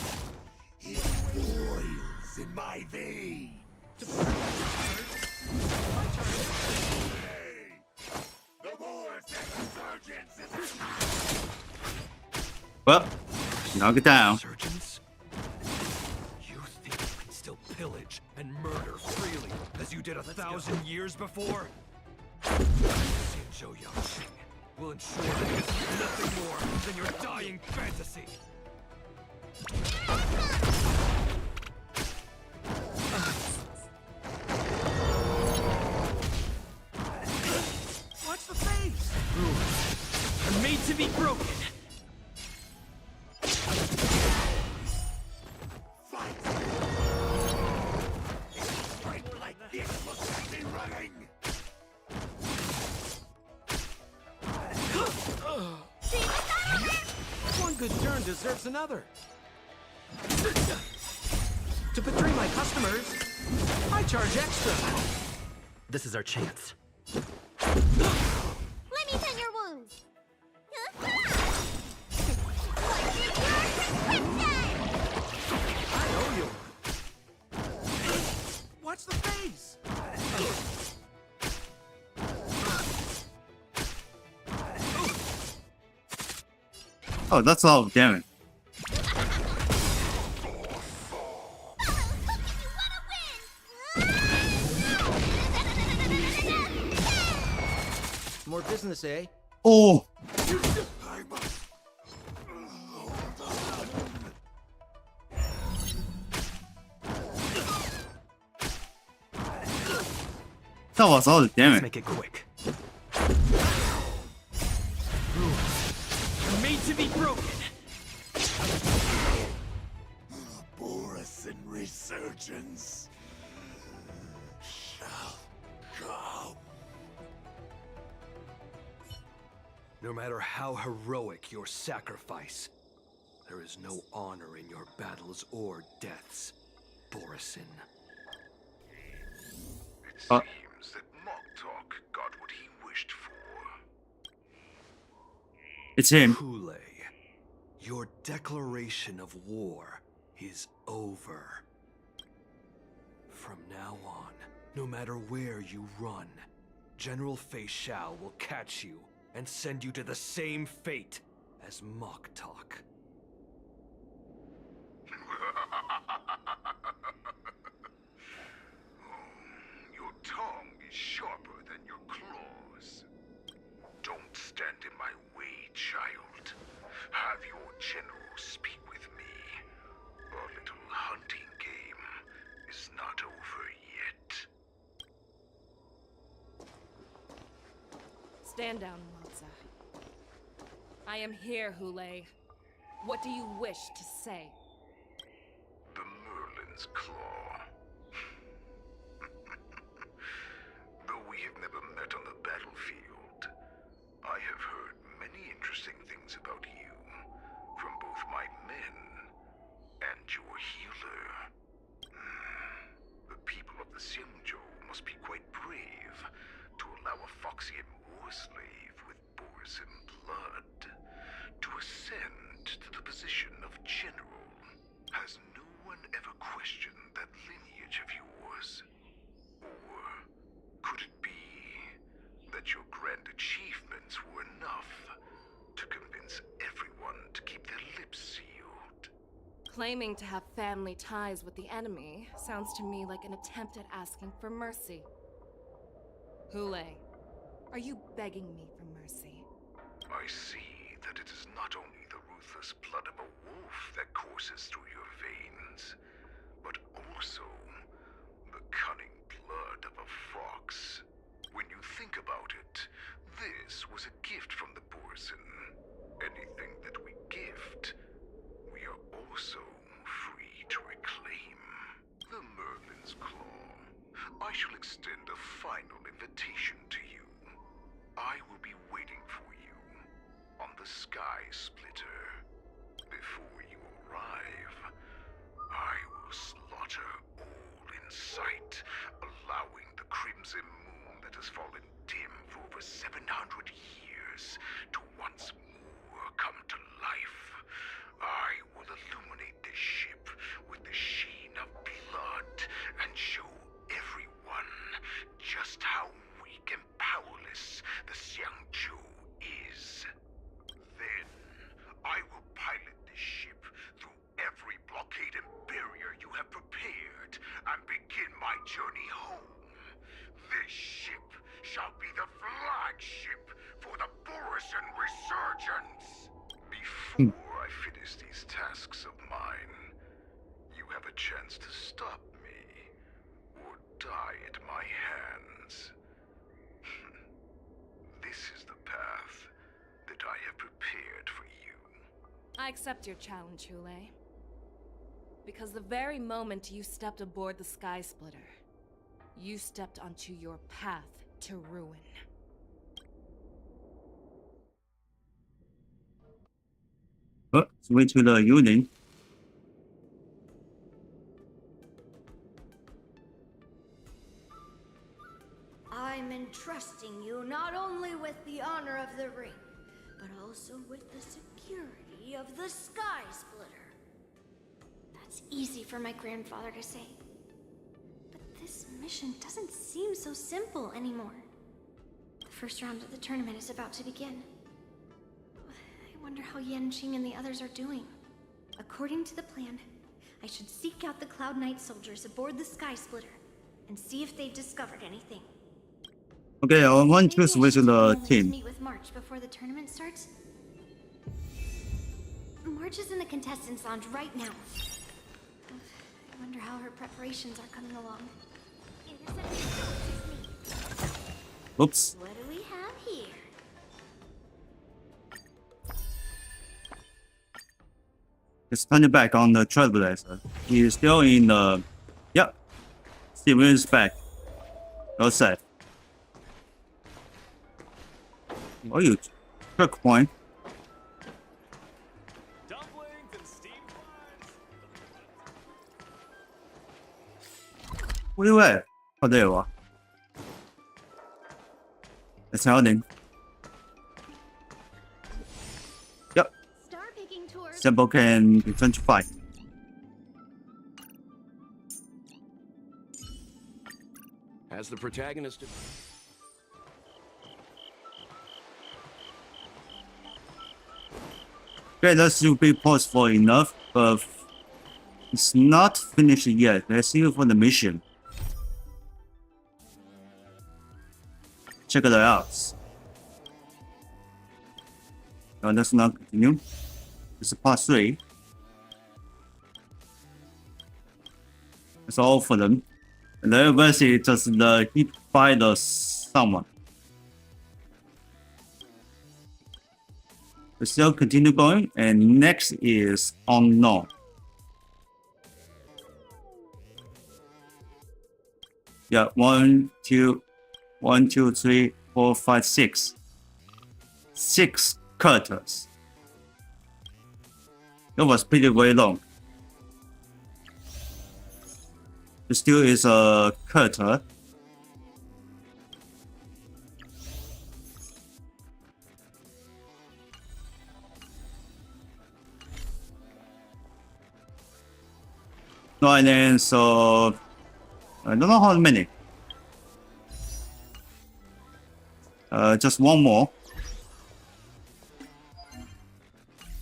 It boils in my veins. Well, knock it down. Surgeons? You think you can still pillage and murder freely as you did 1,000 years before? Xinzhou Yaoxing will ensure that this is nothing more than your dying fantasy. Watch the face! Rules are made to be broken. One good turn deserves another. To betray my customers, I charge extra. This is our chance. Let me tend your wounds. I owe you. Watch the face! Oh, that's all, damn it. More business, eh? Oh! That was all, damn Let's it. make it quick. Rules are made to be broken. Boris and resurgence shall come. No matter how heroic your sacrifice, there is no honor in your battles or deaths, Borisin. It seems that Moktok got what It's him. Hule, your declaration of war is over. From now on, no matter where you run, General Feixiao will catch you and send you to the same fate as Moktok. Your tongue is sharper than your claws. Don't stand in my way, child. Have your general speak with me. Our little hunting game is not over yet. Stand down, Malza. I am here, Hule. What do you wish to say? The Merlin's Claw. Though we have never met on the battlefield, I have heard many interesting things about you from both my men and your healer. The people of the Xianzhou must be quite brave to allow a Foxian war slave with Borisin blood to ascend to the position of general. Has no one ever questioned that lineage of yours? Or could it be that your grand achievements were enough to convince everyone to keep their lips sealed? Claiming to have family ties with the enemy sounds to me like an attempt at asking for mercy. Hule, are you begging me for mercy? I see that it is not only the ruthless blood of a wolf that courses through your veins, but also the cunning blood of a fox. When you think about it, this was a gift from the Borisin. Anything that we gift, we are also free to reclaim. The Merlin's Claw. I shall extend a final invitation to you. I will be waiting for you on the Sky Splitter. Before you arrive, I will slaughter all in sight, allowing the crimson moon that has fallen dim for over 700 years to once more come to life. I will illuminate this ship with the sheen of blood and show everyone just how weak and powerless the Xianzhou is. Then, I will pilot this ship through every blockade and barrier you have prepared and begin my journey home. This ship shall be the flagship for the Borisin Resurgence. Before I finish these tasks of mine, you have a chance to stop me or die at my hands. This is the path that I have prepared for you. I accept your challenge, Hule. Because the very moment you stepped aboard the Sky Splitter, you stepped onto your path to ruin. Switch to the unit. I'm entrusting you not only with the honor of the ring, but also with the security of the Sky Splitter. That's easy for my grandfather to say. But this mission doesn't seem so simple anymore. The first round of the tournament is about to begin. I wonder how Yanqing and the others are doing. According to the plan, I should seek out the Cloud Knight soldiers aboard the Sky Splitter and see if they've discovered anything. Okay, I want to switch to the team. Meet with March before the tournament starts. March is in the contestants' lounge right now. I wonder how her preparations are coming along. Oops. What do we have here? Let's turn it back on the Trailblazer. He is still in the... Yep. Steven is back. All set. Oh, you trick point. Where you at? Oh, there you are. It's holding. Simple can return to fight. As the protagonist. Okay, that should be possible enough, but it's not finished yet. Let's see for the mission. Check it out. No, let's not continue. This is part 3. That's all for them. And the verse is just the hit by the someone. We still continue going, and next is unknown. Yeah, 1, 2, 3, 4, 5, 6. 6 characters. It was pretty very long. It still is a character. No, and then so I don't know how many. Just one more.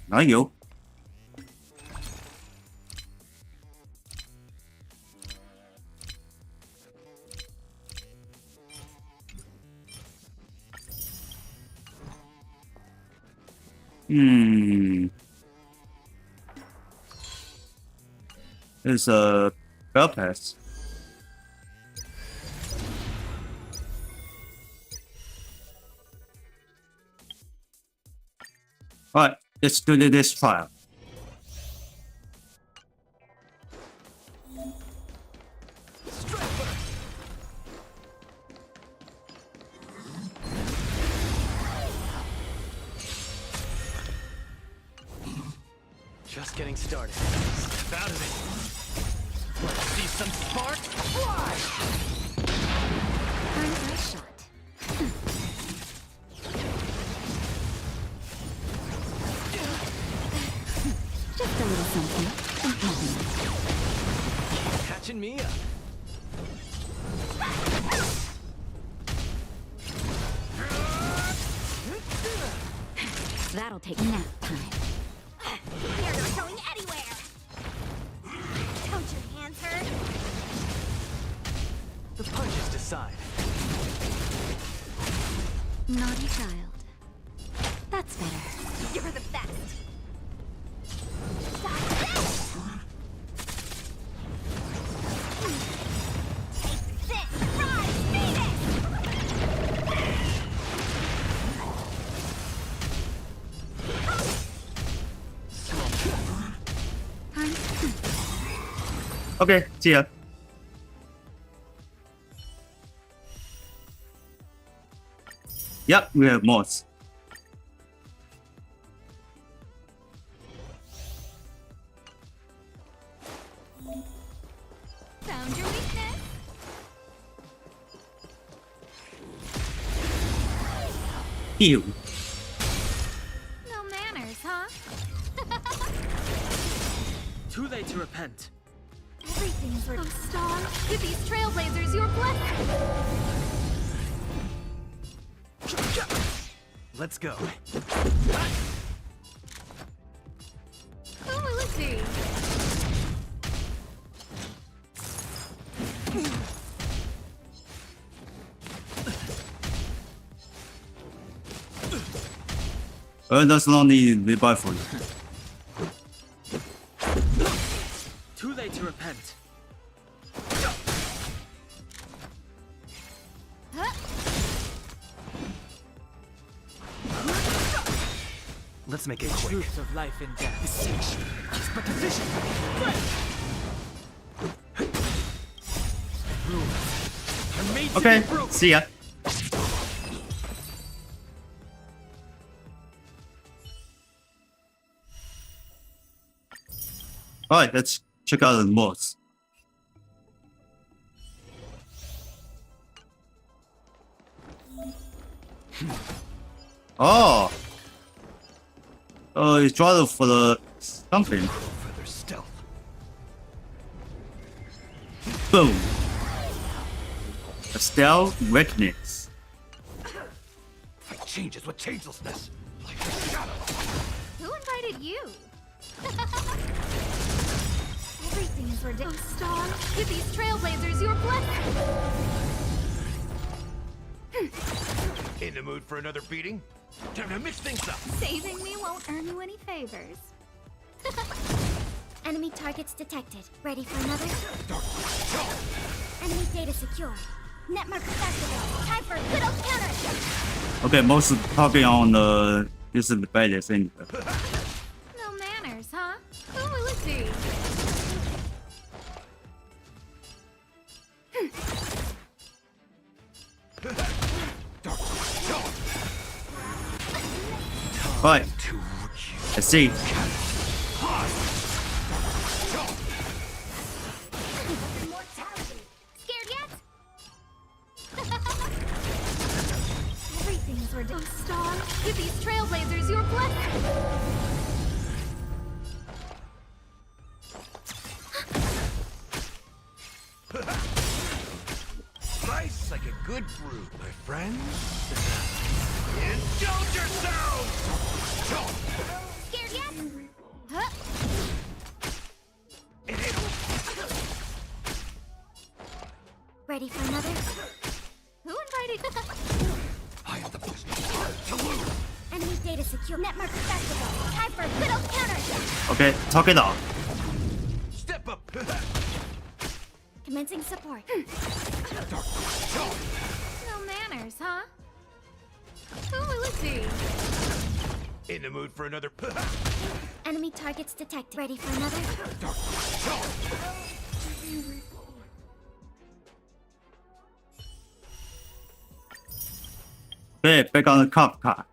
Not you. It's a bell pass. Alright, let's do this trial. Just getting started. Step out of it. Let's see some spark fly! Nice shot. Just a little something. Catching me up. That'll take nap time. You're not going anywhere! Don't your hands hurt? The punches decide. Naughty child. That's better. You're the best! Okay, see ya. Yep, we have mods. Found your weakness? Ew. No manners, huh? Too late to repent. Everything's a star. With these trailblazers, you're blessed. Let's go. Who will it be? That's not need rebuy for you. Too late to repent. Let's make it quick. Truth of life and death. Distinction is but a vision. Rules are made to Okay, be broken. see ya. Alright, let's check out the mods. Oh! Oh, it's rather for the something. For their stealth. Boom. A stealth weakness. Fight changes with changelessness. Like a shadow. Who invited you? Everything is ridiculous. Star, with these trailblazers, you're blessed. In the mood for another beating? Time to mix things up. Saving me won't earn you any favors. Enemy targets detected. Ready for another? Enemy data secure. Net markers activated. Time for Widow's counter. Okay, most talking on this is the best thing. No manners, huh? Who will it be? Right. Let's see. Scared yet? Everything is ridiculous. Star, with these trailblazers, you're blessed. Nice like a good brew, my friends. Indulge yourselves! Scared yet? Huh? Ready for another? Who invited? I am the most hard to lose. Enemy data secure. Net markers activated. Time for Widow's counter. Okay, talk it out. Step up. Commencing support. No manners, huh? Who will it be? In the mood for another. Enemy targets detected. Ready for another? Okay, back on the cup card.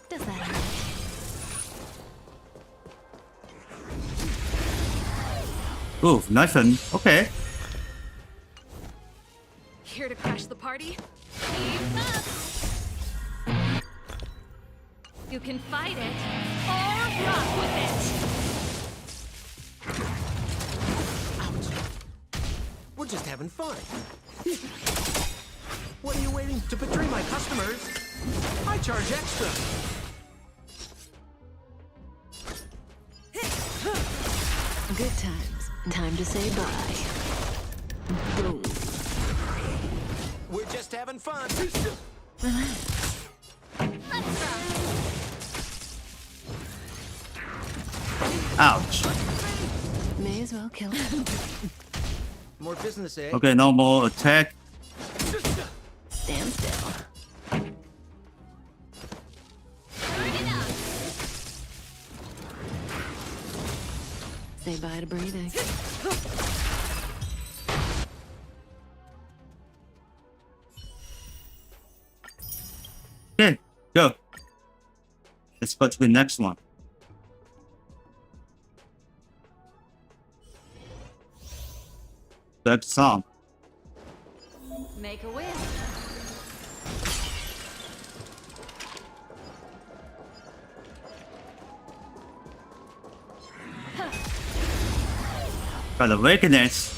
Does that hurt? Ooh, nothing. Okay. Here to crash the party? You can fight it or rock with it. We're just having fun. What are you waiting to betray my customers? I charge extra. Good times. Time to say bye. Boom. We're just having fun. Relax. Ouch. May as well kill him. More business, eh? Okay, no more attack. Stand still. Say bye to breathing. Okay, go. Let's go to the next one. Back song. Make a wish. Got a weakness.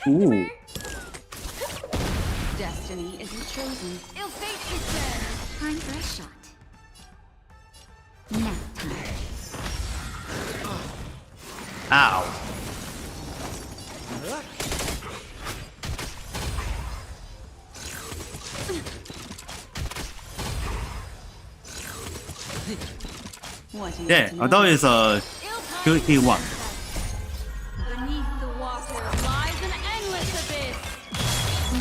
Ooh. Destiny isn't chosen. Ill fate is there. Time for a shot. Now time. Ow. Yeah, I thought it's a QT one. Beneath the water lies an endless abyss.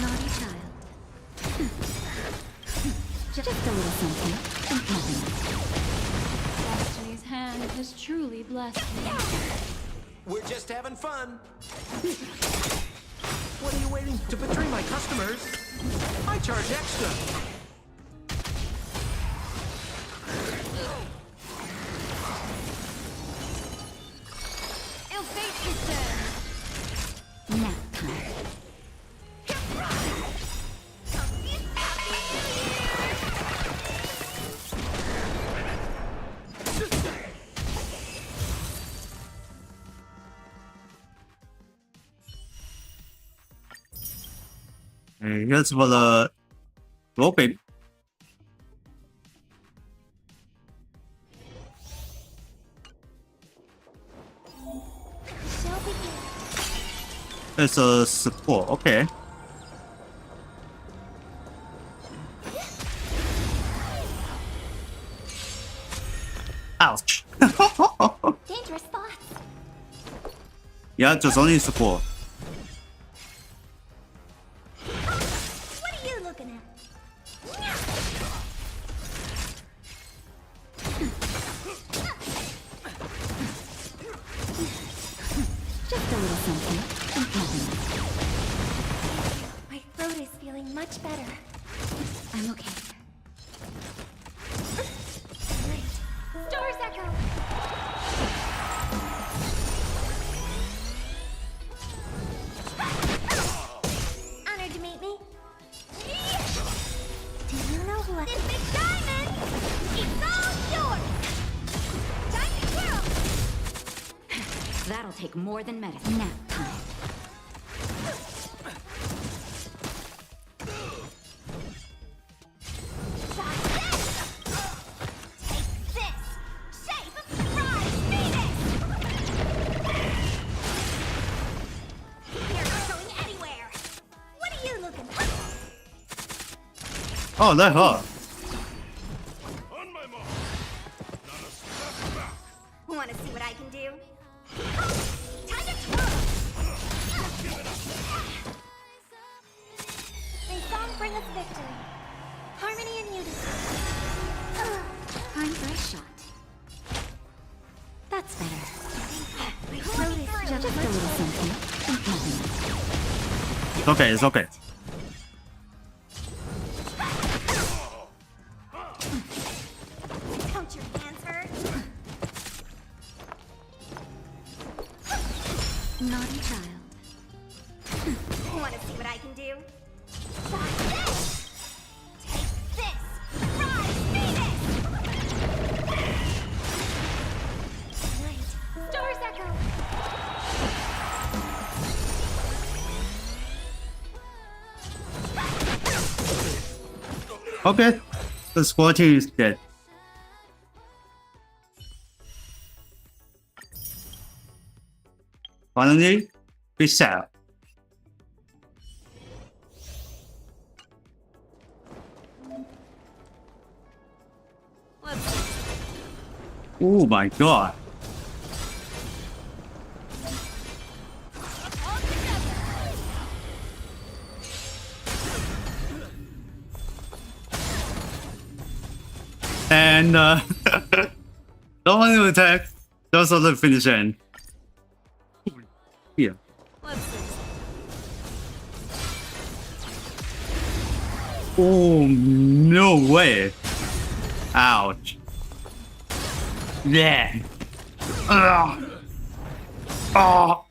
Naughty child. Just a little something. And nothing else. Destiny's hand has truly blessed me. We're just having fun. What are you waiting to betray my customers? I charge extra. Ill fate is there. Now time. Okay, here's for the roping. It's a support, okay. Ouch. Dangerous thoughts. Yeah, just only support. What are you looking at? Just a little something. My throat is feeling much better. I'm okay. Great. Stars echo. Honored to meet me. Do you know who I... This big diamond! It's all yours! Time to twirl! That'll take more than medicine. Nap time. Oh, that hurt. Want to see what I can do? Time to twirl! May song bring us victory. Harmony and unity. Time for a shot. That's better. My throat is Just a little something. It's okay, it's okay. Don't your hands hurt? Naughty child. Want to see what I can do? Take this! Rise, Venus! Right. Stars echo! Okay, the squad team is dead. Finally, Feixiao. Oh my god. And don't want to attack, just on the finish end. Here. Oh, no way. Ouch. Yeah. Oh.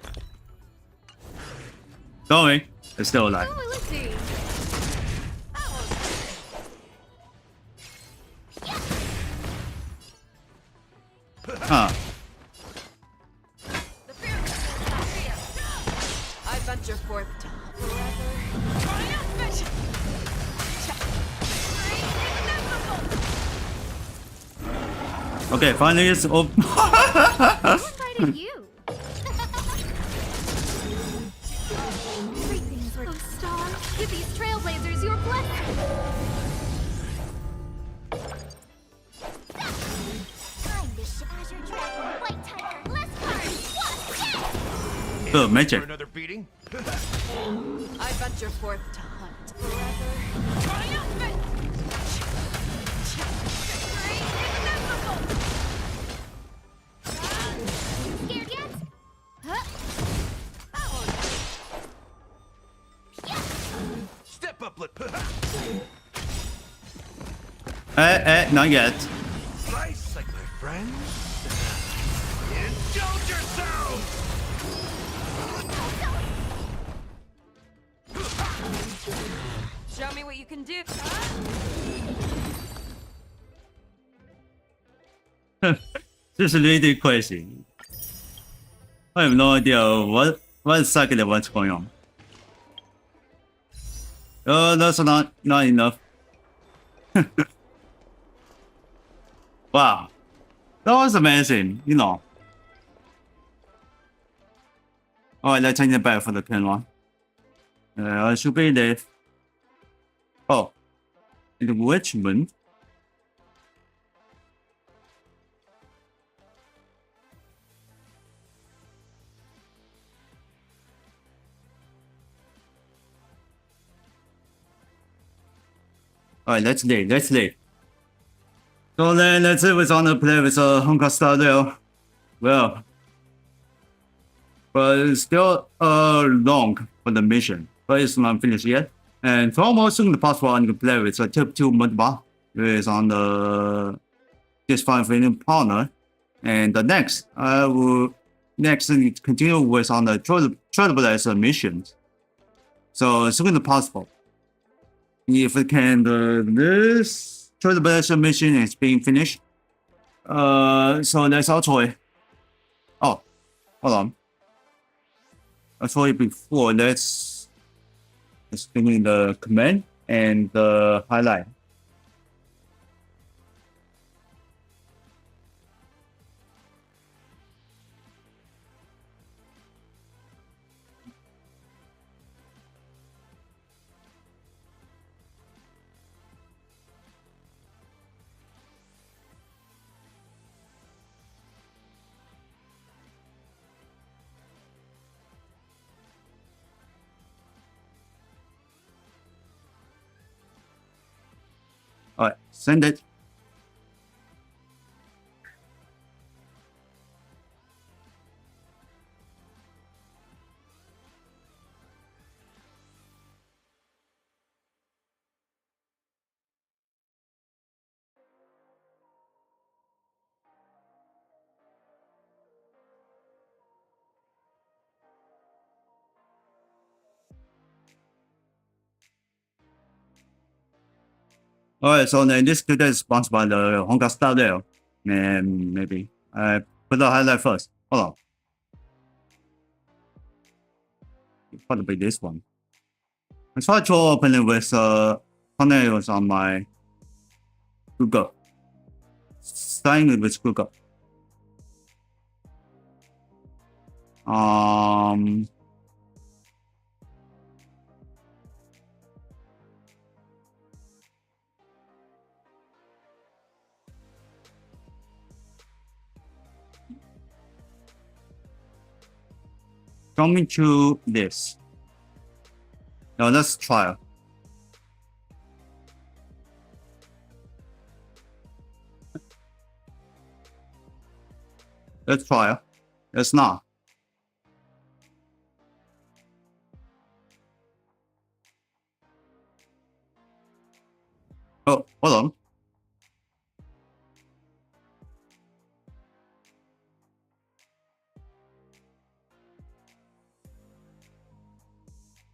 Going. It's still alive. Huh. I venture forth to Okay, finally it's open. Who invited you? Everything's worth a star. Give these trailblazers your blessing. Time to Azure Dragon, White Tiger, less cards. What? Oh, magic. Another beating? I venture forth to hunt. Scared yet? Huh? Step up, let. Not yet. Slice like my friends. Indulge yourself! Show me what you can do. This is really crazy. I have no idea what exactly what's going on. That's not enough. Wow, that was amazing. You know. All right, let's change it back for the pin one. I should be there. Oh, enrichment. Alright, let's leave. So then let's see what's on the play with Honkai Star Rail. Well, but it's still long for the mission, but it's not finished yet. And for almost soon the possible I'm gonna play with Tip 2 Motherboard, which is on the this fine partner. And the next I will continue with on the Trailblazer missions. So as soon as possible. If we can this Trailblazer mission is being finished. So let's also oh hold on. Actually before let's bring in the command and the highlight. Alright, send it. Alright, so then this video is sponsored by the Honkai Star Rail. And maybe I put the highlight first. Hold on. Probably this one. I tried to open it with thumbnails on my Google. Starting it with Google. Coming to this. Now let's try. Let's try. It's not. Oh, hold on.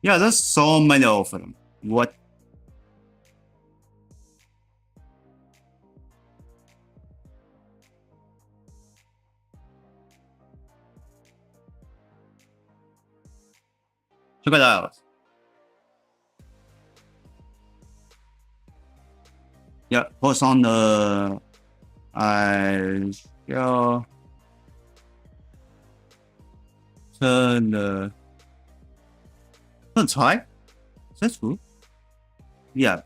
Yeah, there's so many of them. What? Check it out. Yeah, post on the I shall turn the try. That's true. Yeah.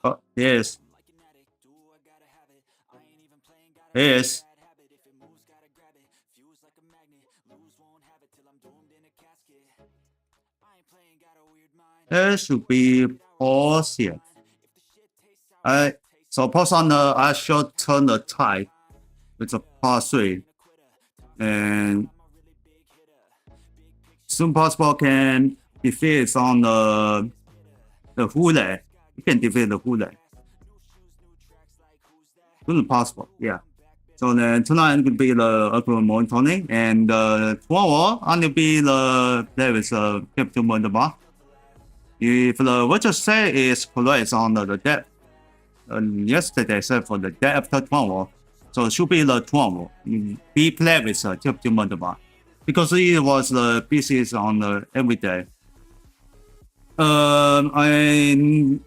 Oh, yes. Yes. There should be pause here. So pause on the I should turn the type with a pause 3. And soon possible can defeat on the Hule. You can defeat the Hule. Soon possible, yeah. So then tonight it will be the accurate monitoring, and tomorrow it will be the play with capital monitor. If the virtual state is correct on the depth, yesterday, except for the day after tomorrow. So it should be the tomorrow. Be play with tip to Motherboard. Because it was the PCs on the every day. I'm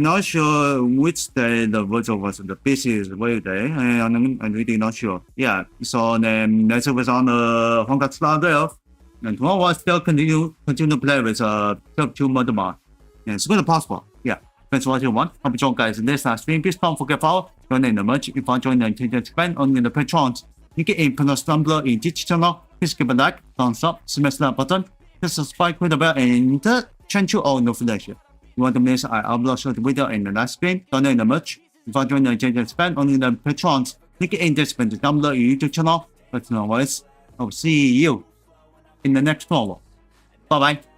not sure which day the virtual was the PCs every day. I'm really not sure. Yeah, so then next was on the Honkai Star Rail. And tomorrow I still continue to play with tip to Motherboard. Yeah, it's good possible. Yeah. Thanks for watching one. Hope you join guys in this live stream. Please don't forget to follow, join the merch. If you join the Terengineer spend on the patrons. You get a bonus number in this channel. Please give a like, thumbs up, smash that button, hit subscribe, click the bell, and change to all notifications. You want to miss I upload short video in the live stream, donate the merch. If you join the Terengineer spend on the patrons, link in this down below in YouTube channel. But otherwise, I'll see you in the next one. Bye bye.